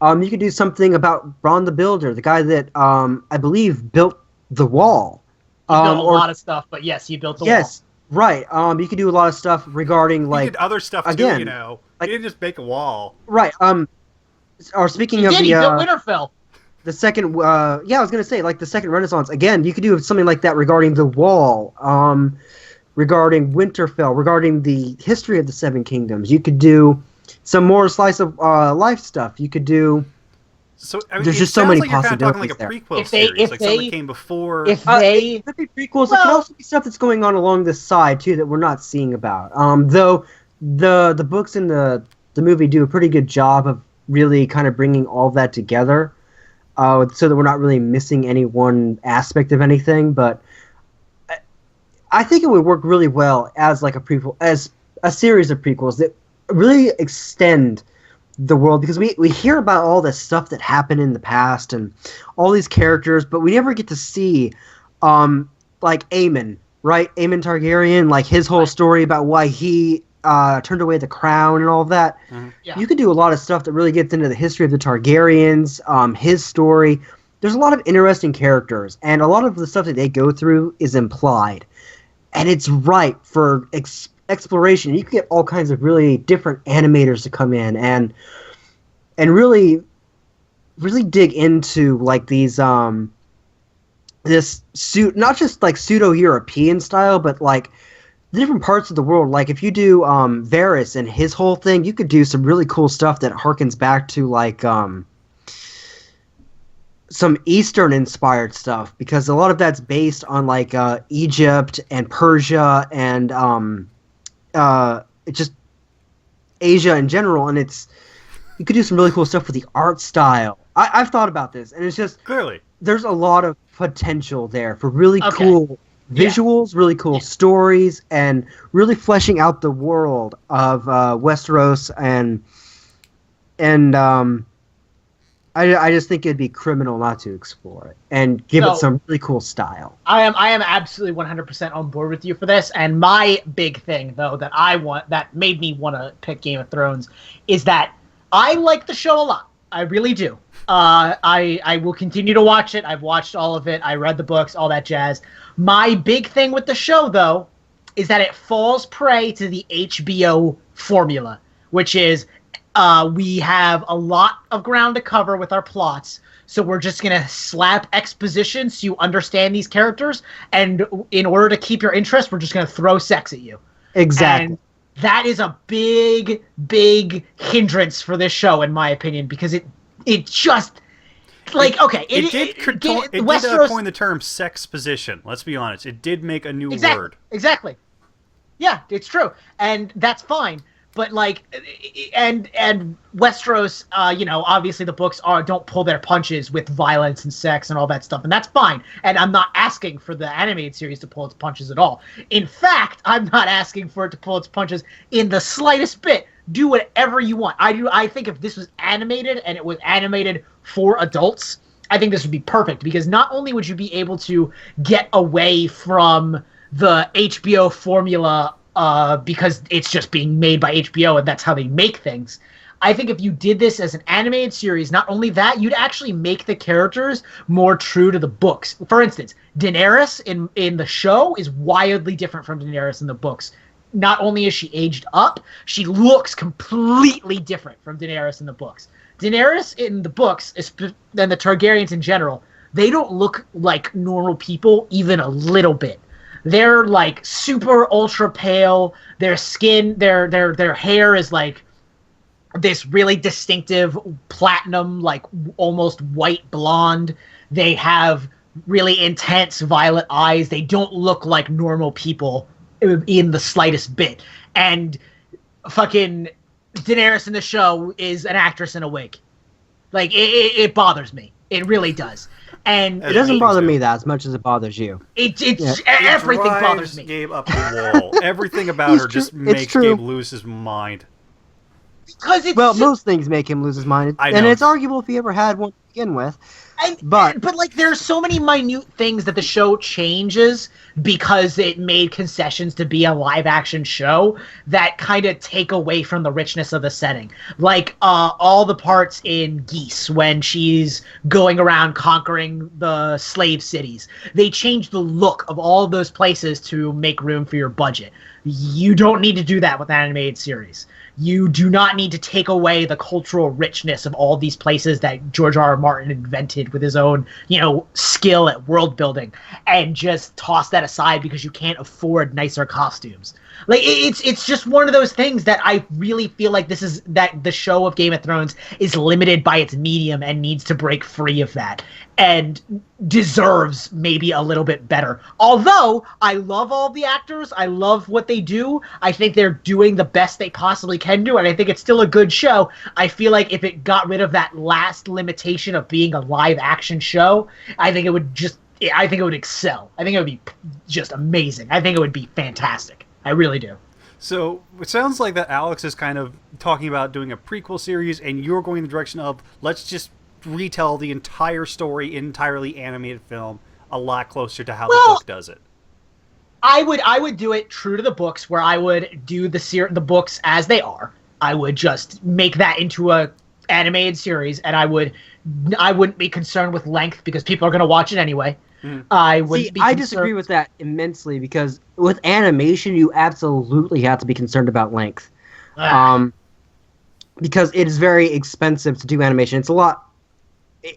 You could do something about Bronn the Builder, the guy that I believe built the wall. He built a or- lot of stuff, but yes, he built the yes, right. You could do a lot of stuff regarding He like did other stuff too, again, you know. like- He didn't just make a wall. right. Or speaking wall. of He built the Winterfell. the second, yeah, I was gonna say like the Second Renaissance. Again, you could do something like that regarding the wall. Regarding Winterfell, regarding the history of the Seven Kingdoms. You could do some more slice of life stuff. You could do. So I mean, There's it just so sounds many like you're kind of talking like a possibilities prequel If they- series, if like something they- that came before. If they, It could be prequels. It could Well- also be stuff that's going on along the side too that we're not seeing about. Though the books and the movie do a pretty good job of really kind of bringing all that together, so that we're not really missing any one aspect of anything. But I think it would work really well as like a prequel, as a series of prequels that really extend the world, because we hear about all this stuff that happened in the past and all these characters, but we never get to see like Aemon, right? Aemon Targaryen, like his whole story about why he turned away the crown and all of that. yeah. You could do a lot of stuff that really gets into the history of the Targaryens, his story. There's a lot of interesting characters, and a lot of the stuff that they go through is implied. And it's ripe for exploration. You could get all kinds of really different animators to come in and really dig into like these not just like pseudo-European style, but like the different parts of the world. Like if you do Varys and his whole thing, you could do some really cool stuff that harkens back to like some Eastern inspired stuff, because a lot of that's based on like Egypt and Persia and just Asia in general, and you could do some really cool stuff with the art style. I've thought about this, and it's just Clearly. there's a lot of potential there for really Okay. cool visuals, really cool stories, and really fleshing out the world of Westeros and I just think it'd be criminal not to explore it and give it some really cool style. I am absolutely 100% on board with you for this. And my big thing, though, that made me want to pick Game of Thrones is that I like the show a lot. I really do. I will continue to watch it. I've watched all of it. I read the books, all that jazz. My big thing with the show, though, is that it falls prey to the HBO formula, which is we have a lot of ground to cover with our plots, so we're just going to slap exposition so you understand these characters, and in order to keep your interest, we're just going to throw sex at you. Exactly. And that is a big, big hindrance for this show, in my opinion, because it just... Like, okay, it did coin the term sex position. Let's be honest. It did make a new word. Exactly. Yeah, it's true. And that's fine. But like, and Westeros, obviously the books don't pull their punches with violence and sex and all that stuff, and that's fine. And I'm not asking for the animated series to pull its punches at all. In fact, I'm not asking for it to pull its punches in the slightest bit. Do whatever you want. I think if this was animated and it was animated for adults, I think this would be perfect, because not only would you be able to get away from the HBO formula. Because it's just being made by HBO and that's how they make things. I think if you did this as an animated series, not only that, you'd actually make the characters more true to the books. For instance, Daenerys in the show is wildly different from Daenerys in the books. Not only is she aged up, she looks completely different from Daenerys in the books. Daenerys in the books, and the Targaryens in general, they don't look like normal people even a little bit. They're like super ultra pale. Their skin, their hair is like this really distinctive platinum, like almost white blonde. They have really intense violet eyes. They don't look like normal people in the slightest bit. And fucking Daenerys in the show is an actress in a wig. Like it bothers me. It really does. And it doesn't bother me that as much as it bothers you. Everything bothers me. Gabe up the wall. Everything about her just makes Gabe lose his mind. Because most things make him lose his mind, and it's arguable if he ever had one to begin with. But like, there's so many minute things that the show changes because it made concessions to be a live action show that kind of take away from the richness of the setting. Like all the parts in Geese when she's going around conquering the slave cities. They changed the look of all of those places to make room for your budget. You don't need to do that with an animated series. You do not need to take away the cultural richness of all these places that George R.R. Martin invented with his own, skill at world building, and just toss that aside because you can't afford nicer costumes. Like it's just one of those things that I really feel like that the show of Game of Thrones is limited by its medium and needs to break free of that and deserves maybe a little bit better. Although I love all the actors, I love what they do. I think they're doing the best they possibly can do, and I think it's still a good show. I feel like if it got rid of that last limitation of being a live action show, I think it would excel. I think it would be just amazing. I think it would be fantastic. I really do. So it sounds like that Alex is kind of talking about doing a prequel series, and you're going in the direction of let's just retell the entire story, entirely animated film, a lot closer to how the book does it. I would do it true to the books, where I would do the books as they are. I would just make that into a animated series, and I wouldn't be concerned with length because people are going to watch it anyway. I disagree with that immensely, because with animation, you absolutely have to be concerned about length. Because it is very expensive to do animation. It's a lot.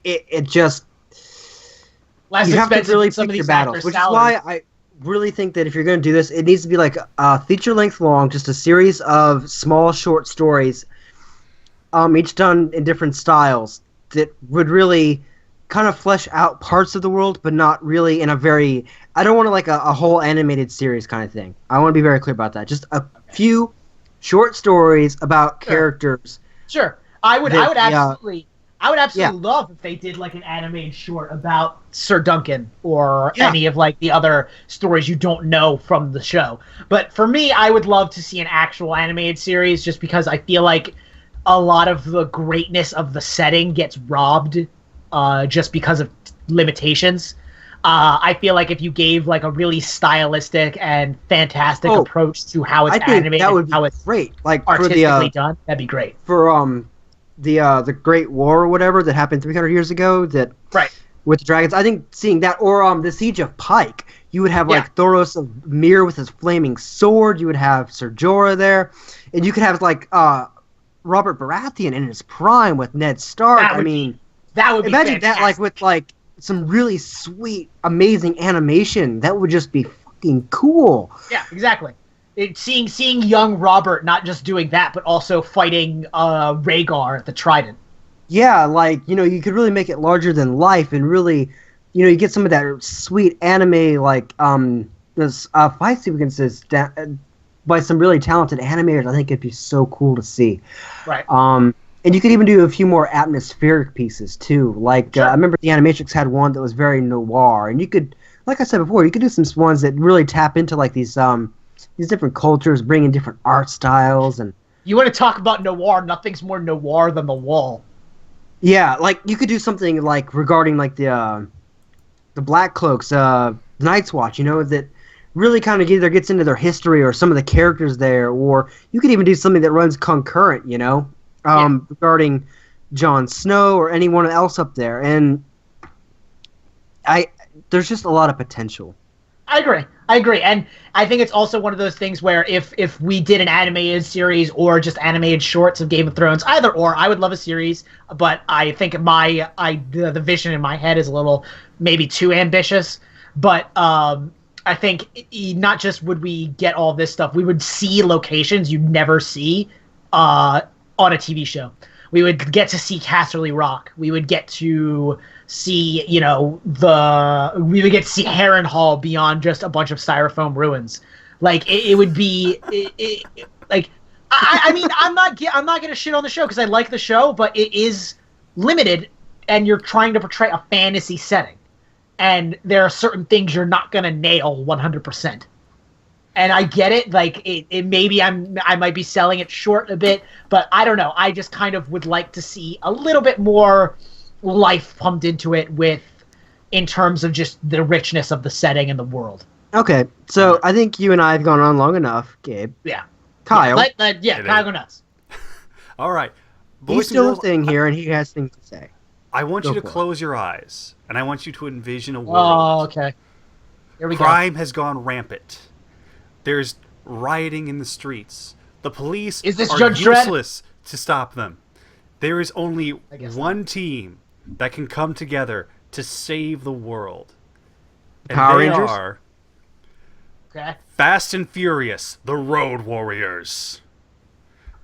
It just less you have to expensive really than some pick of your these battles, actors' which salaries. is why I really think that if you're going to do this, it needs to be like a feature length long, just a series of small short stories, each done in different styles that would really kind of flesh out parts of the world, but not really in a very... I don't want to like a whole animated series kind of thing. I want to be very clear about that. Just a few short stories about characters. Sure. I would absolutely... I would absolutely love if they did like an animated short about Sir Duncan or any of like the other stories you don't know from the show. But for me, I would love to see an actual animated series just because I feel like a lot of the greatness of the setting gets robbed just because of limitations. I feel like if you gave like a really stylistic and fantastic approach to how it's animated, that would be how it's great. Like artistically done, that'd be great. For the Great War or whatever that happened 300 years ago, that with the dragons. I think seeing that, or the Siege of Pike, you would have like Thoros of Myr with his flaming sword. You would have Ser Jorah there, and you could have like Robert Baratheon in his prime with Ned Stark. That would be imagine fantastic. That like with like some really sweet, amazing animation. That would just be fucking cool. Yeah, exactly. Seeing young Robert not just doing that, but also fighting Rhaegar the Trident. Yeah, like, you could really make it larger than life, and really, you get some of that sweet anime, like, those fight sequences by some really talented animators. I think it'd be so cool to see. Right. And you could even do a few more atmospheric pieces, too. Like, I remember the Animatrix had one that was very noir, and you could, like I said before, you could do some ones that really tap into, like, these different cultures, bring in different art styles. And you want to talk about noir, nothing's more noir than The Wall. Yeah, like, you could do something, like, regarding, like, the Black Cloaks, Night's Watch, that really kind of either gets into their history or some of the characters there, or you could even do something that runs concurrent, regarding Jon Snow or anyone else up there. And there's just a lot of potential. I agree, and I think it's also one of those things where if we did an animated series or just animated shorts of Game of Thrones, either or, I would love a series, but I think the vision in my head is a little maybe too ambitious. But I think not just would we get all this stuff, we would see locations you'd never see on a TV show. We would get to see Casterly Rock. We would get to see, we would get to see Harrenhal beyond just a bunch of styrofoam ruins. Like it would be, like, I mean, I'm not gonna shit on the show because I like the show, but it is limited, and you're trying to portray a fantasy setting, and there are certain things you're not gonna nail 100%. And I get it, like it maybe I might be selling it short a bit, but I don't know. I just kind of would like to see a little bit more life pumped into it in terms of just the richness of the setting and the world. Okay, so I think you and I have gone on long enough, Gabe. Yeah. Kyle. Kyle, go nuts. All right. He's still a thing here, and he has things to say. I want you to close your eyes, and I want you to envision a world. Oh, okay. Here we go. Crime has gone rampant. There's rioting in the streets. The police are useless to stop them. There is only one team that can come together to save the world. And Power they Rangers? are Fast and Furious, the Road Warriors.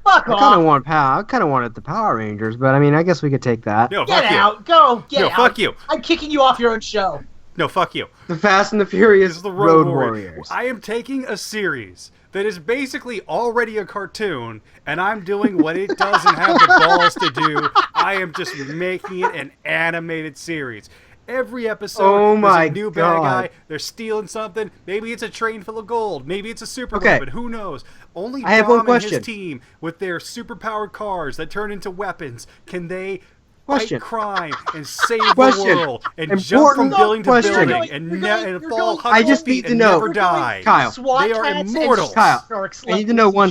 Fuck off. I kind of wanted the Power Rangers, but I mean, I guess we could take that. No, get fuck out. you. Go. Get out. No, fuck you. I'm kicking you off your own show. No, fuck you. The Fast and the Furious, the Road Warriors. I am taking a series that is basically already a cartoon, and I'm doing what it doesn't have the balls to do. I am just making it an animated series. Every episode, there's a new bad guy. They're stealing something. Maybe it's a train full of gold. Maybe it's a super weapon. Who knows? Only Dom and his team, with their superpowered cars that turn into weapons, can they fight crime and save the world and jump from building to building and fall hundreds of feet and never die. Kyle, they are immortal. Kyle, I need to know one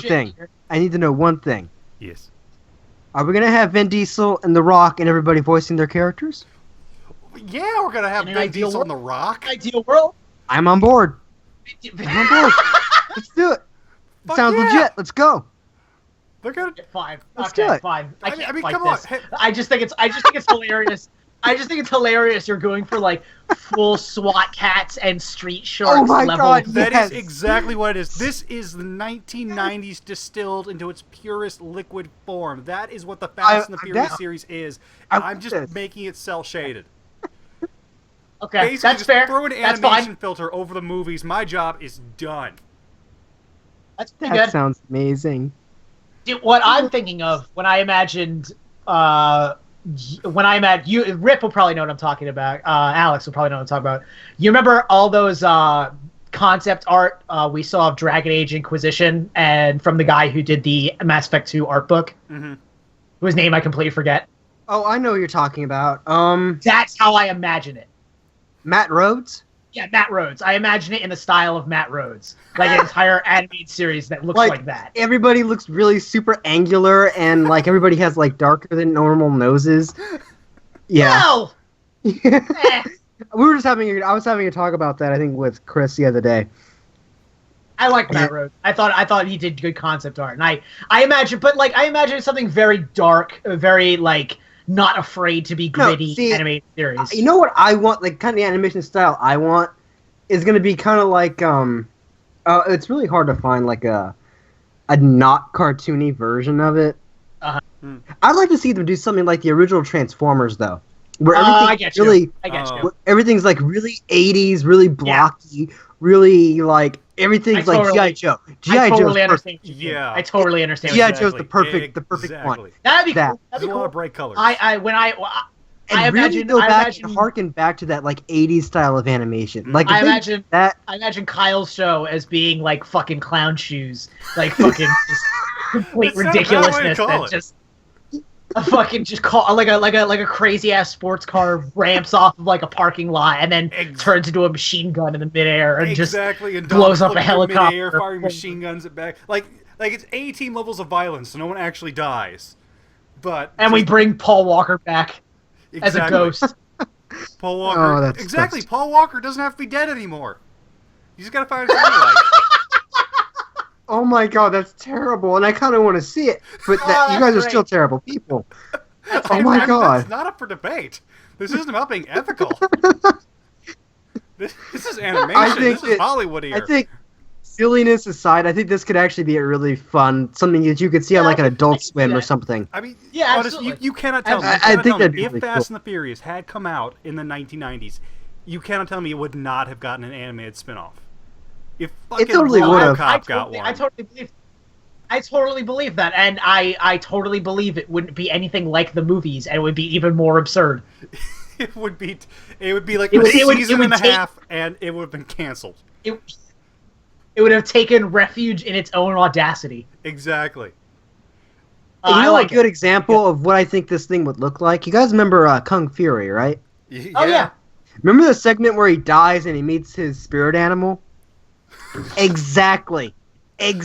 thing. Yes. Are we going to have Vin Diesel and The Rock and everybody voicing their characters? Yeah, we're going to have Vin Diesel and The Rock. Ideal world. I'm on board. Let's do it. Sounds legit. Let's go. They're gonna fine. Let's do it. Fine. I can't fight come this. on. I just think it's hilarious. I just think it's hilarious. You're going for like full SWAT cats and street sharks. Oh my God! That is exactly what it is. This is the 1990s distilled into its purest liquid form. That is what the Fast and the Furious series is. And I'm just making it cell shaded. Okay, basically, that's fair. Throw an animation filter over the movies. My job is done. That's pretty good. That sounds amazing. Dude, what I'm thinking of when I imagined when I'm at you, Rip will probably know what I'm talking about. Alex will probably know what I'm talking about. You remember all those concept art we saw of Dragon Age Inquisition, and from the guy who did the Mass Effect 2 art book, whose name I completely forget. Oh, I know what you're talking about. That's how I imagine it. Matt Rhodes? Yeah, Matt Rhodes. I imagine it in the style of Matt Rhodes. Like an entire animated series that looks like that. Everybody looks really super angular, and like everybody has like darker than normal noses. Yeah. No! Eh. I was having a talk about that, I think, with Chris the other day. I like Matt Rhodes. I thought he did good concept art. And I imagine something very dark, very like not afraid to be gritty animated series. You know what I want? Like kind of the animation style I want is going to be kind of like it's really hard to find like a not cartoony version of it. I'd like to see them do something like the original Transformers though. Where everything's like really 80s, really blocky, really like everything's like G.I. Joe. I totally understand. Yeah, I totally understand. G.I. Joe's the perfect one. That'd be cool. There's a lot of bright colors. I imagine and harken back to that like 80s style of animation. Like I imagine Kyle's show as being like fucking clown shoes, like fucking just complete ridiculousness that just. A fucking just call like a crazy ass sports car ramps off of like a parking lot and then turns into a machine gun in the midair and just blows up a helicopter. Midair, firing machine guns at back like it's A-team levels of violence, so no one actually dies. We bring Paul Walker back as a ghost. Paul Walker, Paul Walker doesn't have to be dead anymore. You just gotta find something like. Oh my god, that's terrible, and I kind of want to see it, but you guys are still terrible people. Oh my god. That's not up for debate. This isn't about being ethical. This is animation. This is Hollywood here. I think, silliness aside, I think this could actually be a really fun, something that you could see on like an Adult Swim or something. I mean, yeah, honestly, you cannot tell me. I think that'd be if really Fast cool. and the Furious had come out in the 1990s, you cannot tell me it would not have gotten an animated spin-off. If fucking totally would have. I totally believe that, and I totally believe it wouldn't be anything like the movies, and it would be even more absurd. It would be like a season and a half, and it would have been canceled. It would have taken refuge in its own audacity. Exactly. A good example of what I think this thing would look like? You guys remember Kung Fury, right? Yeah. Oh yeah. Remember the segment where he dies and he meets his spirit animal? Exactly. Like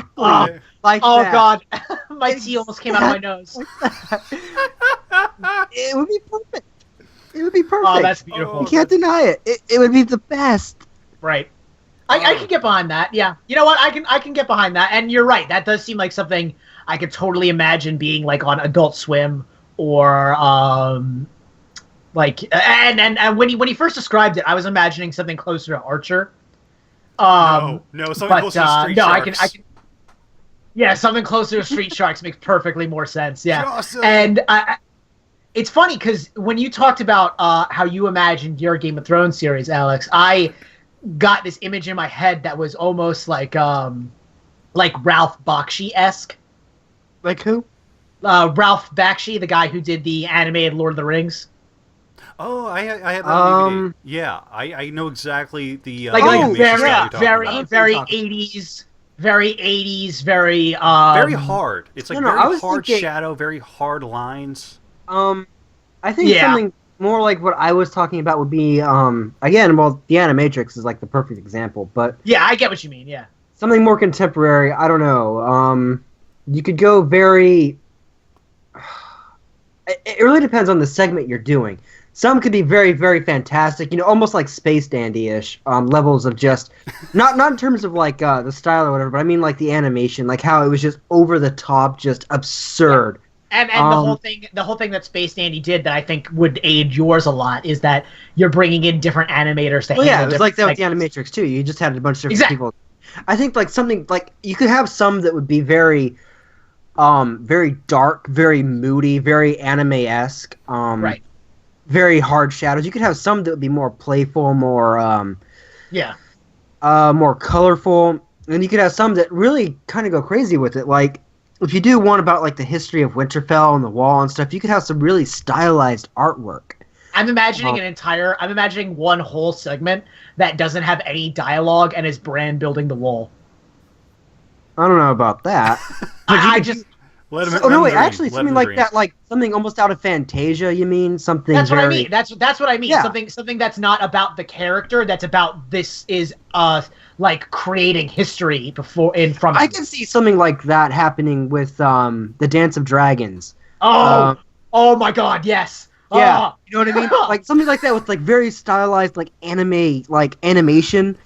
oh that. god, my tea almost came out of my nose. It would be perfect. It would be perfect. Oh, that's beautiful. You can't deny it. It would be the best. Right. I can get behind that. Yeah. You know what? I can get behind that. And you're right. That does seem like something I could totally imagine being like on Adult Swim or like and when he first described it, I was imagining something closer to Archer. No, something closer to Street Sharks. I can. Yeah, something closer to Street Sharks makes perfectly more sense. Yeah, Awesome. And it's funny because when you talked about how you imagined your Game of Thrones series, Alex, I got this image in my head that was almost like Ralph Bakshi-esque. Like who? Ralph Bakshi, the guy who did the animated Lord of the Rings. Oh, I had that on DVD. Yeah, I know exactly the very 80s, very hard. It's like very hard shadow, very hard lines. I think something more like what I was talking about would be again, well, the Animatrix is like the perfect example, but yeah, I get what you mean. Yeah, something more contemporary. I don't know. You could go very. It really depends on the segment you're doing. Some could be very, very fantastic, almost like Space Dandy-ish levels of just, not in terms of like the style or whatever, but I mean like the animation, like how it was just over the top, just absurd. And the whole thing that Space Dandy did that I think would aid yours a lot is that you're bringing in different animators to handle. Yeah, it was like that with the Animatrix too. You just had a bunch of different people. I think like something like you could have some that would be very, very dark, very moody, very anime-esque. Right. Very hard shadows. You could have some that would be more playful, more more colorful, and you could have some that really kind of go crazy with it. Like if you do one about like the history of Winterfell and the wall and stuff, you could have some really stylized artwork. I'm imagining one whole segment that doesn't have any dialogue and is Bran building the wall. I don't know about that. Let him, oh no, wait, dream. actually, something like that, like something almost out of Fantasia. You mean something? That's very... what I mean. That's what I mean. Yeah. Something that's not about the character. That's about this is like creating history from. I can see something like that happening with the Dance of Dragons. Oh my God! Yes. Yeah, you know what I mean? Like something like that with like very stylized like animation.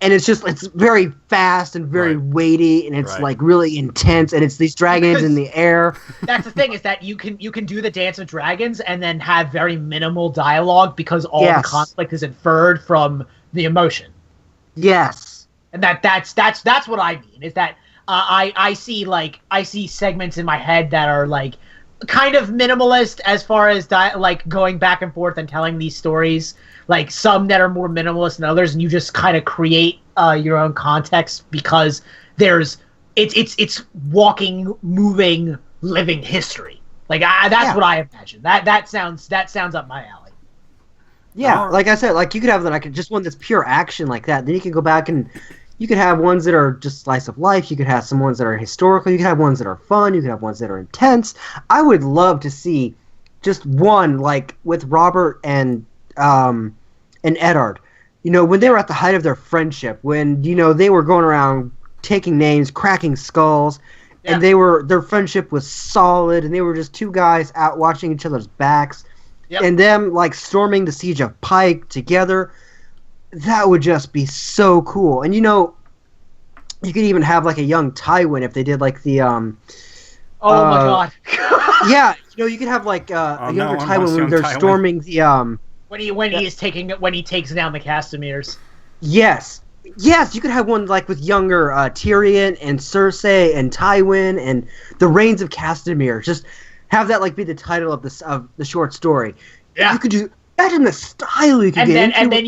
And it's very fast and very weighty, and it's like really intense, and it's these dragons in the air. That's the thing, is that you can do the Dance of Dragons and then have very minimal dialogue because all the conflict is inferred from the emotion. Yes. And that's what I mean, is that I see segments in my head that are like kind of minimalist as far as like going back and forth and telling these stories. Like some that are more minimalist than others, and you just kind of create your own context because it's walking, moving, living history. Like that's what I imagine. That sounds up my alley. Yeah, like I said, like you could have like just one that's pure action like that. Then you could go back and you could have ones that are just slice of life. You could have some ones that are historical. You could have ones that are fun. You could have ones that are intense. I would love to see just one like with Robert and Eddard, you know, when they were at the height of their friendship, when, you know, they were going around taking names, cracking skulls, and their friendship was solid, and they were just two guys out watching each other's backs, and them, like, storming the Siege of Pike together. That would just be so cool. And, you know, you could even have, like, a young Tywin if they did, like, the, oh my God. Yeah, you know, you could have, like, a younger Tywin when they're storming the, When he takes down the Castamirs. Yes, you could have one like with younger Tyrion and Cersei and Tywin and the Reigns of Castamere. Just have that like be the title of the short story. Yeah, you could do that in the style you could get into. And then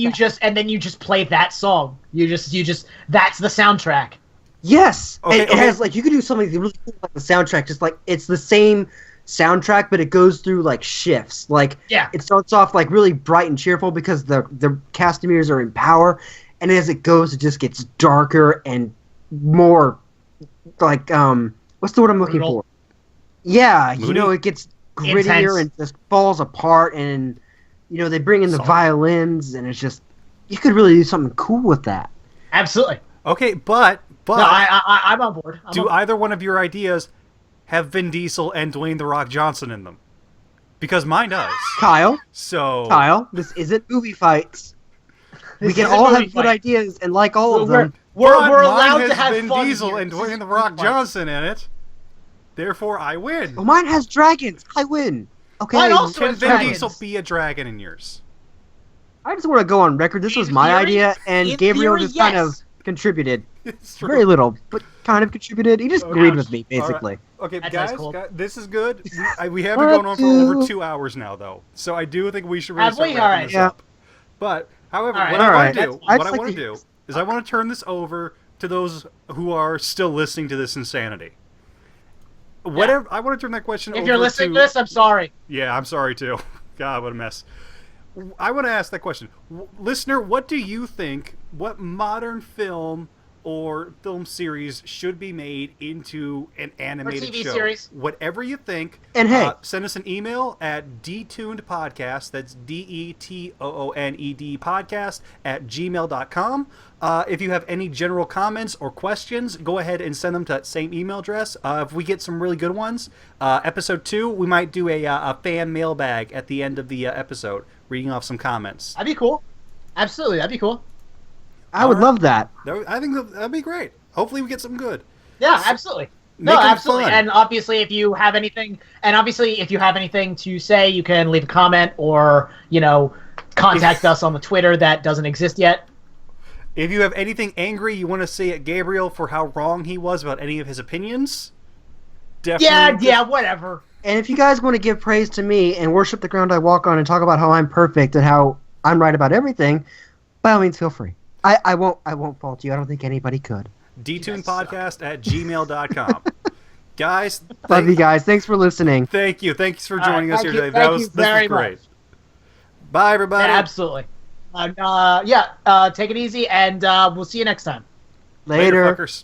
you just play that song. You just that's the soundtrack. Yes, it has like you could do something really cool like the soundtrack. Just like it's the same soundtrack, but it goes through like shifts. Like it starts off like really bright and cheerful because the Castamirs are in power, and as it goes, it just gets darker and more like what's the word I'm looking for? Yeah, Moody? You know, it gets grittier and just falls apart, and you know they bring in the violins, and it's just you could really do something cool with that. Absolutely. Okay, but no, I'm on board. Either one of your ideas have Vin Diesel and Dwayne "The Rock" Johnson in them? Because mine does. Kyle, this isn't movie fights. We can all have good ideas and like all of them. We're allowed to have Vin fun Diesel here. and Dwayne "The Rock" Johnson in it. Therefore, I win. Well, mine has dragons. I win. Okay. Mine also Can has Vin dragons. Diesel be a dragon in yours? I just want to go on record. This was my idea, and Gabriel just kind of contributed. It's true. Very little, but kind of contributed. He just agreed with me, basically. Right. Okay, That's guys, cool. this is good. We have been going on for over 2 hours now, though. So I do think we should really start wrapping this up. But, however, what I want to do is I want to turn this over to those who are still listening to this insanity. Whatever, I want to turn that question over to... If you're listening to this, I'm sorry. Yeah, I'm sorry, too. God, what a mess. I want to ask that question. Listener, what do you think, what modern film or film series should be made into an animated or TV show? Series. Whatever you think. And hey, send us an email at DeTooned Podcast. That's DETOONED podcast at gmail.com. If you have any general comments or questions, go ahead and send them to that same email address. If we get some really good ones, episode 2, we might do a fan mailbag at the end of the episode, reading off some comments. That'd be cool. Absolutely, that'd be cool. I would love that. I think that'd be great. Hopefully we get something good. Yeah, absolutely. No, absolutely. Fun. And obviously if you have anything to say, you can leave a comment or, you know, contact us on the Twitter that doesn't exist yet. If you have anything angry you want to say at Gabriel for how wrong he was about any of his opinions, definitely. Yeah, whatever. And if you guys want to give praise to me and worship the ground I walk on and talk about how I'm perfect and how I'm right about everything, by all means, feel free. I won't fault you. I don't think anybody could. DeToonedPodcast at gmail.com. Guys, Love you guys. Thanks for listening. Thanks for joining us here today. Thank This you was very great. much. Bye, everybody. Yeah, absolutely. Take it easy, and we'll see you next time. Later. Fuckers.